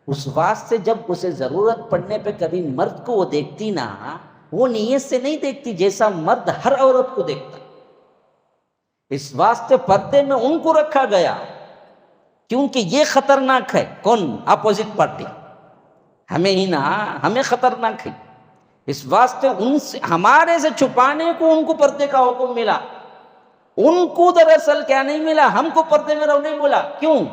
اس واسطے جب اسے ضرورت پڑنے پہ کبھی مرد کو وہ دیکھتی نا، وہ نیت سے نہیں دیکھتی جیسا مرد ہر عورت کو دیکھتا۔ اس واسطے پردے میں ان کو رکھا گیا، کیونکہ یہ خطرناک ہے۔ کون؟ اپوزٹ پارٹی، ہمیں ہی نا، ہمیں خطرناک ہے۔ اس واسطے ان سے، ہمارے سے چھپانے کو ان کو پردے کا حکم ملا، ان کو دراصل کیا نہیں ملا، ہم کو پردے میں رہو نہیں بولا۔ کیوں؟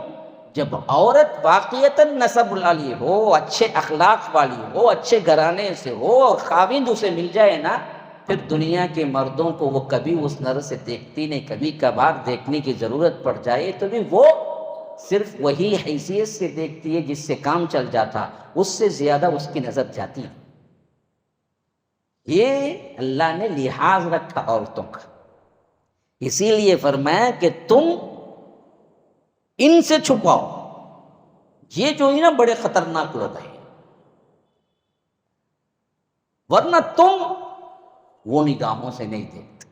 جب عورت واقعتاً نسب والی ہو، اچھے اخلاق والی ہو، اچھے گھرانے سے ہو اور خاوند اسے مل جائے نا، پھر دنیا کے مردوں کو وہ کبھی اس نظر سے دیکھتی نہیں۔ کبھی کبھار دیکھنے کی ضرورت پڑ جائے تو بھی وہ صرف وہی حیثیت سے دیکھتی ہے جس سے کام چل جاتا، اس سے زیادہ اس کی نظر جاتی ہے۔ یہ اللہ نے لحاظ رکھا عورتوں کا، اسی لیے فرمایا کہ تم ان سے چھپاؤ، یہ جو ہے نا بڑے خطرناک لوگ ہیں، ورنہ تم وہ نگاہوں سے نہیں دیکھتے۔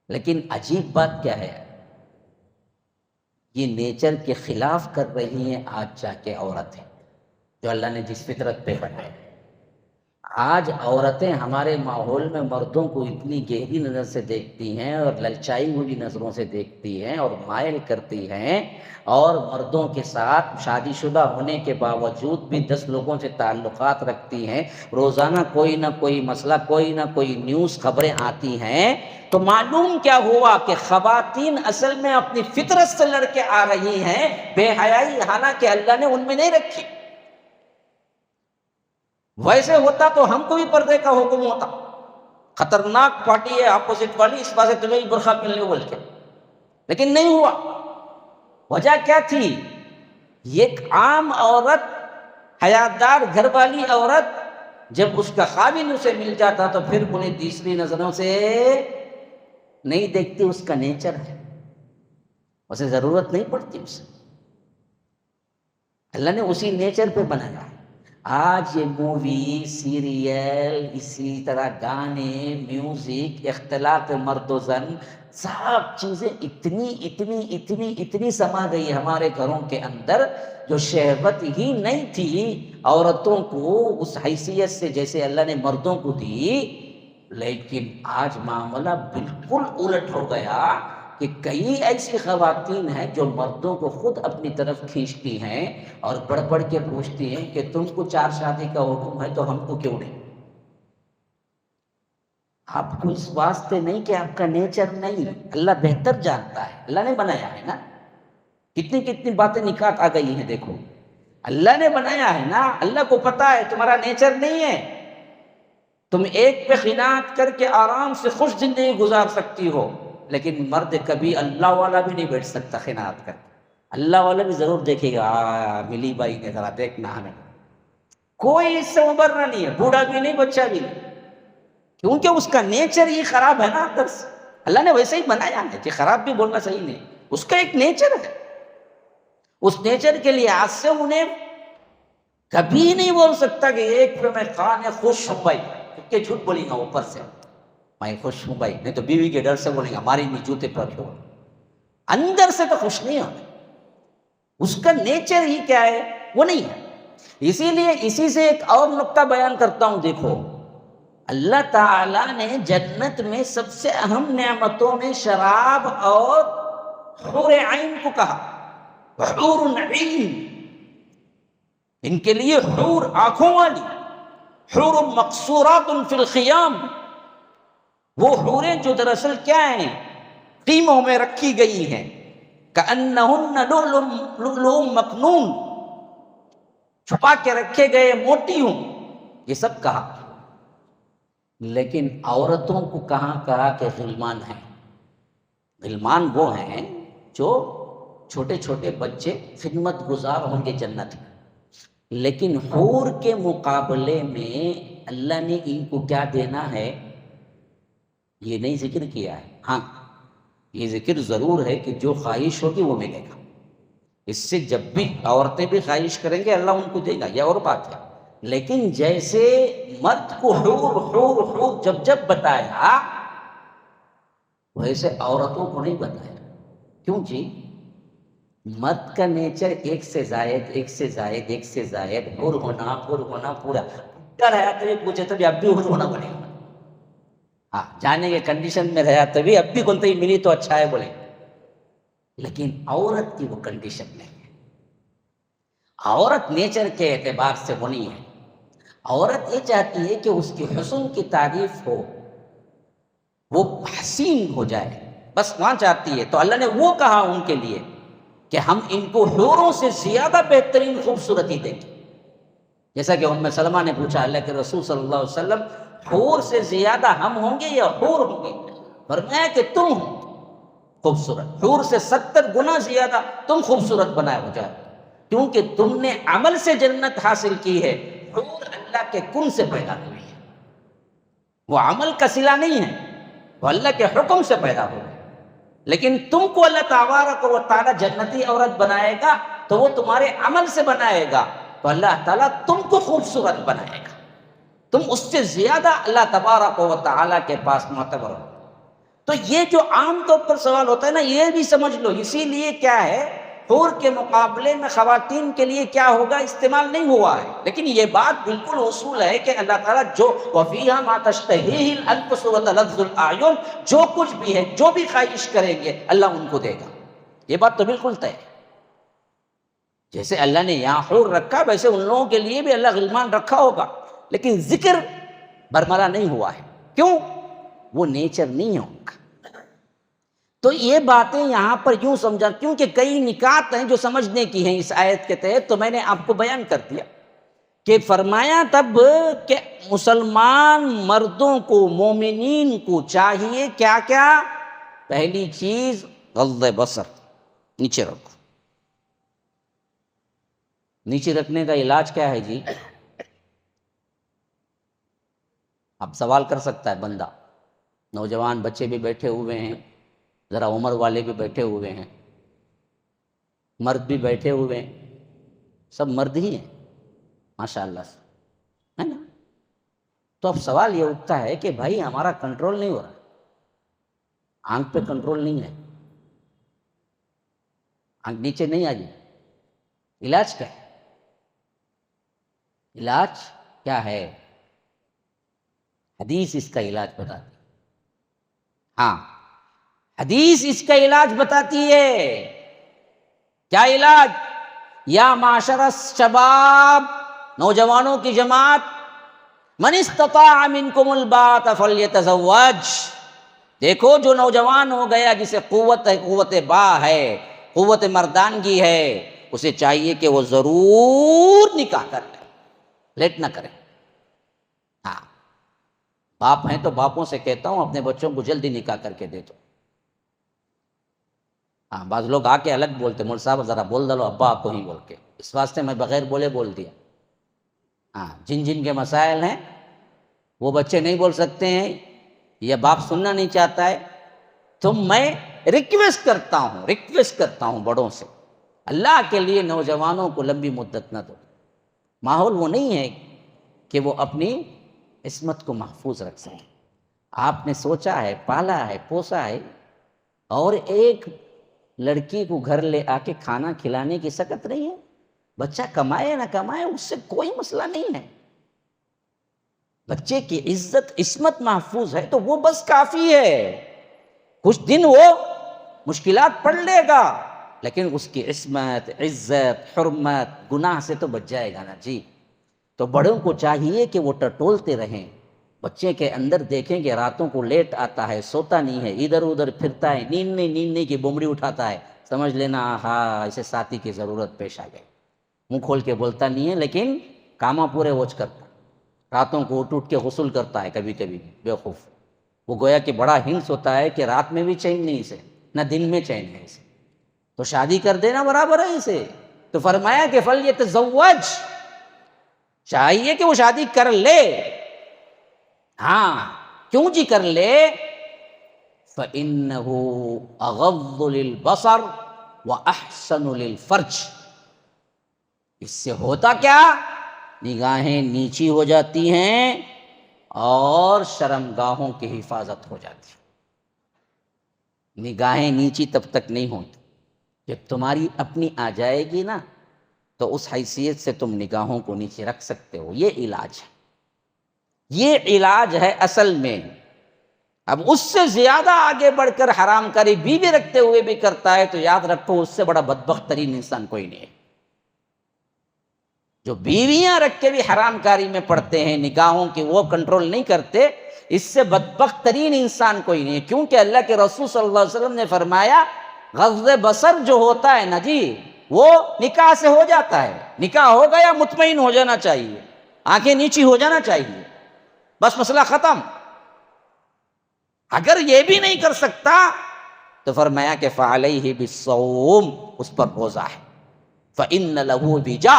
لیکن عجیب بات کیا ہے، یہ نیچر کے خلاف کر رہی ہیں آج جا کے عورتیں، جو اللہ نے جس فطرت پہ بنائے۔ آج عورتیں ہمارے ماحول میں مردوں کو اتنی گہری نظر سے دیکھتی ہیں اور للچائی ہوئی نظروں سے دیکھتی ہیں اور مائل کرتی ہیں، اور مردوں کے ساتھ شادی شدہ ہونے کے باوجود بھی 10 لوگوں سے تعلقات رکھتی ہیں۔ روزانہ کوئی نہ کوئی مسئلہ، کوئی نہ کوئی نیوز خبریں آتی ہیں، تو معلوم کیا ہوا کہ خواتین اصل میں اپنی فطرت سے لڑ کے آ رہی ہیں بے حیائی، حالانکہ اللہ نے ان میں نہیں رکھی۔ ویسے ہوتا تو ہم کو بھی پردے کا حکم ہوتا، خطرناک پارٹی ہے اپوزٹ والی، اس بات سے تمہیں بھی برقع پہن لو بول کے، لیکن نہیں ہوا۔ وجہ کیا تھی؟ ایک عام عورت، حیادار گھر والی عورت، جب اس کا خاوند اسے مل جاتا تو پھر انہیں تیسری نظروں سے نہیں دیکھتی، اس کا نیچر ہے، اسے ضرورت نہیں پڑتی اسے، اللہ نے اسی نیچر پہ بنایا ہے۔ آج یہ مووی، سیریل، اسی طرح گانے، میوزک، اختلاط مرد و زن، سب چیزیں اتنی سما گئی ہمارے گھروں کے اندر، جو شہوت ہی نہیں تھی عورتوں کو اس حیثیت سے جیسے اللہ نے مردوں کو دی۔ لیکن آج معاملہ بالکل الٹ ہو گیا کہ کئی ایسی خواتین ہیں جو مردوں کو خود اپنی طرف کھینچتی ہیں اور بڑھ بڑھ کے پوچھتی ہیں کہ تم کو 4 شادی کا حکم ہے تو ہم کو کیوں نہیں؟ آپ کو اس واسطے نہیں کہ آپ کا نیچر نہیں، اللہ بہتر جانتا ہے، اللہ نے بنایا ہے نا۔ کتنی باتیں نکات آ گئی ہیں، دیکھو اللہ نے بنایا ہے نا، اللہ کو پتا ہے تمہارا نیچر نہیں ہے۔ تم ایک پہ خیانت کر کے آرام سے خوش زندگی گزار سکتی ہو، لیکن مرد کبھی اللہ والا بھی نہیں بیٹھ سکتا خیانت کر کے۔ اللہ والا بھی ضرور دیکھے گا، ملی بائی نے ذرا دیکھنا ہمیں، کوئی اس سے ابھرنا نہیں ہے، بوڑھا بھی نہیں، بچہ بھی نہیں، کیونکہ اس کا نیچر ہی خراب ہے نا اندر سے۔ اللہ نے ویسے ہی بنایا ہے کہ خراب بھی بولنا صحیح نہیں، اس کا ایک نیچر ہے، اس نیچر کے لیے آج سے انہیں کبھی نہیں بول سکتا کہ ایک پہ میں خان خوش ہوں بھائی، کہ جھوٹ بولیں گا اوپر سے میں خوش ہوں بھائی، نہیں تو بیوی کے ڈر سے بولیں گا ہماری نہیں جوتے پر کیوں، اندر سے تو خوش نہیں ہونا، اس کا نیچر ہی کیا ہے وہ نہیں ہے۔ اسی لیے اسی سے ایک اور نقطہ بیان کرتا ہوں، دیکھو اللہ تعالیٰ نے جنت میں سب سے اہم نعمتوں میں شراب اور حور عین کو کہا، حور عین، ان کے لیے حور آنکھوں والی، حور مقصورات فی الخیام، وہ حوریں جو دراصل کیا ہیں، خیموں میں رکھی گئی ہیں، کأنہن لؤلؤ مکنون، چھپا کے رکھے گئے موتی ہوں، یہ سب کہا۔ لیکن عورتوں کو کہا کہ غلمان ہیں۔ غلمان وہ ہیں جو چھوٹے چھوٹے بچے خدمت گزار ہوں گے جنت میں، لیکن حور کے مقابلے میں اللہ نے ان کو کیا دینا ہے یہ نہیں ذکر کیا ہے۔ ہاں یہ ذکر ضرور ہے کہ جو خواہش ہوگی وہ ملے گا، اس سے جب بھی عورتیں بھی خواہش کریں گے اللہ ان کو دے گا، یہ اور بات ہے۔ لیکن جیسے مرد کو حور حور حور جب بتایا، ویسے عورتوں کو نہیں بتایا۔ کیوں جی؟ مرد کا نیچر ایک سے زائد حور ہونا پورا رہا، تبھی پوچھے تبھی اب بھی حور ہونا پڑے گا، ہاں جانے کے کنڈیشن میں رہا تبھی اب بھی کون ہی ملی تو اچھا ہے بولے، لیکن عورت کی وہ کنڈیشن نہیں ہے۔ عورت نیچر کے اعتبار سے وہ نہیں ہے۔ عورت یہ چاہتی ہے کہ اس کے حسن کی تعریف ہو، وہ حسین ہو جائے، بس وہاں چاہتی ہے۔ تو اللہ نے وہ کہا ان کے لیے کہ ہم ان کو حوروں سے زیادہ بہترین خوبصورتی دیں گے، جیسا کہ ام سلمہ نے پوچھا اللہ کے رسول صلی اللہ علیہ وسلم، حور سے زیادہ ہم ہوں گے یا حور ہوں گے؟ فرمایا کہ تم ہو، خوبصورت، حور سے 70 گنا زیادہ تم خوبصورت بنائے ہو جائے، کیونکہ تم نے عمل سے جنت حاصل کی ہے۔ حور اللہ کے کن سے پیدا ہوئی ہے، وہ عمل کا صلہ نہیں ہے، وہ اللہ کے حکم سے پیدا ہوئی ہے۔ لیکن تم کو اللہ تبارک و تعالیٰ جنتی عورت بنائے گا تو وہ تمہارے عمل سے بنائے گا، تو اللہ تعالیٰ تم کو خوبصورت بنائے گا، تم اس سے زیادہ اللہ تبارک و تعالیٰ کے پاس معتبر ہو۔ تو یہ جو عام طور پر سوال ہوتا ہے نا، یہ بھی سمجھ لو، اسی لیے کیا ہے، حور کے مقابلے میں خواتین کے لیے کیا ہوگا استعمال نہیں ہوا ہے، لیکن یہ بات بالکل اصول ہے کہ اللہ تعالیٰ جو وَفِيهَا مَا تَشْتَهِيهِ الْأَنفُسُ وَتَلَذُّ الْأَعْيُنُ، جو کچھ بھی ہے، جو بھی خواہش کریں گے اللہ ان کو دے گا، یہ بات تو بالکل طے ہے۔ جیسے اللہ نے یہاں حور رکھا، ویسے ان لوگوں کے لیے بھی اللہ غلمان رکھا ہوگا، لیکن ذکر برملا نہیں ہوا ہے، کیوں؟ وہ نیچر نہیں ہے ان کا۔ تو یہ باتیں یہاں پر یوں سمجھا، کیونکہ کئی نکات ہیں جو سمجھنے کی ہیں اس آیت کے تحت، تو میں نے آپ کو بیان کر دیا کہ فرمایا تب کہ مسلمان مردوں کو، مومنین کو چاہیے کیا کیا؟ پہلی چیز غض بصر، نیچے رکھو۔ نیچے رکھنے کا علاج کیا ہے جی؟ اب سوال کر سکتا ہے بندہ، نوجوان بچے بھی بیٹھے ہوئے ہیں، ذرا عمر والے بھی بیٹھے ہوئے ہیں، مرد بھی بیٹھے ہوئے ہیں، سب مرد ہی ہیں ماشاءاللہ سے، ہے نا؟ تو اب سوال یہ اٹھتا ہے کہ بھائی ہمارا کنٹرول نہیں ہو رہا، آنکھ پہ کنٹرول نہیں ہے، آنکھ نیچے نہیں آ گئی، علاج کیا ہے؟ علاج کیا ہے؟ حدیث اس کا علاج بتاتی ہے۔ ہاں، حدیث اس کا علاج بتاتی ہے۔ کیا علاج؟ یا معاشر الشباب، نوجوانوں کی جماعت، من استطاع منکم الباءۃ فلیتزوج، دیکھو جو نوجوان ہو گیا، جسے قوت ہے، قوت با ہے، قوت مردانگی ہے، اسے چاہیے کہ وہ ضرور نکاح کر لے، لیٹ نہ کرے۔ ہاں، باپ ہیں تو باپوں سے کہتا ہوں اپنے بچوں کو جلدی نکاح کر کے دے دو۔ ہاں، بعض لوگ آ کے الگ بولتے، مول صاحب ذرا بول دلو ابا آپ کو ہی بول کے، اس واسطے میں بغیر بولے بول دیا۔ ہاں، جن جن کے مسائل ہیں وہ بچے نہیں بول سکتے ہیں یا باپ سننا نہیں چاہتا ہے، تو میں ریکویسٹ کرتا ہوں بڑوں سے، اللہ کے لیے نوجوانوں کو لمبی مدت نہ دو۔ ماحول وہ نہیں ہے کہ وہ اپنی عصمت کو محفوظ رکھ سکے۔ آپ نے سوچا ہے، پالا ہے، پوسا ہے، اور ایک لڑکی کو گھر لے آ کے کھانا کھلانے کی سکت نہیں ہے، بچہ کمائے نہ کمائے اس سے کوئی مسئلہ نہیں ہے، بچے کی عزت عصمت محفوظ ہے تو وہ بس کافی ہے۔ کچھ دن وہ مشکلات پڑ لے گا، لیکن اس کی عصمت، عزت، حرمت، گناہ سے تو بچ جائے گا نا جی۔ تو بڑوں کو چاہیے کہ وہ ٹٹولتے رہیں، بچے کے اندر دیکھیں کہ راتوں کو لیٹ آتا ہے، سوتا نہیں ہے، ادھر ادھر پھرتا ہے، نیند نہیں کی بومڑی اٹھاتا ہے، سمجھ لینا ہاں اسے ساتھی کی ضرورت پیش آ گئی۔ منہ کھول کے بولتا نہیں ہے لیکن کاماں پورے ووچ کرتا، راتوں کو اٹھ کے غسل کرتا ہے، کبھی کبھی بیوقوف، وہ گویا کہ بڑا ہنس ہوتا ہے کہ رات میں بھی چین نہیں اسے، نہ دن میں چین ہے اسے، تو شادی کر دینا برابر ہے اسے۔ تو فرمایا کہ فلیتزوج، چاہیے کہ وہ شادی کر لے۔ ہاں، کیوں جی کر لے؟ فَإِنَّهُ أَغَضُّ لِلْبَصَرِ وَأَحْسَنُ لِلْفَرْجِ، اس سے ہوتا کیا؟ نگاہیں نیچی ہو جاتی ہیں اور شرمگاہوں کی حفاظت ہو جاتی ہے۔ نگاہیں نیچی تب تک نہیں ہوتی، جب تمہاری اپنی آ جائے گی نا تو اس حیثیت سے تم نگاہوں کو نیچے رکھ سکتے ہو۔ یہ علاج ہے، یہ علاج ہے اصل میں۔ اب اس سے زیادہ آگے بڑھ کر حرام کاری بیوی رکھتے ہوئے بھی کرتا ہے تو یاد رکھو اس سے بڑا بدبخت ترین انسان کوئی نہیں ہے۔ جو بیویاں رکھ کے بھی حرام کاری میں پڑتے ہیں، نگاہوں کی وہ کنٹرول نہیں کرتے، اس سے بدبخت ترین انسان کوئی نہیں ہے، کیونکہ اللہ کے رسول صلی اللہ علیہ وسلم نے فرمایا غض بصر جو ہوتا ہے نا جی، وہ نکاح سے ہو جاتا ہے۔ نکاح ہو گیا، مطمئن ہو جانا چاہیے، آنکھیں نیچی ہو جانا چاہیے، بس مسئلہ ختم۔ اگر یہ بھی نہیں کر سکتا تو فرمایا کہ فعلیہ بالصوم، اس پر روزہ ہے، فإن لہ وجا،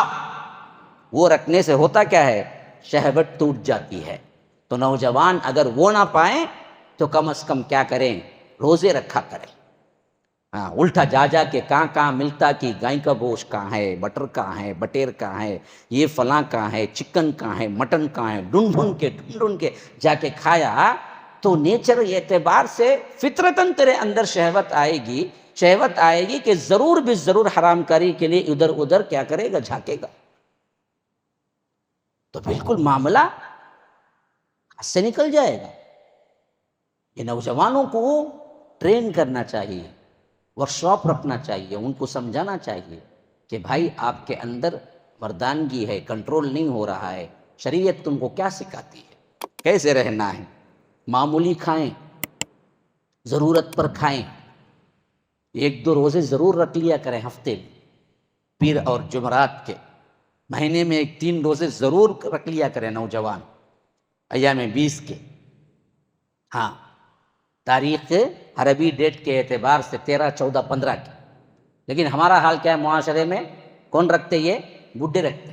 وہ رکھنے سے ہوتا کیا ہے، شہوت ٹوٹ جاتی ہے۔ تو نوجوان اگر وہ نہ پائیں تو کم از کم کیا کریں، روزے رکھا کریں۔ ہاں، الٹا جا جا کے کہاں کہاں ملتا کہ گائے کا گوشت کہاں ہے، بٹر کہاں ہے، بٹیر کہاں ہے، یہ فلاں کہاں ہے، چکن کہاں ہے، مٹن کہاں ہے، ڈھونڈ کے جا کے کھایا تو نیچر اعتبار سے فطرتاً تیرے اندر شہوت آئے گی کہ ضرور بھی ضرور حرام کاری کے لیے ادھر ادھر کیا کرے گا، جھانکے گا۔ تو بالکل معاملہ ہاتھ سے نکل جائے گا۔ یہ نوجوانوں کو ٹرین کرنا چاہیے، ورکشاپ رکھنا چاہیے، ان کو سمجھانا چاہیے کہ بھائی آپ کے اندر مردانگی ہے، کنٹرول نہیں ہو رہا ہے، شریعت تم کو کیا سکھاتی ہے، کیسے رہنا ہے۔ معمولی کھائیں، ضرورت پر کھائیں، 1-2 روزے ضرور رکھ لیا کریں ہفتے میں، پیر اور جمعرات کے، مہینے میں 3 روزے ضرور رکھ لیا کریں نوجوان، ایام 20 کے۔ ہاں، تاریخ عربی ڈیٹ کے اعتبار سے 13، 14، 15 کے۔ لیکن ہمارا حال کیا ہے معاشرے میں، کون رکھتے، یہ بڈھے رکھتے،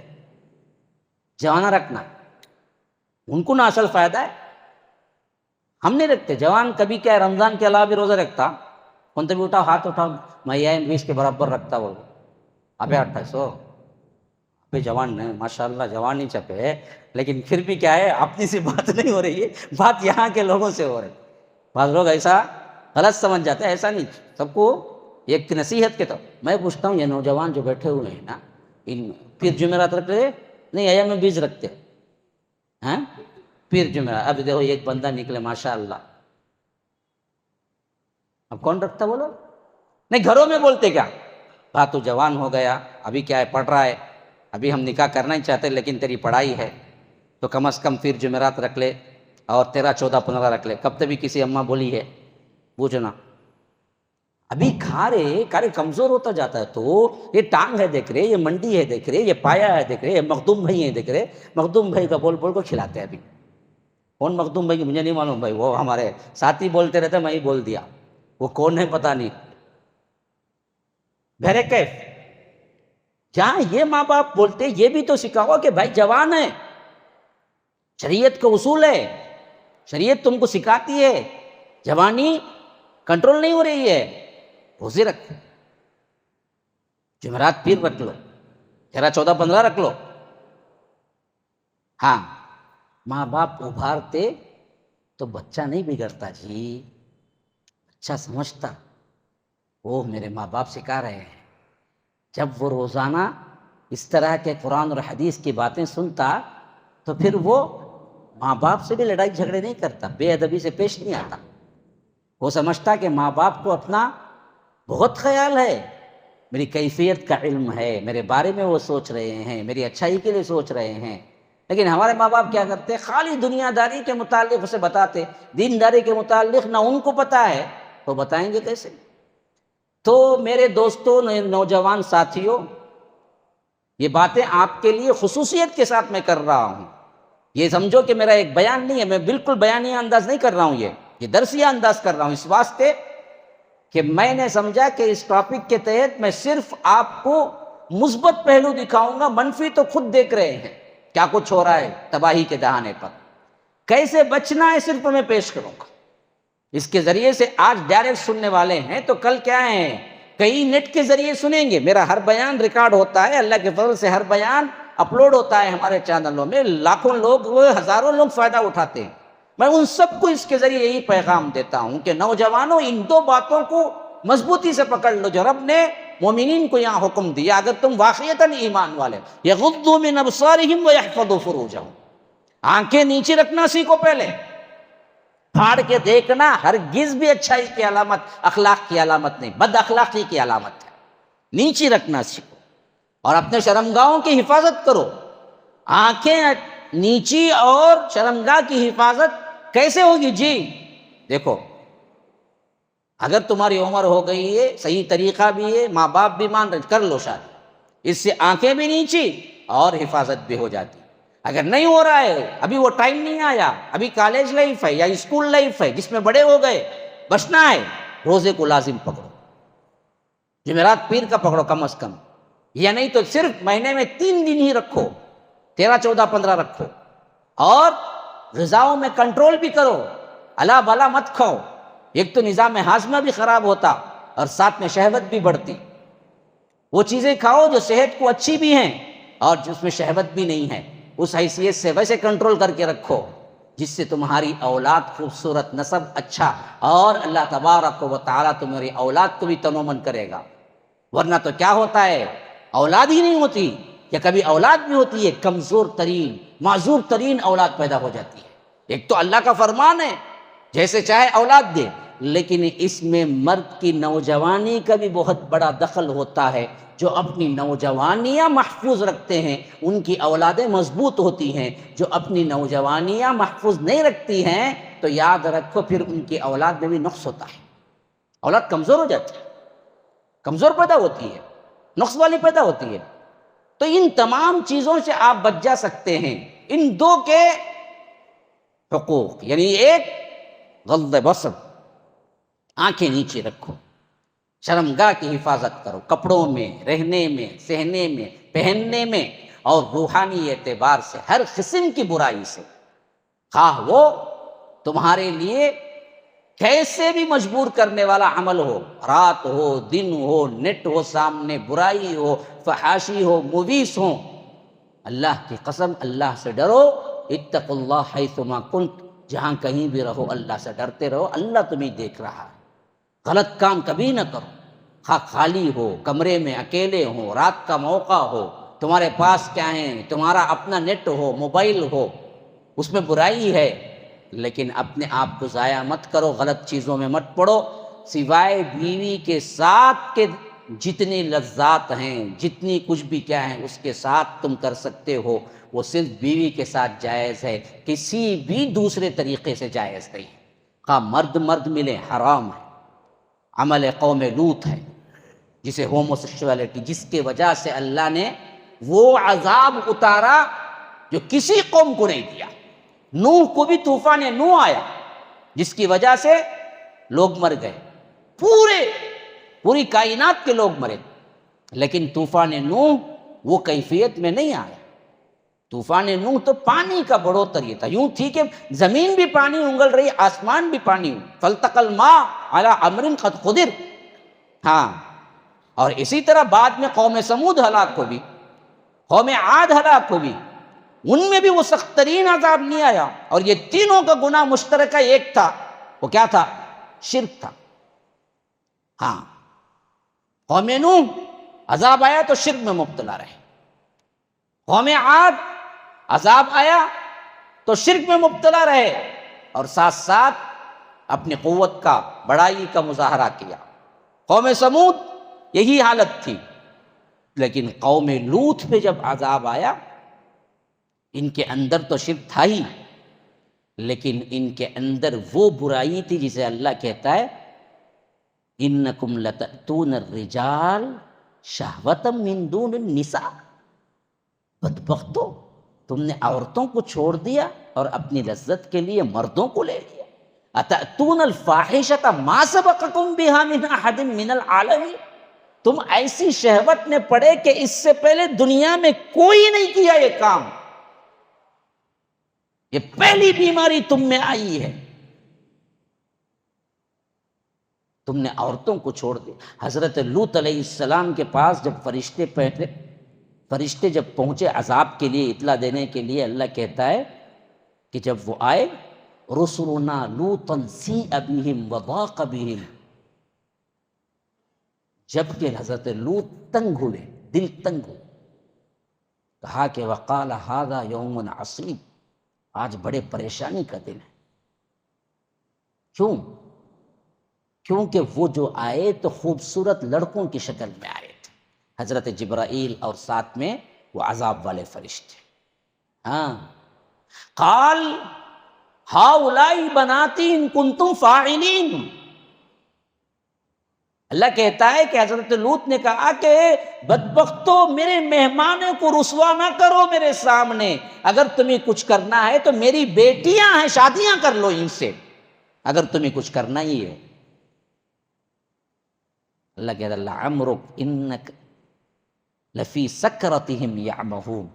جوانہ رکھنا ان کو نہ اصل فائدہ ہے، ہم نہیں رکھتے۔ جوان کبھی کیا ہے، رمضان کے علاوہ بھی روزہ رکھتا، کون تو بھی اٹھاؤ، ہاتھ اٹھاؤ، میں ایام 20 کے برابر رکھتا، وہ ابے 2800 ابے جوان ہے، ماشاء اللہ جوان ہی چپے، لیکن پھر بھی کیا ہے، اپنی سی بات نہیں ہو رہی ہے، بات یہاں کے لوگوں سے ہو رہی ہے۔ بعض لوگ ایسا غلط سمجھ جاتے ہیں، ایسا نہیں، سب کو ایک نصیحت کے طور میں پوچھتا ہوں، یہ نوجوان جو بیٹھے ہوئے ہیں نا، ان پیر جمعرات رکھ رہے نہیں، ایام 20 رکھتے ہیں، پیر جمعرات۔ اب دیکھو ایک بندہ نکلے ماشاء اللہ، اب کون رکھتا بولو، نہیں گھروں میں بولتے کیا، تو جوان ہو گیا، ابھی کیا ہے، پڑھ رہا ہے، ابھی ہم نکاح کرنا ہی چاہتے لیکن تیری پڑھائی ہے تو کم از کم پیر جمعرات رکھ لے، اور 13، 14، 15 رکھ لے۔ کب تبھی کسی اماں بولی ہے، پوچھنا، ابھی کھا رہے کمزور ہوتا جاتا ہے، تو یہ ٹانگ ہے دیکھ رہے، یہ منڈی ہے دیکھ رہے، یہ پایا ہے دیکھ رہے، یہ مخدوم بھائی ہے دیکھ رہے، مخدوم بھائی کا بول بول کو کھلاتے ہیں۔ ابھی کون مخدوم بھائی، مجھے نہیں معلوم بھائی، وہ ہمارے ساتھی بولتے رہتے، میں ہی بول دیا، وہ کون ہے پتہ نہیں۔ بہرے کیف جہاں یہ ماں باپ بولتے، یہ بھی تو سکھاؤ کہ بھائی جوان ہے، شریعت کا اصول ہے، شریعت تم کو سکھاتی ہے، جوانی کنٹرول نہیں ہو رہی ہے، روزے رکھو، جمعرات پیر رکھ لو، 13، 14، 15 رکھ لو۔ ہاں، ماں باپ ابھارتے تو بچہ نہیں بگڑتا جی، بچہ سمجھتا، وہ میرے ماں باپ سکھا رہے ہیں۔ جب وہ روزانہ اس طرح کے قرآن اور حدیث کی باتیں سنتا تو پھر وہ ماں باپ سے بھی لڑائی جھگڑے نہیں کرتا، بے ادبی سے پیش نہیں آتا۔ وہ سمجھتا کہ ماں باپ کو اپنا بہت خیال ہے، میری کیفیت کا علم ہے، میرے بارے میں وہ سوچ رہے ہیں، میری اچھائی کے لیے سوچ رہے ہیں۔ لیکن ہمارے ماں باپ کیا کرتے، خالی دنیا داری کے متعلق اسے بتاتے، دینداری کے متعلق نہ ان کو پتہ ہے تو بتائیں گے کیسے۔ تو میرے دوستوں، نوجوان ساتھیوں، یہ باتیں آپ کے لیے خصوصیت کے ساتھ میں کر رہا ہوں، یہ سمجھو کہ میرا ایک بیان نہیں ہے، میں بالکل بیانیہ انداز نہیں کر رہا ہوں، یہ درسیہ انداز کر رہا ہوں، اس واسطے کہ میں نے سمجھا کہ اس ٹاپک کے تحت میں صرف آپ کو مثبت پہلو دکھاؤں گا، منفی تو خود دیکھ رہے ہیں کیا کچھ ہو رہا ہے تباہی کے دہانے پر، کیسے بچنا ہے صرف میں پیش کروں گا۔ اس کے ذریعے سے آج ڈائریکٹ سننے والے ہیں تو کل کیا ہیں، کئی نیٹ کے ذریعے سنیں گے، میرا ہر بیان ریکارڈ ہوتا ہے، اللہ کے فضل سے ہر بیان اپلوڈ ہوتا ہے ہمارے چینلوں میں، لاکھوں لوگ، ہزاروں لوگ فائدہ اٹھاتے ہیں۔ میں ان سب کو اس کے ذریعے یہی پیغام دیتا ہوں کہ نوجوانوں، ان 2 باتوں کو مضبوطی سے پکڑ لو جو رب نے مومنین کو یہاں حکم دیا، اگر تم واقعتاً ایمان والے، یغضوا من ابصارہم ویحفظوا فروجہم، آنکھیں نیچے رکھنا سیکھو، پہلے پھاڑ کے دیکھنا ہرگز بھی اچھائی کی علامت، اخلاق کی علامت نہیں، بد اخلاقی کی علامت ہے، نیچے رکھنا سیکھو اور اپنے شرمگاہوں کی حفاظت کرو۔ آنکھیں نیچی اور شرمگاہ کی حفاظت کیسے ہوگی جی؟ دیکھو، اگر تمہاری عمر ہو گئی ہے، صحیح طریقہ بھی ہے، ماں باپ بھی مان رہے، کر لو شادی، اس سے آنکھیں بھی نیچی اور حفاظت بھی ہو جاتی۔ اگر نہیں ہو رہا ہے، ابھی وہ ٹائم نہیں آیا، ابھی کالج لائف ہے یا اسکول لائف ہے جس میں بڑے ہو گئے، بچنا ہے، روزے کو لازم پکڑو، جمعرات پیر کا پکڑو کم از کم، یا نہیں تو صرف مہینے میں 3 دن ہی رکھو، 13 14 15 رکھو، اور غذاؤں میں کنٹرول بھی کرو، الا بلا مت کھاؤ، ایک تو نظام ہاضمہ بھی خراب ہوتا اور ساتھ میں شہوت بھی بڑھتی۔ وہ چیزیں کھاؤ جو صحت کو اچھی بھی ہیں اور جس میں شہوت بھی نہیں ہے، اس حیثیت سے ویسے کنٹرول کر کے رکھو جس سے تمہاری اولاد خوبصورت، نسب اچھا، اور اللہ تبارک و تعالیٰ تمہاری اولاد کو بھی تنومن کرے گا۔ ورنہ تو کیا ہوتا ہے، اولاد ہی نہیں ہوتی، یا کبھی اولاد بھی ہوتی ہے کمزور ترین، معذور ترین اولاد پیدا ہو جاتی ہے۔ ایک تو اللہ کا فرمان ہے جیسے چاہے اولاد دے، لیکن اس میں مرد کی نوجوانی کا بھی بہت بڑا دخل ہوتا ہے۔ جو اپنی نوجوانیاں محفوظ رکھتے ہیں ان کی اولادیں مضبوط ہوتی ہیں، جو اپنی نوجوانیاں محفوظ نہیں رکھتی ہیں تو یاد رکھو پھر ان کی اولاد میں بھی نقص ہوتا ہے، اولاد کمزور ہو جاتی ہے، کمزور پیدا ہوتی ہے، نقص والی پیدا ہوتی ہے۔ تو ان تمام چیزوں سے آپ بچ جا سکتے ہیں، ان 2 کے حقوق، یعنی ایک غض بصر، آنکھیں نیچے رکھو، شرمگاہ کی حفاظت کرو، کپڑوں میں، رہنے میں، سہنے میں، پہننے میں، اور روحانی اعتبار سے ہر قسم کی برائی سے، خواہ وہ تمہارے لیے کیسے بھی مجبور کرنے والا عمل ہو، رات ہو، دن ہو، نیٹ ہو سامنے، برائی ہو، فحاشی ہو، موویز ہوں، اللہ کی قسم اللہ سے ڈرو۔ اتقوا اللہ حیثما کنت، جہاں کہیں بھی رہو اللہ سے ڈرتے رہو، اللہ تمہیں دیکھ رہا ہے۔ غلط کام کبھی نہ کرو، خواہ خالی ہو، کمرے میں اکیلے ہو، رات کا موقع ہو، تمہارے پاس کیا ہے، تمہارا اپنا نیٹ ہو، موبائل ہو، اس میں برائی ہے، لیکن اپنے آپ کو ضائع مت کرو، غلط چیزوں میں مت پڑو، سوائے بیوی کے ساتھ کے جتنی لذات ہیں، جتنی کچھ بھی کیا ہے اس کے ساتھ تم کر سکتے ہو، وہ صرف بیوی کے ساتھ جائز ہے، کسی بھی دوسرے طریقے سے جائز نہیں، خواہ مرد مرد ملے حرام ہے، عمل قوم لوط ہے جسے ہومو سیکشولیٹی، جس کے وجہ سے اللہ نے وہ عذاب اتارا جو کسی قوم کو نہیں دیا۔ نوح کو بھی طوفان نوح آیا جس کی وجہ سے لوگ مر گئے، پوری کائنات کے لوگ مرے، لیکن طوفان نوح وہ کیفیت میں نہیں آیا۔ طوفان نوح تو پانی کا بڑھوتر یہ تھا، یوں تھی کہ زمین بھی پانی انگل رہی، آسمان بھی پانی، فالتقى الماء على امر قد قدر۔ ہاں، اور اسی طرح بعد میں قوم سمود ہلاک ہوئی، قوم عاد ہلاک ہوئی، ان میں بھی وہ سخت ترین عذاب نہیں آیا، اور یہ تینوں کا گناہ مشترکہ ایک تھا، وہ کیا تھا؟ شرک تھا۔ ہاں، قوم نوح عذاب آیا تو شرک میں مبتلا رہے، قوم عاد عذاب آیا تو شرک میں مبتلا رہے، اور ساتھ ساتھ اپنی قوت کا، بڑائی کا مظاہرہ کیا۔ قوم سمود یہی حالت تھی، لیکن قوم لوط پہ جب عذاب آیا، ان کے اندر تو شرک تھا ہی، لیکن ان کے اندر وہ برائی تھی جسے اللہ کہتا ہے انکم لتأتون الرجال شہوۃ من دون النساء۔ بدبختو، تم نے عورتوں کو چھوڑ دیا اور اپنی لذت کے لیے مردوں کو لے لیا۔ اتأتون الفاحشۃ ما سبقکم بہا من احد من العالمین، تم ایسی شہوت میں پڑے کہ اس سے پہلے دنیا میں کوئی نہیں کیا یہ کام، یہ پہلی بیماری تم میں آئی ہے، تم نے عورتوں کو چھوڑ دیا۔ حضرت لوط علیہ السلام کے پاس جب فرشتے جب پہنچے عذاب کے لیے اطلاع دینے کے لیے، اللہ کہتا ہے کہ جب وہ آئے رسلنا لوطا سیء بہم وضاق بہم، جبکہ حضرت لوط تنگ ہوئے، دل تنگ ہوئے، کہا کہ وقال ھذا یوم عصیب، آج بڑے پریشانی کا دن ہے۔ کیوں؟ کیونکہ وہ جو آئے تو خوبصورت لڑکوں کی شکل میں آئے تھے، حضرت جبرائیل اور ساتھ میں وہ عذاب والے فرشتے۔ ہاں، قال ہؤلاء بناتی ان کنتم فاعلین، اللہ کہتا ہے کہ حضرت لوط نے کہا کہ بدبختو، میرے مہمانوں کو رسوا نہ کرو میرے سامنے، اگر تمہیں کچھ کرنا ہے تو میری بیٹیاں ہیں، شادیاں کر لو ان سے، اگر تمہیں کچھ کرنا ہی ہے۔ اللہ کہتا ہے لعمرک انک لفی سکرتہم یعمہون،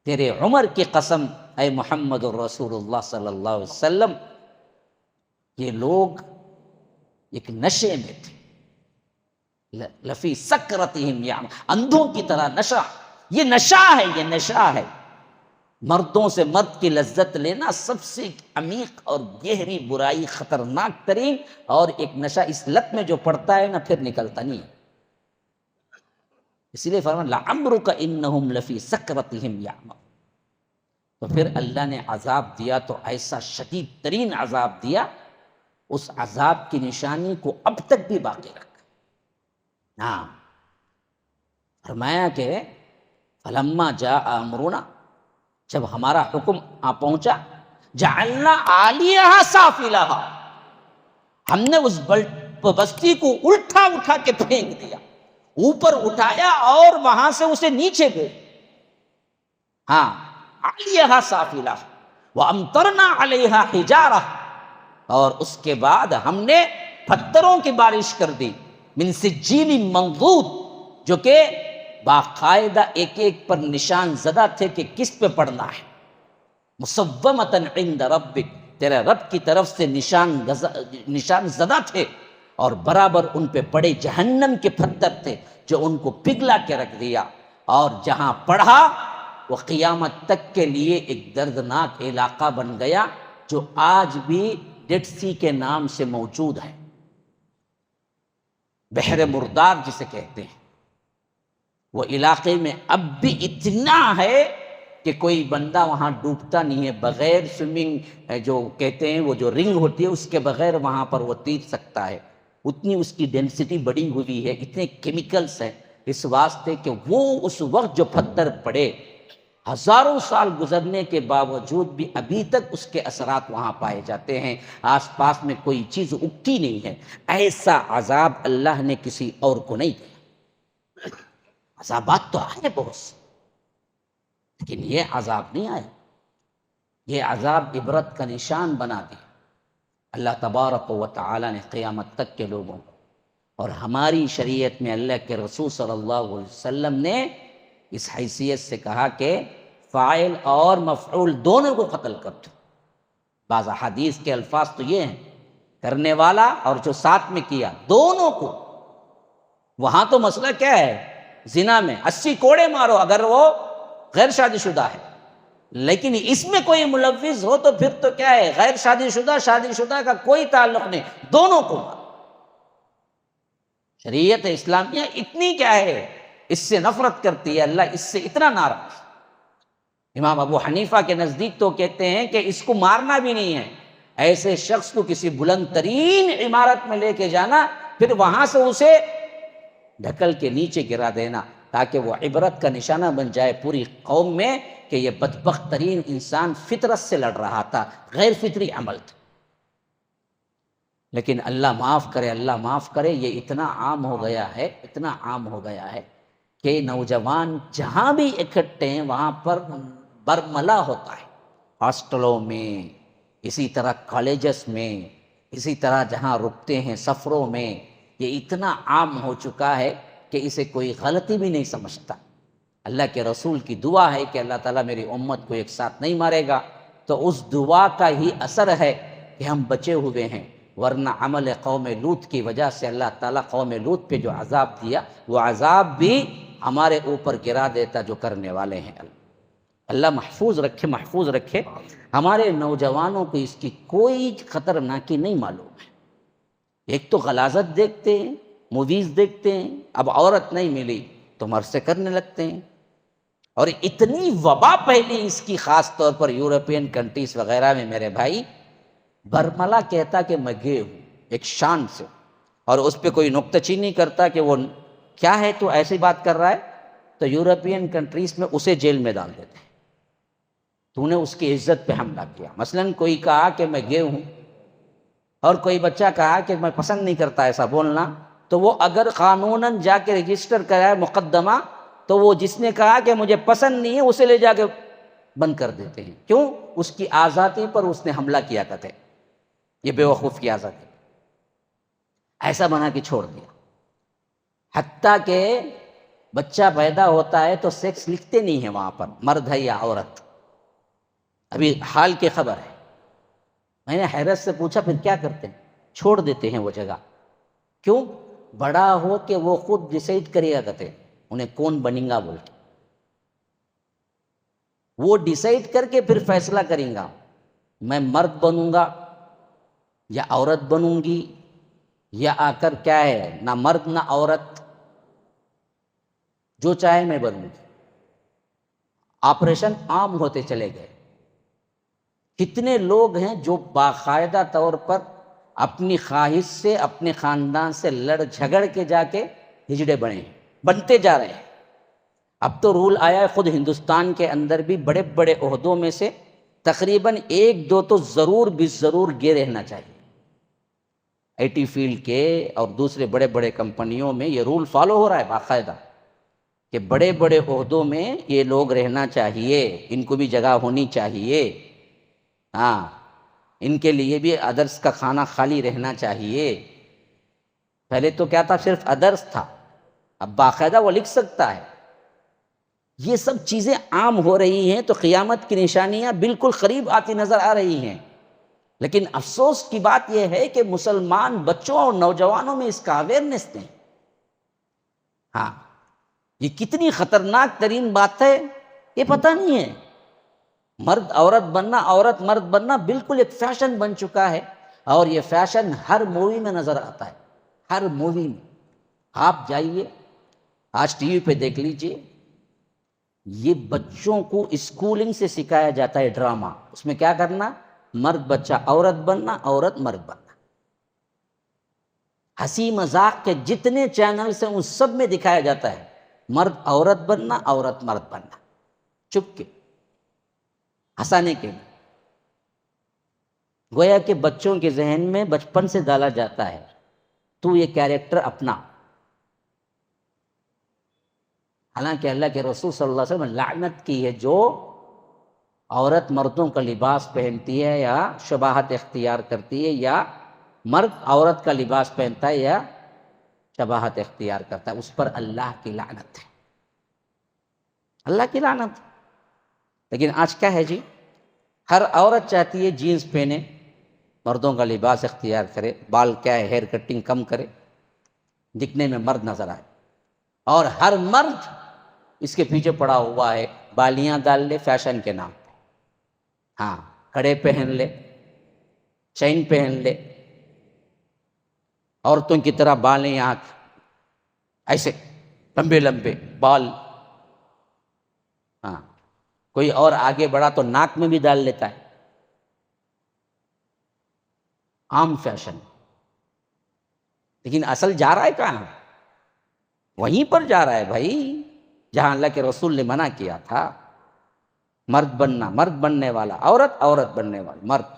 تیرے عمر کی قسم اے محمد الرسول اللہ صلی اللہ علیہ وسلم، یہ لوگ ایک نشے میں تھے، لفی سکرتہم یعمہون، اندھوں کی طرح نشہ، یہ نشہ ہے، یہ نشہ ہے۔ مردوں سے مرد کی لذت لینا سب سے عمیق اور گہری برائی، خطرناک ترین، اور ایک نشہ اس لت میں جو پڑتا ہے نا پھر نکلتا نہیں ہے۔ اسی لیے فرمایا لعمرک انہم لفی سکرتہم یعمہون۔ تو پھر اللہ نے عذاب دیا تو ایسا شدید ترین عذاب دیا، اس عذاب کی نشانی کو اب تک بھی باقی رکھا۔ ہاں، فرمایا کہ فلما جاء امرنا، جب ہمارا حکم آ پہنچا، جعلنا عالیہا سافلہا، ہم نے اس بستی کو الٹا اٹھا کے پھینک دیا، اوپر اٹھایا اور وہاں سے اسے نیچے بھیج۔ ہاں، عالیہا سافلہا وامطرنا علیہا حجارہ، اور اس کے بعد ہم نے پتھروں کی بارش کر دی، من سجیل منضود، جو کہ باقاعدہ ایک ایک پر نشان زدہ تھے کہ کس پہ پڑنا ہے، مصومۃ عند ربک، تیرے رب کی طرف سے نشان زدہ تھے، اور برابر ان پہ پڑے جہنم کے پتھر تھے جو ان کو پگھلا کے رکھ دیا، اور جہاں پڑھا وہ قیامت تک کے لیے ایک دردناک علاقہ بن گیا جو آج بھی ڈیڈ سی کے نام سے موجود ہے، بحر مردار جسے کہتے ہیں۔ وہ علاقے میں اب بھی اتنا ہے کہ کوئی بندہ وہاں ڈوبتا نہیں ہے، بغیر سوئمنگ جو کہتے ہیں وہ جو رنگ ہوتی ہے اس کے بغیر وہاں پر وہ تیر سکتا ہے، اتنی اس کی ڈینسٹی بڑی ہوئی ہے، اتنے کیمیکلز ہیں، اس واسطے کہ وہ اس وقت جو پتھر پڑے، ہزاروں سال گزرنے کے باوجود بھی ابھی تک اس کے اثرات وہاں پائے جاتے ہیں، آس پاس میں کوئی چیز اگتی نہیں ہے۔ ایسا عذاب اللہ نے کسی اور کو نہیں دیا۔ عذابات تو آئے بہت سے، لیکن یہ عذاب نہیں آیا، یہ عذاب عبرت کا نشان بنا دیا اللہ تبارک و تعالی نے قیامت تک کے لوگوں کو۔ اور ہماری شریعت میں اللہ کے رسول صلی اللہ علیہ وسلم نے اس حیثیت سے کہا کہ فاعل اور مفعول دونوں کو قتل کر دو۔ بعض احادیث کے الفاظ تو یہ ہیں کرنے والا اور جو ساتھ میں کیا دونوں کو۔ وہاں تو مسئلہ کیا ہے، زنا میں 80 کوڑے مارو اگر وہ غیر شادی شدہ ہے، لیکن اس میں کوئی ملوث ہو تو پھر تو کیا ہے، غیر شادی شدہ کا کوئی تعلق نہیں، دونوں کو مارو۔ شریعت اسلامیہ اتنی کیا ہے، اس سے نفرت کرتی ہے، اللہ اس سے اتنا ناراض۔ امام ابو حنیفہ کے نزدیک تو کہتے ہیں کہ اس کو مارنا بھی نہیں ہے، ایسے شخص کو کسی بلند ترین عمارت میں لے کے جانا، پھر وہاں سے اسے ڈھکل کے نیچے گرا دینا، تاکہ وہ عبرت کا نشانہ بن جائے پوری قوم میں کہ یہ بدبخت ترین انسان فطرت سے لڑ رہا تھا، غیر فطری عمل تھا۔ لیکن اللہ معاف کرے، یہ اتنا عام ہو گیا ہے کہ نوجوان جہاں بھی اکٹھے ہیں وہاں پر برملا ہوتا ہے، ہاسٹلوں میں، اسی طرح کالجز میں، اسی طرح جہاں رکتے ہیں سفروں میں، یہ اتنا عام ہو چکا ہے کہ اسے کوئی غلطی بھی نہیں سمجھتا۔ اللہ کے رسول کی دعا ہے کہ اللہ تعالیٰ میری امت کو ایک ساتھ نہیں مارے گا، تو اس دعا کا ہی اثر ہے کہ ہم بچے ہوئے ہیں، ورنہ عمل قوم لوط کی وجہ سے اللہ تعالیٰ قوم لوط پہ جو عذاب دیا وہ عذاب بھی ہمارے اوپر گرا دیتا جو کرنے والے ہیں۔ اللہ محفوظ رکھے۔ ہمارے نوجوانوں کو اس کی کوئی خطرناکی نہیں معلوم ہے۔ ایک تو غلاظت دیکھتے ہیں، موویز دیکھتے ہیں، اب عورت نہیں ملی تو مرد سے کرنے لگتے ہیں، اور اتنی وبا پھیلی اس کی، خاص طور پر یورپین کنٹریز وغیرہ میں۔ میرے بھائی، برملا کہتا کہ میں گے ہوں ایک شان سے، اور اس پہ کوئی نکتہ چینی کرتا کہ وہ کیا ہے تو ایسی بات کر رہا ہے، تو یورپین کنٹریز میں اسے جیل میں ڈال دیتے ہیں، تو نے اس کی عزت پہ حملہ کیا۔ مثلا کوئی کہا کہ میں گے ہوں، اور کوئی بچہ کہا کہ میں پسند نہیں کرتا ایسا بولنا، تو وہ اگر قانوناً جا کے رجسٹر کرائے مقدمہ، تو وہ جس نے کہا کہ مجھے پسند نہیں ہے اسے لے جا کے بند کر دیتے ہیں۔ کیوں؟ اس کی آزادی پر اس نے حملہ کیا کرتے، یہ بے وقوف کی آزادی ایسا بنا کے چھوڑ دیا۔ حتیٰ کہ بچہ پیدا ہوتا ہے تو سیکس لکھتے نہیں ہیں وہاں پر، مرد ہے یا عورت. ابھی حال کی خبر ہے. میں نے حیرت سے پوچھا پھر کیا کرتے ہیں؟ چھوڑ دیتے ہیں وہ جگہ. کیوں؟ بڑا ہو کہ وہ خود ڈیسائیڈ کرے گا کہتے انہیں کون بنیں گا بول کے. وہ ڈیسائیڈ کر کے پھر فیصلہ کریں گا میں مرد بنوں گا یا عورت بنوں گی، یا آ کر کیا ہے نہ مرد نہ عورت، جو چاہے میں بنوں گی. آپریشن عام ہوتے چلے گئے. کتنے لوگ ہیں جو باقاعدہ طور پر اپنی خواہش سے اپنے خاندان سے لڑ جھگڑ کے جا کے ہجڑے بنے ہیں، بنتے جا رہے ہیں. اب تو رول آیا ہے خود ہندوستان کے اندر بھی بڑے بڑے عہدوں میں سے تقریباً 1-2 تو ضرور بھی ضرور گے رہنا چاہیے. آئی ٹی فیلڈ کے اور دوسرے بڑے بڑے کمپنیوں میں یہ رول فالو ہو رہا ہے باقاعدہ کہ بڑے بڑے عہدوں میں یہ لوگ رہنا چاہیے، ان کو بھی جگہ ہونی چاہیے. ہاں، ان کے لیے بھی ادرس کا کھانا خالی رہنا چاہیے. پہلے تو کیا تھا؟ صرف ادرس تھا، اب باقاعدہ وہ لکھ سکتا ہے. یہ سب چیزیں عام ہو رہی ہیں تو قیامت کی نشانیاں بالکل قریب آتی نظر آ رہی ہیں. لیکن افسوس کی بات یہ ہے کہ مسلمان بچوں اور نوجوانوں میں اس کا اویئرنیس نہیں. ہاں، یہ کتنی خطرناک ترین بات ہے یہ پتہ نہیں ہے. مرد عورت بننا، عورت مرد بننا بالکل ایک فیشن بن چکا ہے، اور یہ فیشن ہر مووی میں نظر آتا ہے. ہر مووی میں آپ جائیے، آج ٹی وی پہ دیکھ لیجئے، یہ بچوں کو اسکولنگ سے سکھایا جاتا ہے ڈرامہ. اس میں کیا کرنا؟ مرد بچہ عورت بننا، عورت مرد بننا. ہنسی مذاق کے جتنے چینلز ہیں ان سب میں دکھایا جاتا ہے مرد عورت بننا، عورت مرد بننا، چپ کے ہنسانے کے لیے. گویا کہ بچوں کے ذہن میں بچپن سے ڈالا جاتا ہے تو یہ کیریکٹر اپنا. حالانکہ اللہ کے رسول صلی اللہ علیہ وسلم لعنت کی ہے جو عورت مردوں کا لباس پہنتی ہے یا شباہت اختیار کرتی ہے، یا مرد عورت کا لباس پہنتا ہے یا شباہت اختیار کرتا ہے، اس پر اللہ کی لعنت ہے. اللہ کی لعنت. لیکن آج کیا ہے جی؟ ہر عورت چاہتی ہے جینز پہنے، مردوں کا لباس اختیار کرے، بال کیا ہے ہیئر کٹنگ کم کرے، دکھنے میں مرد نظر آئے. اور ہر مرد اس کے پیچھے پڑا ہوا ہے، بالیاں ڈال لے فیشن کے نام پہ. ہاں، کڑے پہن لے، چین پہن لے، عورتوں کی طرح بالیں یہاں ایسے لمبے لمبے بال. ہاں، کوئی اور آگے بڑھا تو ناک میں بھی ڈال لیتا ہے. عام فیشن. لیکن اصل جا رہا ہے کہاں؟ وہیں پر جا رہا ہے بھائی جہاں اللہ کے رسول نے منع کیا تھا. مرد بننا، مرد بننے والا عورت، عورت بننے والا مرد.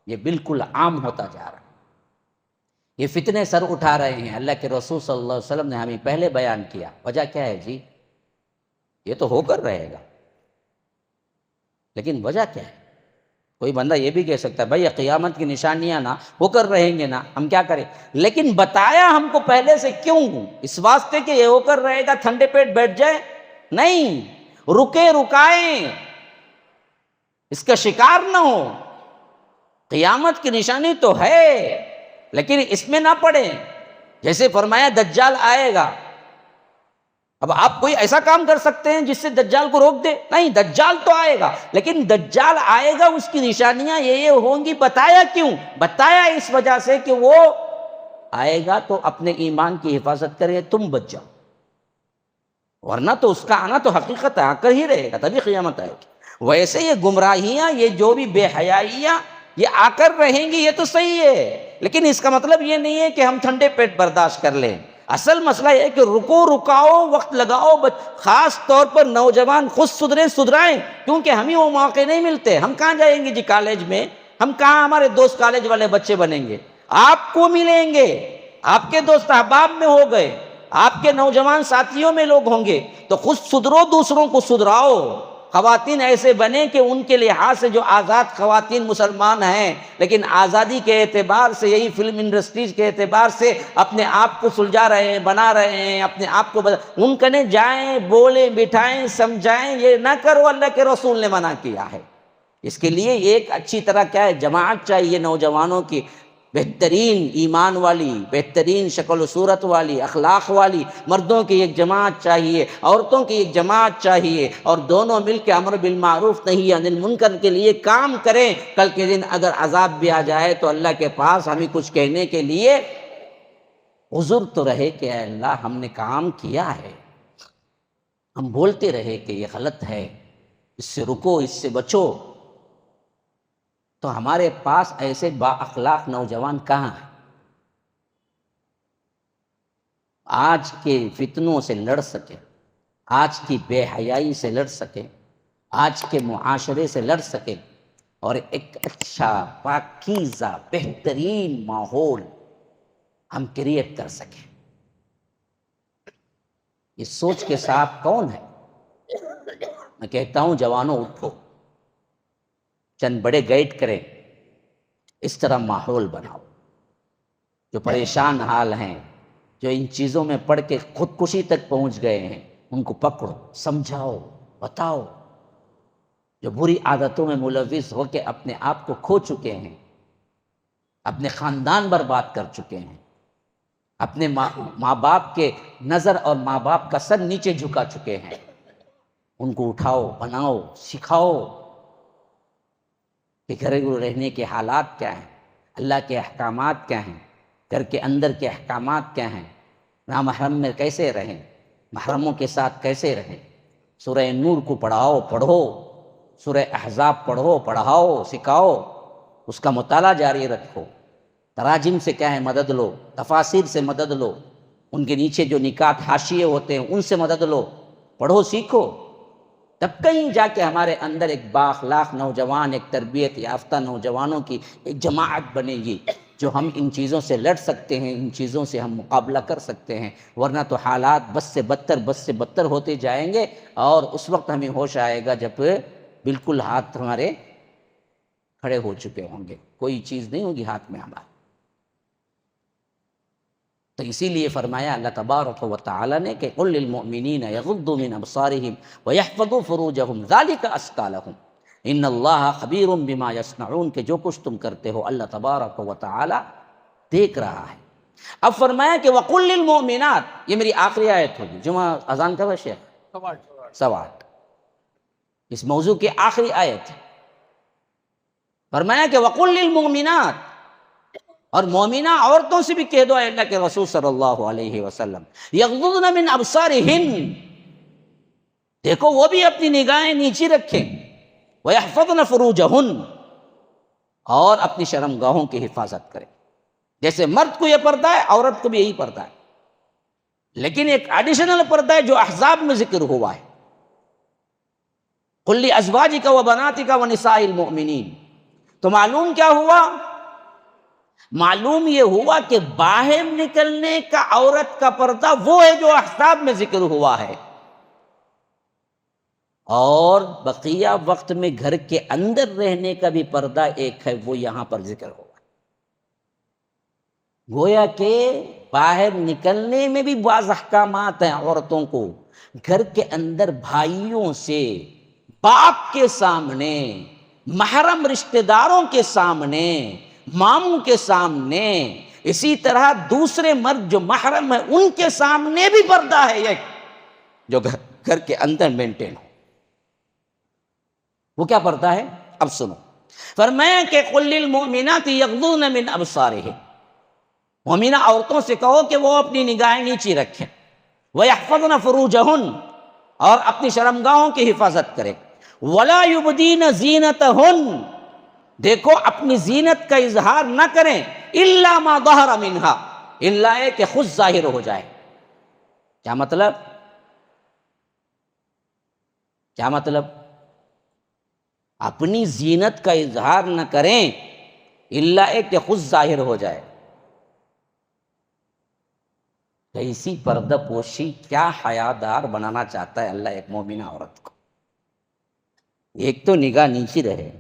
یہ بالکل عام ہوتا جا رہا ہے. یہ فتنے سر اٹھا رہے ہیں. اللہ کے رسول صلی اللہ علیہ وسلم نے ہمیں پہلے بیان کیا. وجہ کیا ہے جی؟ یہ تو ہو کر رہے گا، لیکن وجہ کیا ہے؟ کوئی بندہ یہ بھی کہہ سکتا ہے بھائی یہ قیامت کی نشانیاں نا ہو کر رہیں گے نا، ہم کیا کریں؟ لیکن بتایا ہم کو پہلے سے کیوں؟ اس واسطے کہ یہ ہو کر رہے گا ٹھنڈے پیٹ بیٹھ جائے؟ نہیں، رکے رکائیں، اس کا شکار نہ ہو. قیامت کی نشانی تو ہے لیکن اس میں نہ پڑے. جیسے فرمایا دجال آئے گا. اب آپ کوئی ایسا کام کر سکتے ہیں جس سے دجال کو روک دے؟ نہیں، دجال تو آئے گا، لیکن دجال آئے گا اس کی نشانیاں یہ ہوں گی. بتایا کیوں؟ بتایا اس وجہ سے کہ وہ آئے گا تو اپنے ایمان کی حفاظت کرے، تم بچ جاؤ. ورنہ تو اس کا آنا تو حقیقت آ کر ہی رہے گا، تبھی قیامت آئے گی. ویسے یہ گمراہیاں، یہ جو بھی بے حیائیاں یہ آ کر رہیں گی، یہ تو صحیح ہے، لیکن اس کا مطلب یہ نہیں ہے کہ ہم ٹھنڈے پیٹ برداشت کر لیں. اصل مسئلہ یہ ہے کہ رکو، رکاؤ، وقت لگاؤ. خاص طور پر نوجوان خود سدھرائیں، کیونکہ ہمیں وہ موقع نہیں ملتے. ہم کہاں جائیں گے جی کالج میں؟ ہم کہاں ہمارے دوست کالج والے بچے بنیں گے؟ آپ کو ملیں گے، آپ کے دوست احباب میں ہو گئے، آپ کے نوجوان ساتھیوں میں لوگ ہوں گے. تو خود سدھرو، دوسروں کو سدھراؤ. خواتین ایسے بنیں کہ ان کے لحاظ سے جو آزاد خواتین مسلمان ہیں لیکن آزادی کے اعتبار سے یہی فلم انڈسٹریز کے اعتبار سے اپنے آپ کو سلجھا رہے ہیں، بنا رہے ہیں اپنے آپ کو ان کنے جائیں، بولیں، بٹھائیں، سمجھائیں، یہ نہ کرو، اللہ کے رسول نے منع کیا ہے۔ اس کے لیے ایک اچھی طرح کیا ہے، جماعت چاہیے نوجوانوں کی، بہترین ایمان والی، بہترین شکل و صورت والی، اخلاق والی، مردوں کی ایک جماعت چاہیے، عورتوں کی ایک جماعت چاہیے، اور دونوں مل کے امر بالمعروف نہی عن المنکر کے لیے کام کریں۔ کل کے دن اگر عذاب بھی آ جائے تو اللہ کے پاس ہمیں کچھ کہنے کے لیے عذر تو رہے کہ اے اللہ ہم نے کام کیا ہے، ہم بولتے رہے کہ یہ غلط ہے، اس سے رکو، اس سے بچو۔ تو ہمارے پاس ایسے با اخلاق نوجوان کہاں ہیں؟ آج کے فتنوں سے لڑ سکے، آج کی بے حیائی سے لڑ سکے، آج کے معاشرے سے لڑ سکے، اور ایک اچھا پاکیزہ بہترین ماحول ہم کریٹ کر سکیں۔ اس سوچ کے ساتھ کون ہے؟ میں کہتا ہوں جوانوں اٹھو، چند بڑے گائیڈ کریں، اس طرح ماحول بناؤ۔ جو پریشان حال ہیں، جو ان چیزوں میں پڑھ کے خودکشی تک پہنچ گئے ہیں، ان کو پکڑو، سمجھاؤ، بتاؤ۔ جو بری عادتوں میں ملوث ہو کے اپنے آپ کو کھو چکے ہیں، اپنے خاندان برباد کر چکے ہیں، اپنے ماں باپ کے نظر اور ماں باپ کا سر نیچے جھکا چکے ہیں، ان کو اٹھاؤ، بناؤ، سکھاؤ کہ گھریلو رہنے کے حالات کیا ہیں، اللہ کے احکامات کیا ہیں، گھر کے اندر کے احکامات کیا ہیں، نامحرم میں کیسے رہیں، محرموں کے ساتھ کیسے رہیں۔ سورہ نور کو پڑھو، سورہ احزاب پڑھو، پڑھاؤ، سکھاؤ، اس کا مطالعہ جاری رکھو۔ تراجم سے کیا ہے مدد لو، تفاسیر سے مدد لو، ان کے نیچے جو نکات حاشیے ہوتے ہیں ان سے مدد لو، پڑھو، سیکھو۔ تب کہیں جا کے ہمارے اندر ایک بااخلاق نوجوان، ایک تربیت یافتہ نوجوانوں کی ایک جماعت بنے گی، جو ہم ان چیزوں سے لڑ سکتے ہیں، ان چیزوں سے ہم مقابلہ کر سکتے ہیں۔ ورنہ تو حالات بس سے بدتر ہوتے جائیں گے، اور اس وقت ہمیں ہوش آئے گا جب بالکل ہاتھ ہمارے کھڑے ہو چکے ہوں گے، کوئی چیز نہیں ہوگی ہاتھ میں ہمارے۔ تو اسی لیے فرمایا اللہ تبارک و تعالی نے کہ قل للمؤمنین یغضوا من ابصارهم ویحفظوا فروجهم ذلک ازکی لهم ان اللہ خبیر بما یصنعون، کہ جو کچھ تم کرتے ہو اللہ تبارک و تعالی دیکھ رہا ہے۔ اب فرمایا کہ وقل للمؤمنات، یہ میری آخری آیت ہوگی، جمعہ اذان کب ہے شیخ؟ 8:15 اس موضوع کی آخری آیت ہے۔ فرمایا کہ وقل للمؤمنات، اور مومنہ عورتوں سے بھی کہہ دو اے اللہ کے رسول صلی اللہ علیہ وسلم، یغضضن من ابصارہن، دیکھو وہ بھی اپنی نگاہیں نیچی رکھیں، ویحفظن فروجہن، اور اپنی شرمگاہوں کی حفاظت کریں۔ جیسے مرد کو یہ پردہ ہے، عورت کو بھی یہی پردہ ہے، لیکن ایک ایڈیشنل پردہ ہے جو احزاب میں ذکر ہوا ہے، قل لازواجک وبناتک ونساء المؤمنین۔ تو معلوم کیا ہوا؟ معلوم یہ ہوا کہ باہر نکلنے کا عورت کا پردہ وہ ہے جو احزاب میں ذکر ہوا ہے، اور بقیہ وقت میں گھر کے اندر رہنے کا بھی پردہ ایک ہے، وہ یہاں پر ذکر ہوا ہے۔ گویا کہ باہر نکلنے میں بھی بعض احکامات ہیں عورتوں کو، گھر کے اندر بھائیوں سے، باپ کے سامنے، محرم رشتہ داروں کے سامنے، ماموں کے سامنے، اسی طرح دوسرے مرد جو محرم ہیں ان کے سامنے بھی پردہ ہے ایک، جو گھر کے اندر مینٹین ہو۔ وہ کیا پردہ ہے؟ اب سنو، فرمایا کہ قل للمؤمنات یغضضن من ابصارہن، مومنہ عورتوں سے کہو کہ وہ اپنی نگاہیں نیچی رکھیں، ویحفظن فروجہن، اور اپنی شرمگاہوں کی حفاظت کریں، ولا یبدین زینتہن، دیکھو اپنی زینت کا اظہار نہ کریں، الا ما ظہر منہا، الا ہے کہ خود ظاہر ہو جائے۔ کیا مطلب؟ کیا مطلب؟ اپنی زینت کا اظہار نہ کریں الا ہے کہ خود ظاہر ہو جائے۔ کیسی پردہ پوشی، کیا حیادار بنانا چاہتا ہے اللہ ایک مومنہ عورت کو۔ ایک تو نگاہ نیچی رہے،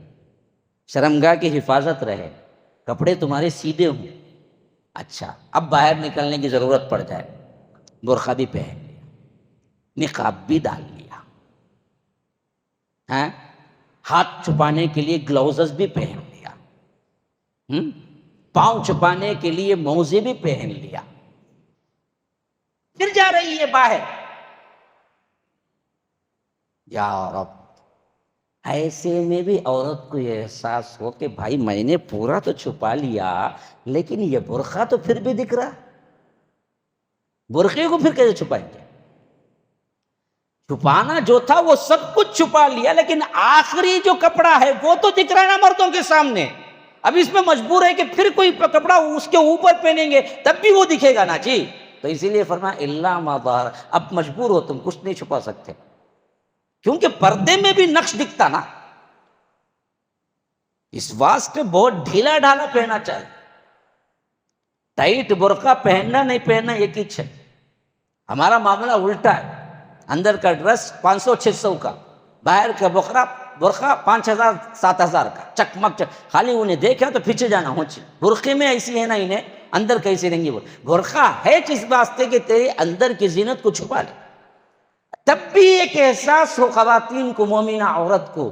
شرمگاہ کی حفاظت رہے، کپڑے تمہارے سیدھے ہوں. اچھا، اب باہر نکلنے کی ضرورت پڑ جائے، برقع بھی پہن لیا، نقاب بھی ڈال لیا، ہاں، ہاتھ چھپانے کے لیے گلوزز بھی پہن لیا، پاؤں چھپانے کے لیے موزے بھی پہن لیا، پھر جا رہی ہے باہر. یا رب، ایسے میں بھی عورت کو یہ احساس ہو کہ بھائی میں نے پورا تو چھپا لیا لیکن یہ برقع تو پھر بھی دکھ رہا، برقعے کو پھر کیسے چھپائیں گے؟ چھپانا جو تھا وہ سب کچھ چھپا لیا، لیکن آخری جو کپڑا ہے وہ تو دکھ رہا ہے نا مردوں کے سامنے. اب اس میں مجبور ہے کہ پھر کوئی کپڑا اس کے اوپر پہنیں گے تب بھی وہ دکھے گا نا جی. تو اسی لیے فرمایا الا ما ظہر، اب مجبور ہو، تم کچھ نہیں چھپا سکتے کیونکہ پردے میں بھی نقش دکھتا نا. اس واسطے بہت ڈھیلا ڈھالا پہننا چاہیے. ٹائٹ برقع پہننا نہیں پہننا ایک ہی ہے. ہمارا معاملہ الٹا ہے، اندر کا ڈریس 500-600 کا، باہر کا برقع 5000 7000 کا، چکمک خالی انہیں دیکھا تو پیچھے جانا ہو چاہیے. برقعے میں ایسی ہے نا، انہیں اندر کیسی رہیں گی. برقع ہے اس واسطے کہ تیرے اندر کی زینت کو چھپا لے. تب بھی ایک احساس ہو خواتین کو، مومنہ عورت کو،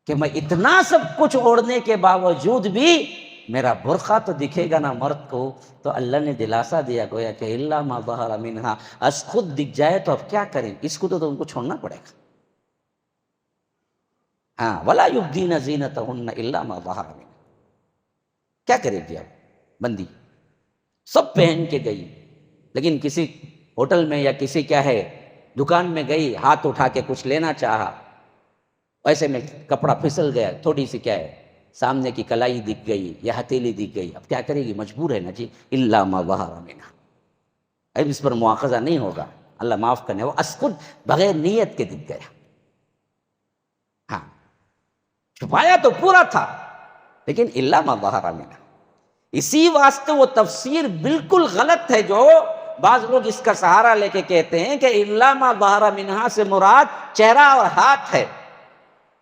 کہ میں اتنا سب کچھ اوڑھنے کے باوجود بھی میرا برقع تو دکھے گا نا مرد کو. تو اللہ نے دلاسا دیا، گویا کہ الا ما ظہر منہا، از خود دکھ جائے تو اب کیا کریں، اس کو تو تم کو چھوڑنا پڑے گا. ہاں، ولا یبدین زینتہن الا ما ظہر منہا. کیا کرے گی اب بندی؟ سب پہن کے گئی، لیکن کسی ہوٹل میں یا کسی کیا ہے دکان میں گئی، ہاتھ اٹھا کے کچھ لینا چاہا، ایسے میں کپڑا پھسل گیا، تھوڑی سی کیا ہے سامنے کی کلائی دکھ گئی یا ہتھیلی دکھ گئی. اب کیا کرے گی؟ مجبور ہے نا جی. الا ما ظہر منہا، اب اس پر مواخذہ نہیں ہوگا، اللہ معاف کرنے. وہ اسکت بغیر نیت کے دکھ گیا. ہاں، چھپایا تو پورا تھا لیکن الا ما ظہر منہا. اسی واسطے وہ تفسیر بالکل غلط ہے جو بعض لوگ اس کا سہارا لے کے کہتے ہیں کہ الا ما ظہر منہا سے مراد چہرہ اور ہاتھ ہے.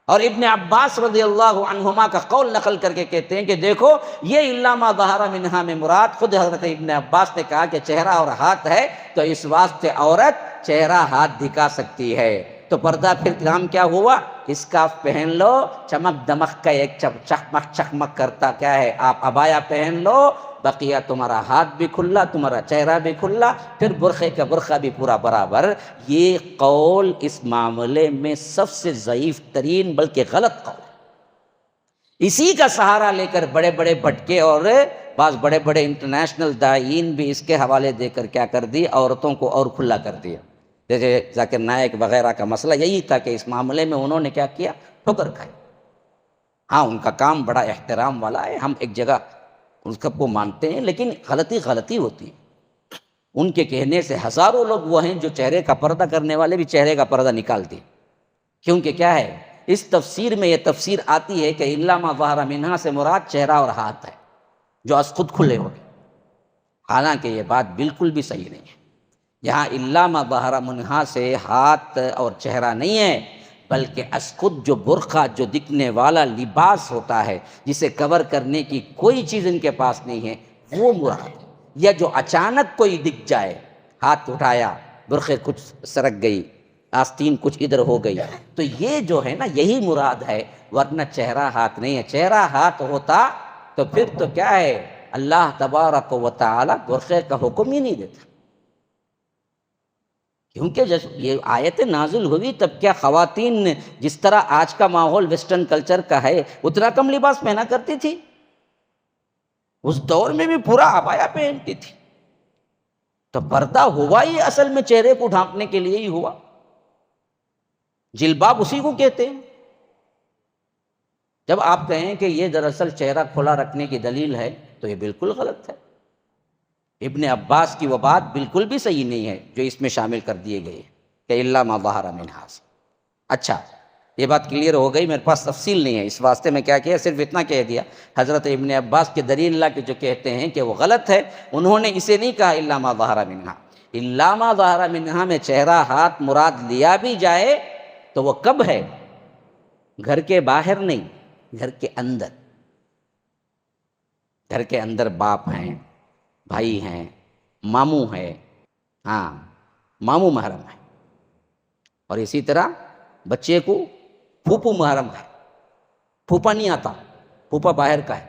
اور ابن عباس رضی اللہ عنہما کا قول نقل کر کے کہتے ہیں کہ دیکھو یہ الا ما ظہر منہا میں مراد، خود حضرت ابن عباس نے کہا کہ چہرہ اور ہاتھ ہے، تو اس واسطے عورت چہرہ ہاتھ دکھا سکتی ہے. تو پردہ پھر کام کیا ہوا؟ اسکارف پہن لو، چمک دمک کا ایک چکمک کرتا کیا ہے، آپ عبایا پہن لو، بقیہ تمہارا ہاتھ بھی کھلا، تمہارا چہرہ بھی کھلا، پھر برقعے کا برقع بھی پورا برابر. یہ قول اس معاملے میں سب سے ضعیف ترین بلکہ غلط قول. اسی کا سہارا لے کر بڑے بڑے بھٹکے اور بعض بڑے بڑے انٹرنیشنل داعین بھی اس کے حوالے دے کر کیا کر دی، عورتوں کو اور کھلا کر دیا. جیسے ذاکر نائک وغیرہ کا مسئلہ یہی تھا کہ اس معاملے میں انہوں نے کیا کیا، ٹھوکر کھائی. ہاں، ان کا کام بڑا احترام والا ہے، ہم ایک جگہ اس کو مانتے ہیں، لیکن غلطی ہوتی ہے. ان کے کہنے سے ہزاروں لوگ وہ ہیں جو چہرے کا پردہ کرنے والے بھی چہرے کا پردہ نکالتے ہیں. کیونکہ کیا ہے، اس تفسیر میں یہ تفسیر آتی ہے کہ الا ما ظہر منہا سے مراد چہرہ اور ہاتھ ہے جو از خود کھلے ہو گئے. حالانکہ یہ بات بالکل بھی صحیح نہیں ہے. یہاں الا ما ظہر منہا سے ہاتھ اور چہرہ نہیں ہے، بلکہ از خود جو برقع، جو دکھنے والا لباس ہوتا ہے جسے کور کرنے کی کوئی چیز ان کے پاس نہیں ہے، وہ مراد ہے. یا جو اچانک کوئی دکھ جائے، ہاتھ اٹھایا، برقعے کچھ سرک گئی، آستین کچھ ادھر ہو گئی، تو یہ جو ہے نا یہی مراد ہے، ورنہ چہرہ ہاتھ نہیں ہے. چہرہ ہاتھ ہوتا تو پھر تو کیا ہے، اللہ تبارک و تعالی برقعے کا حکم ہی نہیں دیتا. کیونکہ جب یہ آیت نازل ہوئی تب کیا خواتین جس طرح آج کا ماحول ویسٹرن کلچر کا ہے اتنا کم لباس پہنا کرتی تھی؟ اس دور میں بھی پورا عبایا پہنتی تھی. تو پردہ ہوا ہی اصل میں چہرے کو ڈھانپنے کے لیے ہی ہوا. جلباب اسی کو کہتے ہیں. جب آپ کہیں کہ یہ دراصل چہرہ کھلا رکھنے کی دلیل ہے تو یہ بالکل غلط ہے. ابن عباس کی وہ بات بالکل بھی صحیح نہیں ہے جو اس میں شامل کر دیے گئے کہ الا ما ظہر منہا. اچھا، یہ بات کلیئر ہو گئی. میرے پاس تفصیل نہیں ہے، اس واسطے میں کیا کیا، صرف اتنا کہہ دیا. حضرت ابن عباس کے دلیل اللہ کے جو کہتے ہیں کہ وہ غلط ہے، انہوں نے اسے نہیں کہا الا ما ظہر منہا. الا ما ظہر منہا میں چہرہ ہاتھ مراد لیا بھی جائے تو وہ کب ہے؟ گھر کے باہر نہیں، گھر کے اندر. گھر کے اندر باپ ہیں، بھائی ہیں، ماموں ہے، ہاں ماموں محرم ہے. اور اسی طرح بچے کو پھوپھو محرم ہے. پھوپھا نہیں آتا، پھوپھا باہر کا ہے.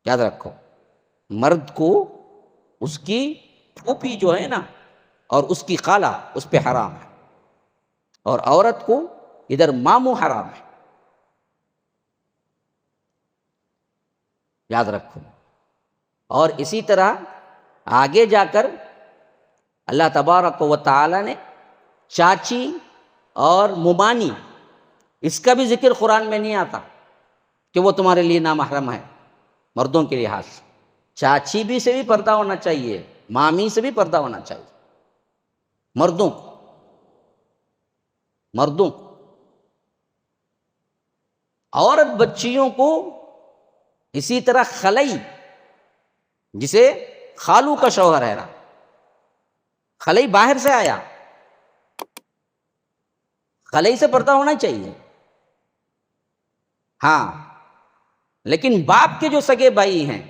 یاد رکھو، مرد کو اس کی پھوپھی جو ہے نا اور اس کی خالہ اس پہ حرام ہے، اور عورت کو ادھر ماموں حرام ہے. یاد رکھو. اور اسی طرح آگے جا کر اللہ تبارک و تعالی نے چاچی اور ممانی، اس کا بھی ذکر قرآن میں نہیں آتا کہ وہ تمہارے لیے نامحرم ہے مردوں کے لحاظ سے. چاچی بھی سے بھی پردہ ہونا چاہیے، مامی سے بھی پردہ ہونا چاہیے. مردوں عورت بچیوں کو اسی طرح خلئی، جسے خالو کا شوہر ہے نا، خلئی باہر سے آیا، خلئی سے پردہ ہونا چاہیے. ہاں لیکن باپ کے جو سگے بھائی ہیں،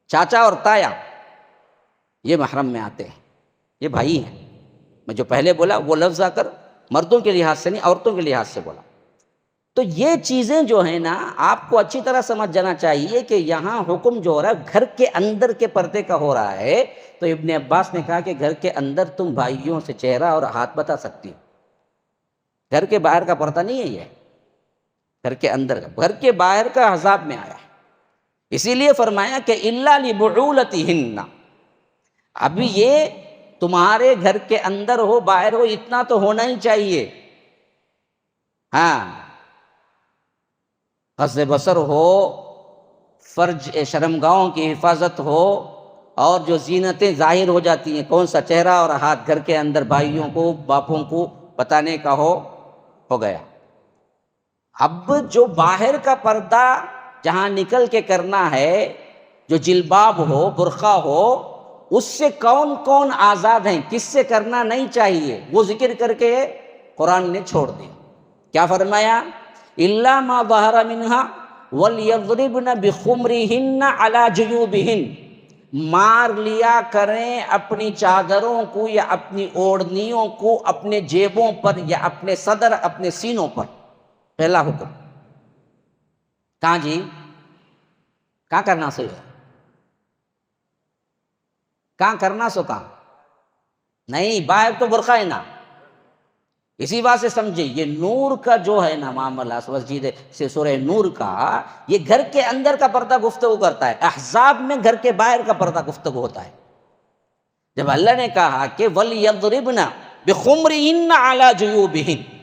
چاچا اور تایا، یہ محرم میں آتے ہیں، یہ بھائی ہیں. میں جو پہلے بولا وہ لفظ آ کر مردوں کے لحاظ سے نہیں، عورتوں کے لحاظ سے بولا. تو یہ چیزیں جو ہیں نا آپ کو اچھی طرح سمجھ جانا چاہیے کہ یہاں حکم جو ہو رہا ہے گھر کے اندر کے پردے کا ہو رہا ہے. تو ابن عباس نے کہا کہ گھر کے اندر تم بھائیوں سے چہرہ اور ہاتھ بتا سکتی ہو، گھر کے باہر کا پردہ نہیں ہے. یہ گھر کے اندر کا، گھر کے باہر کا حساب میں آیا ہے. اسی لیے فرمایا کہ الا لبعولتہن. ابھی یہ تمہارے گھر کے اندر ہو باہر ہو اتنا تو ہونا ہی چاہیے. ہاں قصد بصر ہو، فرج شرمگاہوں کی حفاظت ہو، اور جو زینتیں ظاہر ہو جاتی ہیں، کون سا چہرہ اور ہاتھ گھر کے اندر بھائیوں کو باپوں کو بتانے کا ہو گیا. اب جو باہر کا پردہ جہاں نکل کے کرنا ہے، جو جلباب ہو، برقع ہو، اس سے کون کون آزاد ہیں، کس سے کرنا نہیں چاہیے، وہ ذکر کر کے قرآن نے چھوڑ دیا. کیا فرمایا؟ الا ما ظہر منها ولیضربن بخمرہن علی جیوبہن. مار لیا کریں اپنی چادروں کو یا اپنی اوڑھنیوں کو اپنے جیبوں پر یا اپنے صدر، اپنے سینوں پر. پہلا حکم. کہاں جی؟ کہاں کرنا سو؟ کہاں کرنا سو؟ کہاں نہیں، باہر تو برقع ہے نا. اسی بات سے سمجھے یہ نور کا جو ہے نا معاملہ، مسجد سے سورہ نور کا، یہ گھر کے اندر کا پردہ گفتگو کرتا ہے. احزاب میں گھر کے باہر کا پردہ گفتگو ہوتا ہے. جب اللہ نے کہا کہ وَلْيَضْرِبْنَ بِخُمْرِهِنَّ عَلَى جُيُوبِهِنَّ،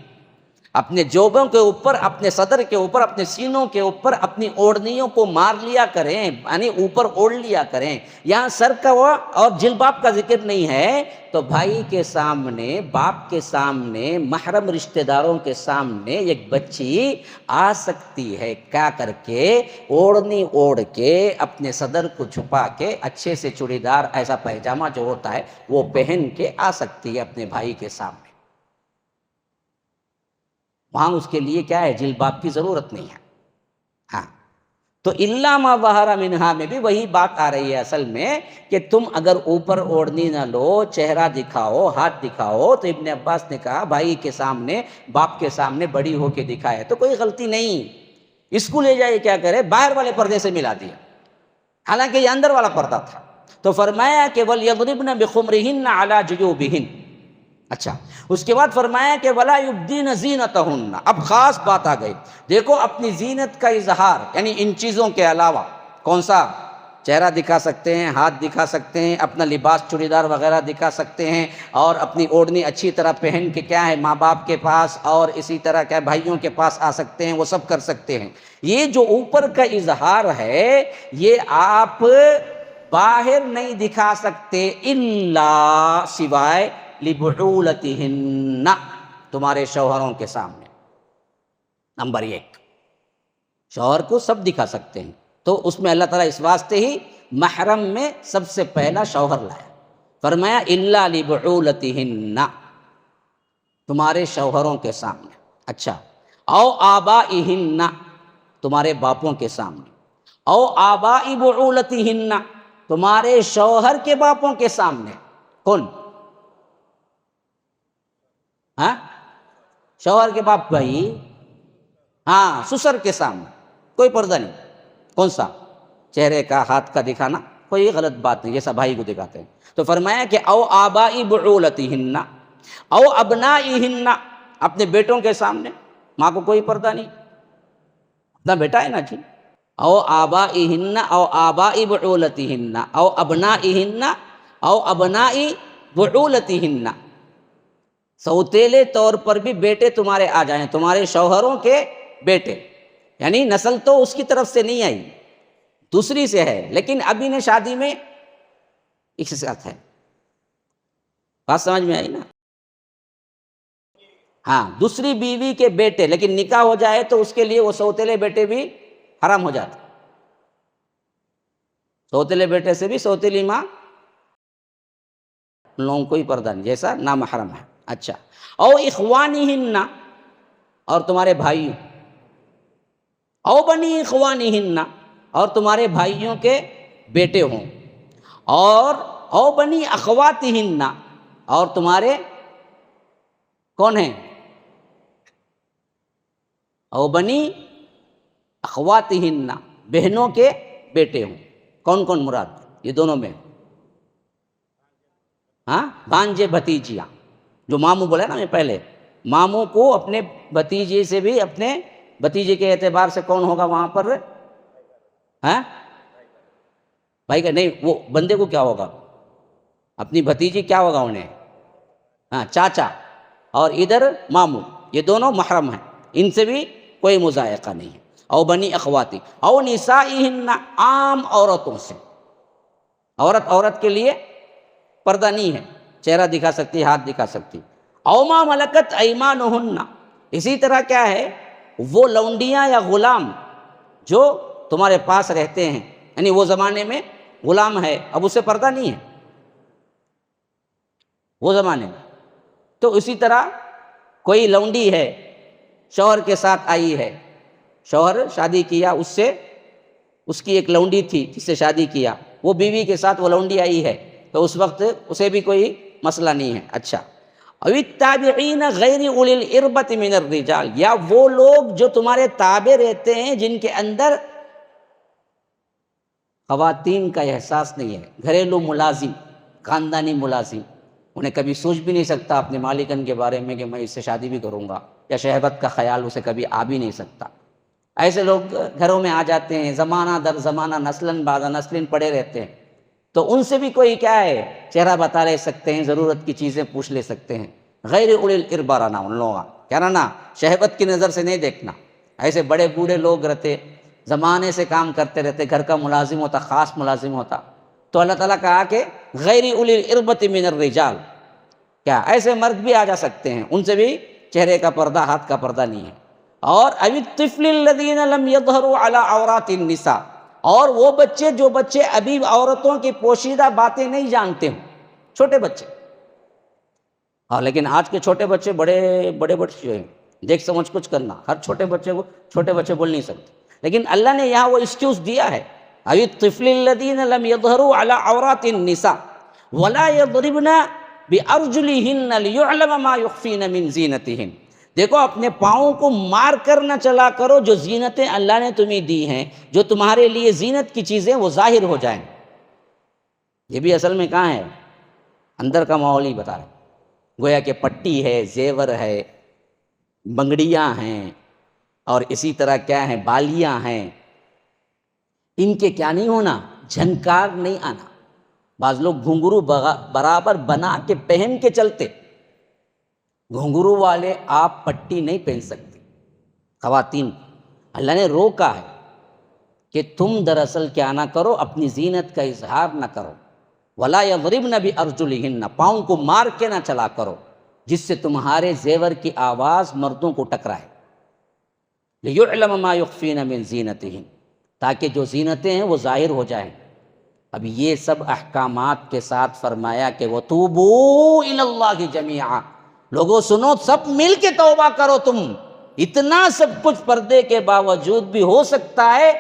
اپنے جوبوں کے اوپر، اپنے صدر کے اوپر، اپنے سینوں کے اوپر اپنی اوڑھنیوں کو مار لیا کریں، یعنی اوپر اوڑھ لیا کریں. یہاں سر کا اور جلباب کا ذکر نہیں ہے. تو بھائی کے سامنے، باپ کے سامنے، محرم رشتہ داروں کے سامنے ایک بچی آ سکتی ہے کیا کر کے؟ اوڑھنی اوڑھ کے، اپنے صدر کو چھپا کے، اچھے سے چوڑی دار ایسا پائجامہ جو ہوتا ہے وہ پہن کے آ سکتی ہے اپنے بھائی کے سامنے. وہاں اس کے لیے کیا ہے؟ جلباب کی ضرورت نہیں ہے. ہاں تو الا ما ظہر منہا میں بھی وہی بات آ رہی ہے اصل میں، کہ تم اگر اوپر اوڑھنی نہ لو، چہرہ دکھاؤ، ہاتھ دکھاؤ، تو ابن عباس نے کہا بھائی کے سامنے، باپ کے سامنے بڑی ہو کے دکھائے تو کوئی غلطی نہیں. اس کو لے جائے کیا کرے؟ باہر والے پردے سے ملا دیا، حالانکہ یہ اندر والا پردہ تھا. تو فرمایا کہ وَلْيَضْرِبْنَ بِخُمْرِهِنَّ عَلَى جُيُوبِهِنَّ. اچھا اس کے بعد فرمایا کہ وَلَا يُبْدِينَ زِينَتَهُنَّ. اب خاص بات آ گئی. دیکھو اپنی زینت کا اظہار، یعنی ان چیزوں کے علاوہ کون سا؟ چہرہ دکھا سکتے ہیں، ہاتھ دکھا سکتے ہیں، اپنا لباس چوڑی دار وغیرہ دکھا سکتے ہیں، اور اپنی اوڑھنی اچھی طرح پہن کے کیا ہے ماں باپ کے پاس اور اسی طرح کیا بھائیوں کے پاس آ سکتے ہیں، وہ سب کر سکتے ہیں. یہ جو اوپر کا اظہار ہے یہ آپ باہر نہیں دکھا سکتے، الا سوائے لبعولتہن، تمہارے شوہروں کے سامنے. نمبر 1، شوہر کو سب دکھا سکتے ہیں. تو اس میں اللہ تعالیٰ اس واسطے ہی محرم میں سب سے پہلا شوہر لایا. فرمایا الا لبعولتہن، تمہارے شوہروں کے سامنے. اچھا، او آبائہن، تمہارے باپوں کے سامنے، او آبائی بعولتہن، تمہارے شوہر کے باپوں کے سامنے. کون؟ ہاں، شوہر کے باپ بھائی، ہاں سسر کے سامنے کوئی پردہ نہیں. کون سا؟ چہرے کا، ہاتھ کا دکھانا کوئی غلط بات نہیں، جیسا بھائی کو دکھاتے ہیں. تو فرمایا کہ او آبائی بعولتہن او ابنائہن، اپنے بیٹوں کے سامنے، ماں کو کوئی پردہ نہیں، اپنا بیٹا ہے نا جی. او آبائہن او آبائی بعولتہن او ابنائہن او ابنائی بعولتہن، سوتیلے طور پر بھی بیٹے تمہارے آ جائیں، تمہارے شوہروں کے بیٹے، یعنی نسل تو اس کی طرف سے نہیں آئی، دوسری سے ہے، لیکن ابھی نے شادی میں ایک ساتھ ہے. بات سمجھ میں آئی نا؟ ہاں، دوسری بیوی کے بیٹے، لیکن نکاح ہو جائے تو اس کے لیے وہ سوتیلے بیٹے بھی حرام ہو جاتے. سوتیلے بیٹے سے بھی سوتیلی ماں، ان لوگوں کو ہی پردہ نہیں، جیسا نامحرم ہے. اچھا، او اخوانہن، اور تمہارے بھائیوں، او بنی اخوانہن، اور تمہارے بھائیوں کے بیٹے ہوں، اور او بنی اخواتہن، اور تمہارے کون ہیں؟ او بنی اخواتہن، بہنوں کے بیٹے ہوں. کون کون مراد؟ یہ دونوں میں، ہاں، بھانجے بھتیجیاں، جو ماموں بولا نا میں پہلے، ماموں کو اپنے بھتیجے سے بھی، اپنے بھتیجے کے اعتبار سے کون ہوگا وہاں پر؟ ہاں، بھائی کا نہیں، وہ بندے کو کیا ہوگا؟ اپنی بھتیجی کیا ہوگا انہیں؟ ہاں، چاچا، اور ادھر ماموں، یہ دونوں محرم ہیں، ان سے بھی کوئی مضائقہ نہیں ہے. او بنی اخواتی او نسائہن، عام عورتوں سے، عورت کے لیے پردہ نہیں ہے، چہرہ دکھا سکتی، ہاتھ دکھا سکتی. او ما ملکت ایمانہن، اسی طرح کیا ہے، وہ لونڈیاں یا غلام جو تمہارے پاس رہتے ہیں، یعنی وہ زمانے میں غلام ہے، اب اسے پردہ نہیں ہے وہ زمانے میں. تو اسی طرح کوئی لونڈی ہے، شوہر کے ساتھ آئی ہے، شوہر شادی کیا اس سے، اس کی ایک لونڈی تھی جس سے شادی کیا، وہ بیوی کے ساتھ وہ لونڈی آئی ہے، تو اس وقت اسے بھی کوئی مسئلہ نہیں ہے. اچھا، او التابعین غیر اولی الاربۃ من الرجال، یا وہ لوگ جو تمہارے تابع رہتے ہیں جن کے اندر خواتین کا احساس نہیں ہے، گھریلو ملازم، خاندانی ملازم، انہیں کبھی سوچ بھی نہیں سکتا اپنے مالکن کے بارے میں کہ میں اس سے شادی بھی کروں گا، یا شہوت کا خیال اسے کبھی آ بھی نہیں سکتا. ایسے لوگ گھروں میں آ جاتے ہیں، زمانہ در زمانہ، نسلاً بعد نسلاً پڑے رہتے ہیں، تو ان سے بھی کوئی کیا ہے، چہرہ بتا لے سکتے ہیں، ضرورت کی چیزیں پوچھ لے سکتے ہیں. غیر اولی الاربہ رہنا، ان لوگوں کا کیا رہنا، شہوت کی نظر سے نہیں دیکھنا. ایسے بڑے بوڑھے لوگ رہتے، زمانے سے کام کرتے رہتے، گھر کا ملازم ہوتا، خاص ملازم ہوتا، تو اللہ تعالیٰ کہا کہ غیر اولی الاربۃ من الرجال، کیا ایسے مرد بھی آ جا سکتے ہیں، ان سے بھی چہرے کا پردہ، ہاتھ کا پردہ نہیں ہے. اور او الطفل الذین لم یظہروا علی عورات النساء، اور وہ بچے جو بچے ابھی عورتوں کی پوشیدہ باتیں نہیں جانتے ہوں، چھوٹے بچے. ہاں، لیکن آج کے چھوٹے بچے بڑے بڑے بچے ہیں، دیکھ سمجھ کچھ کرنا، ہر چھوٹے بچے کو چھوٹے بچے بول نہیں سکتے، لیکن اللہ نے یہاں وہ ایکسکیوز دیا ہے، او الطفل الذین لم یظہروا علی عورات النساء ولا یضربن بارجلہن لیعلم ما یخفین من زینتہن. دیکھو، اپنے پاؤں کو مار کر نہ چلا کرو، جو زینتیں اللہ نے تمہیں دی ہیں، جو تمہارے لیے زینت کی چیزیں وہ ظاہر ہو جائیں. یہ بھی اصل میں کہاں ہے، اندر کا ماحول ہی بتا رہے، گویا کہ پٹی ہے، زیور ہے، بنگڑیاں ہیں، اور اسی طرح کیا ہیں، بالیاں ہیں، ان کے کیا نہیں ہونا، جھنکار نہیں آنا. بعض لوگ گھنگرو برابر بنا کے پہن کے چلتے، گھنگرو والے آپ پٹی نہیں پہن سکتے. خواتین اللہ نے روکا ہے کہ تم دراصل کیا نہ کرو، اپنی زینت کا اظہار نہ کرو. ولا یضربن بارجلہن، پاؤں کو مار کے نہ چلا کرو جس سے تمہارے زیور کی آواز مردوں کو ٹکرائے. لیعلم ما یخفین من زینتہن، تاکہ جو زینتیں ہیں وہ ظاہر ہو جائیں. اب یہ سب احکامات کے ساتھ فرمایا کہ وَتُوبُوا إِلَى اللَّهِ جَمِيعًا، لوگوں سنو، سب مل کے توبہ کرو تم. اتنا سب کچھ پردے کے باوجود بھی ہو سکتا ہے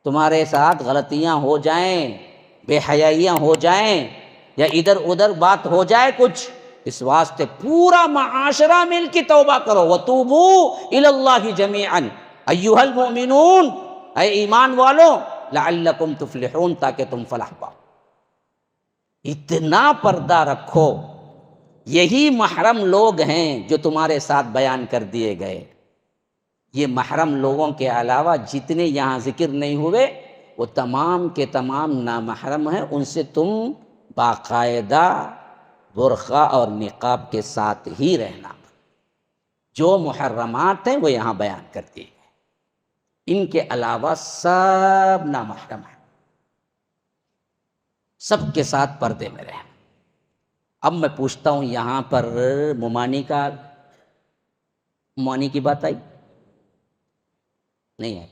تمہارے ساتھ غلطیاں ہو جائیں، بے حیائیاں ہو جائیں، یا ادھر ادھر بات ہو جائے کچھ، اس واسطے پورا معاشرہ مل کے توبہ کرو۔ وَتُوبُوا إِلَى اللَّهِ جَمِيعًا أَيُّهَا الْمُؤْمِنُونَ، اے ایمان والو، لَعَلَّكُمْ تُفْلِحُونَ، تاکہ تم فلاح پاؤ۔ اتنا پردہ رکھو۔ یہی محرم لوگ ہیں جو تمہارے ساتھ بیان کر دیے گئے۔ یہ محرم لوگوں کے علاوہ جتنے یہاں ذکر نہیں ہوئے وہ تمام کے تمام نامحرم ہیں، ان سے تم باقاعدہ برقع اور نقاب کے ساتھ ہی رہنا۔ جو محرمات ہیں وہ یہاں بیان کر دیے گئے، ان کے علاوہ سب نامحرم ہیں، سب کے ساتھ پردے میں رہنا۔ اب میں پوچھتا ہوں، یہاں پر ممانی کی بات آئی نہیں ہے؟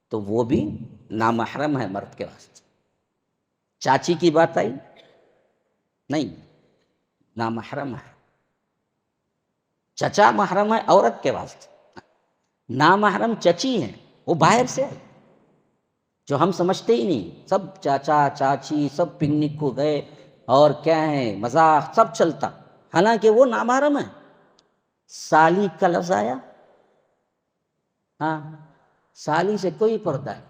تو وہ بھی نامحرم ہے مرد کے واسطے۔ چاچی کی بات آئی نہیں، نامحرم ہے۔ چچا محرم ہے عورت کے واسطے، نامحرم چچی ہیں، وہ باہر سے ہے، جو ہم سمجھتے ہی نہیں۔ سب چاچا چاچی سب پکنک کو گئے اور کیا ہے، مذاق سب چلتا، حالانکہ وہ نامحرم ہے۔ سالی کا لفظ آیا، ہاں، سالی سے کوئی پردہ ہے،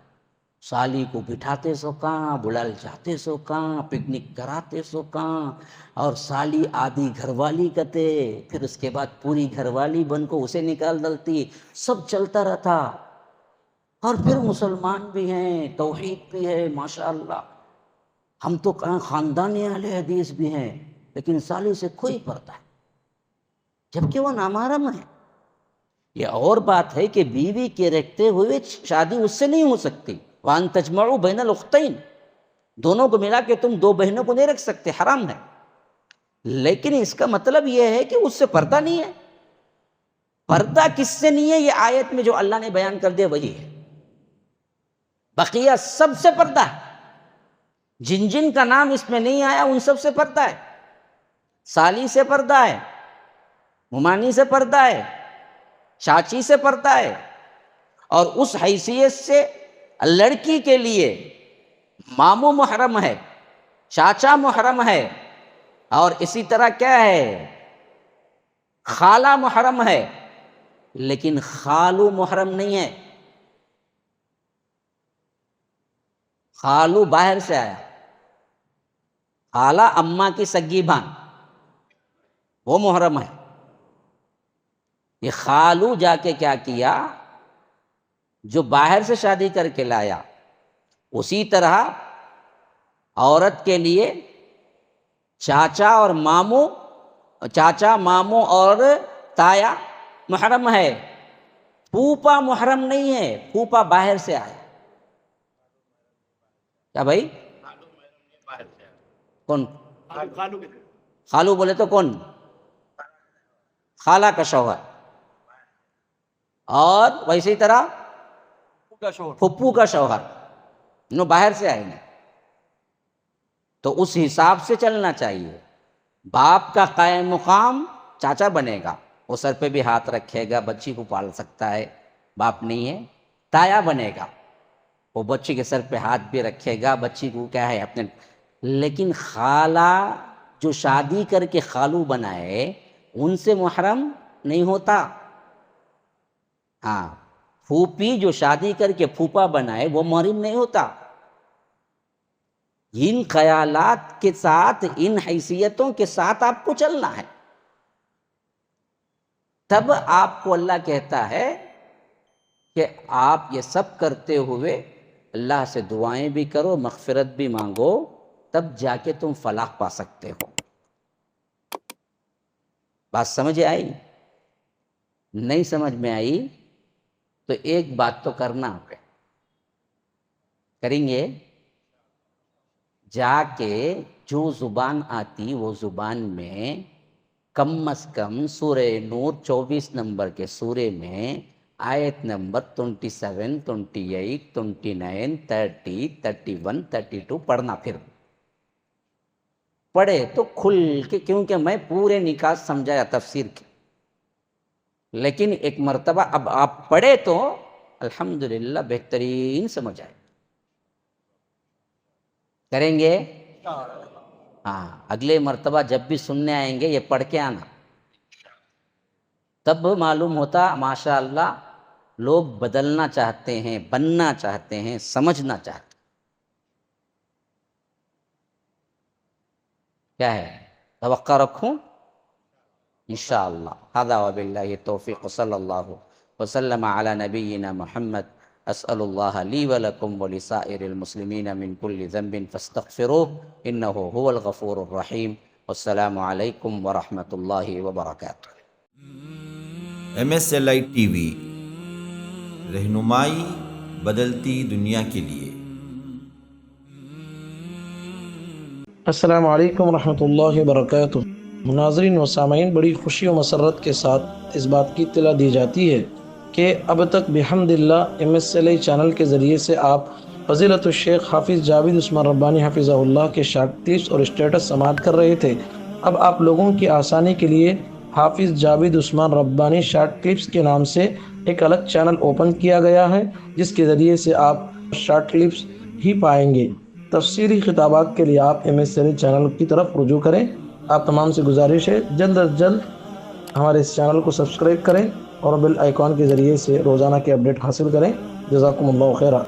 سالی کو بٹھاتے سو کہاں، بلال جاتے سو کہاں، پکنک کراتے سو کہاں، اور سالی آدھی گھر والی کتے، پھر اس کے بعد پوری گھر والی بن کو اسے نکال ڈالتی، سب چلتا رہتا۔ اور پھر مسلمان بھی ہیں، توحید بھی ہے، ماشاءاللہ، ہم تو کہاں خاندانی اہل حدیث بھی ہیں، لیکن سالی سے کوئی پردہ ہے، جبکہ وہ نامحرم ہے۔ یہ اور بات ہے کہ بیوی کے رکھتے ہوئے شادی اس سے نہیں ہو سکتی۔ وَأَن تَجْمَعُوا بَيْنَ الْأُخْتَيْنِ، دونوں کو ملا کے تم دو بہنوں کو نہیں رکھ سکتے، حرام ہے۔ لیکن اس کا مطلب یہ ہے کہ اس سے پردہ نہیں ہے۔ پردہ کس سے نہیں ہے؟ یہ آیت میں جو اللہ نے بیان کر دیا وہی ہے، بقیہ سب سے پردہ ہے۔ جن جن کا نام اس میں نہیں آیا ان سب سے پردہ ہے۔ سالی سے پردہ ہے، ممانی سے پردہ ہے، چاچی سے پردہ ہے، اور اس حیثیت سے لڑکی کے لیے ماموں محرم ہے، چاچا محرم ہے، اور اسی طرح کیا ہے، خالہ محرم ہے، لیکن خالو محرم نہیں ہے۔ خالو باہر سے آیا، خالہ اماں کی سگی بہن، وہ محرم ہے۔ یہ خالو جا کے کیا کیا، جو باہر سے شادی کر کے لایا، اسی طرح عورت کے لیے چاچا اور ماموں، چاچا ماموں اور تایا محرم ہے، پھوپا محرم نہیں ہے، پھوپا باہر سے آیا۔ کیا بھائی؟ کون؟ خالو بولے تو کون؟ خالہ کا شوہر، اور ویسے طرح پھپھو کا شوہر، نو باہر سے آئیں گے، تو اس حساب سے چلنا چاہیے۔ باپ کا قائم مقام چاچا بنے گا، وہ سر پہ بھی ہاتھ رکھے گا، بچی کو پال سکتا ہے، باپ نہیں ہے۔ تایا بنے گا، وہ بچی کے سر پہ ہاتھ بھی رکھے گا، بچی کو کیا ہے اپنے۔ لیکن خالہ جو شادی کر کے خالو بنائے ان سے محرم نہیں ہوتا۔ ہاں، پھوپھی جو شادی کر کے پھوپا بنائے وہ محرم نہیں ہوتا۔ ان خیالات کے ساتھ، ان حیثیتوں کے ساتھ آپ کو چلنا ہے، تب آپ کو اللہ کہتا ہے کہ آپ یہ سب کرتے ہوئے اللہ سے دعائیں بھی کرو، مغفرت بھی مانگو، تب جا کے تم فلاح پا سکتے ہو۔ بات سمجھ آئی؟ نہیں سمجھ میں آئی تو ایک بات تو کرنا آپ کریں گے، جا کے جو زبان آتی وہ زبان میں کم از کم سورہ نور 24 نمبر کے سورے میں آیت نمبر 27، 28، 29، 30، 31، 32 پڑھنا۔ پھر پڑھے تو کھل کے، کیونکہ میں پورے نکات سمجھایا تفسیر کے، لیکن ایک مرتبہ اب آپ پڑھے تو الحمدللہ بہترین سمجھ آئے. کریں گے؟ ہاں، اگلے مرتبہ جب بھی سننے آئیں گے یہ پڑھ کے آنا، تب معلوم ہوتا ماشاء اللہ لوگ بدلنا چاہتے ہیں، بننا چاہتے ہیں، سمجھنا چاہتے ہیں. کیا ہے؟ توقع رکھوں انشاءاللہ. ھذا وباللہ التوفیق، صلی اللہ وسلم علی نبینا محمد. اسأل اللہ لی ولکم ولسائر المسلمین من کل ذنب فاستغفروہ انہ هو الغفور الرحیم. والسلام علیکم ورحمۃ اللہ وبرکاتہ. MSLI TV، رہنمائی بدلتی دنیا کے لیے. السلام علیکم ورحمۃ اللہ وبرکاتہ. ناظرین و سامعین، بڑی خوشی و مسرت کے ساتھ اس بات کی اطلاع دی جاتی ہے کہ اب تک بحمد اللہ MSLI چینل کے ذریعے سے آپ فضیلت الشیخ حافظ جاوید عثمان ربانی حفظہ اللہ کے شارٹ کلپس اور اسٹیٹس سماعت کر رہے تھے. اب آپ لوگوں کی آسانی کے لیے حافظ جاوید عثمان ربانی شارٹ کلپس کے نام سے ایک الگ چینل اوپن کیا گیا ہے، جس کے ذریعے سے آپ شارٹ کلپس ہی پائیں گے. تفسیری خطابات کے لیے آپ MSLI چینل کی طرف رجوع کریں. آپ تمام سے گزارش ہے جلد از جلد ہمارے اس چینل کو سبسکرائب کریں اور بیل آئیکن کے ذریعے سے روزانہ کے اپڈیٹ حاصل کریں. جزاکم اللہ خیرہ.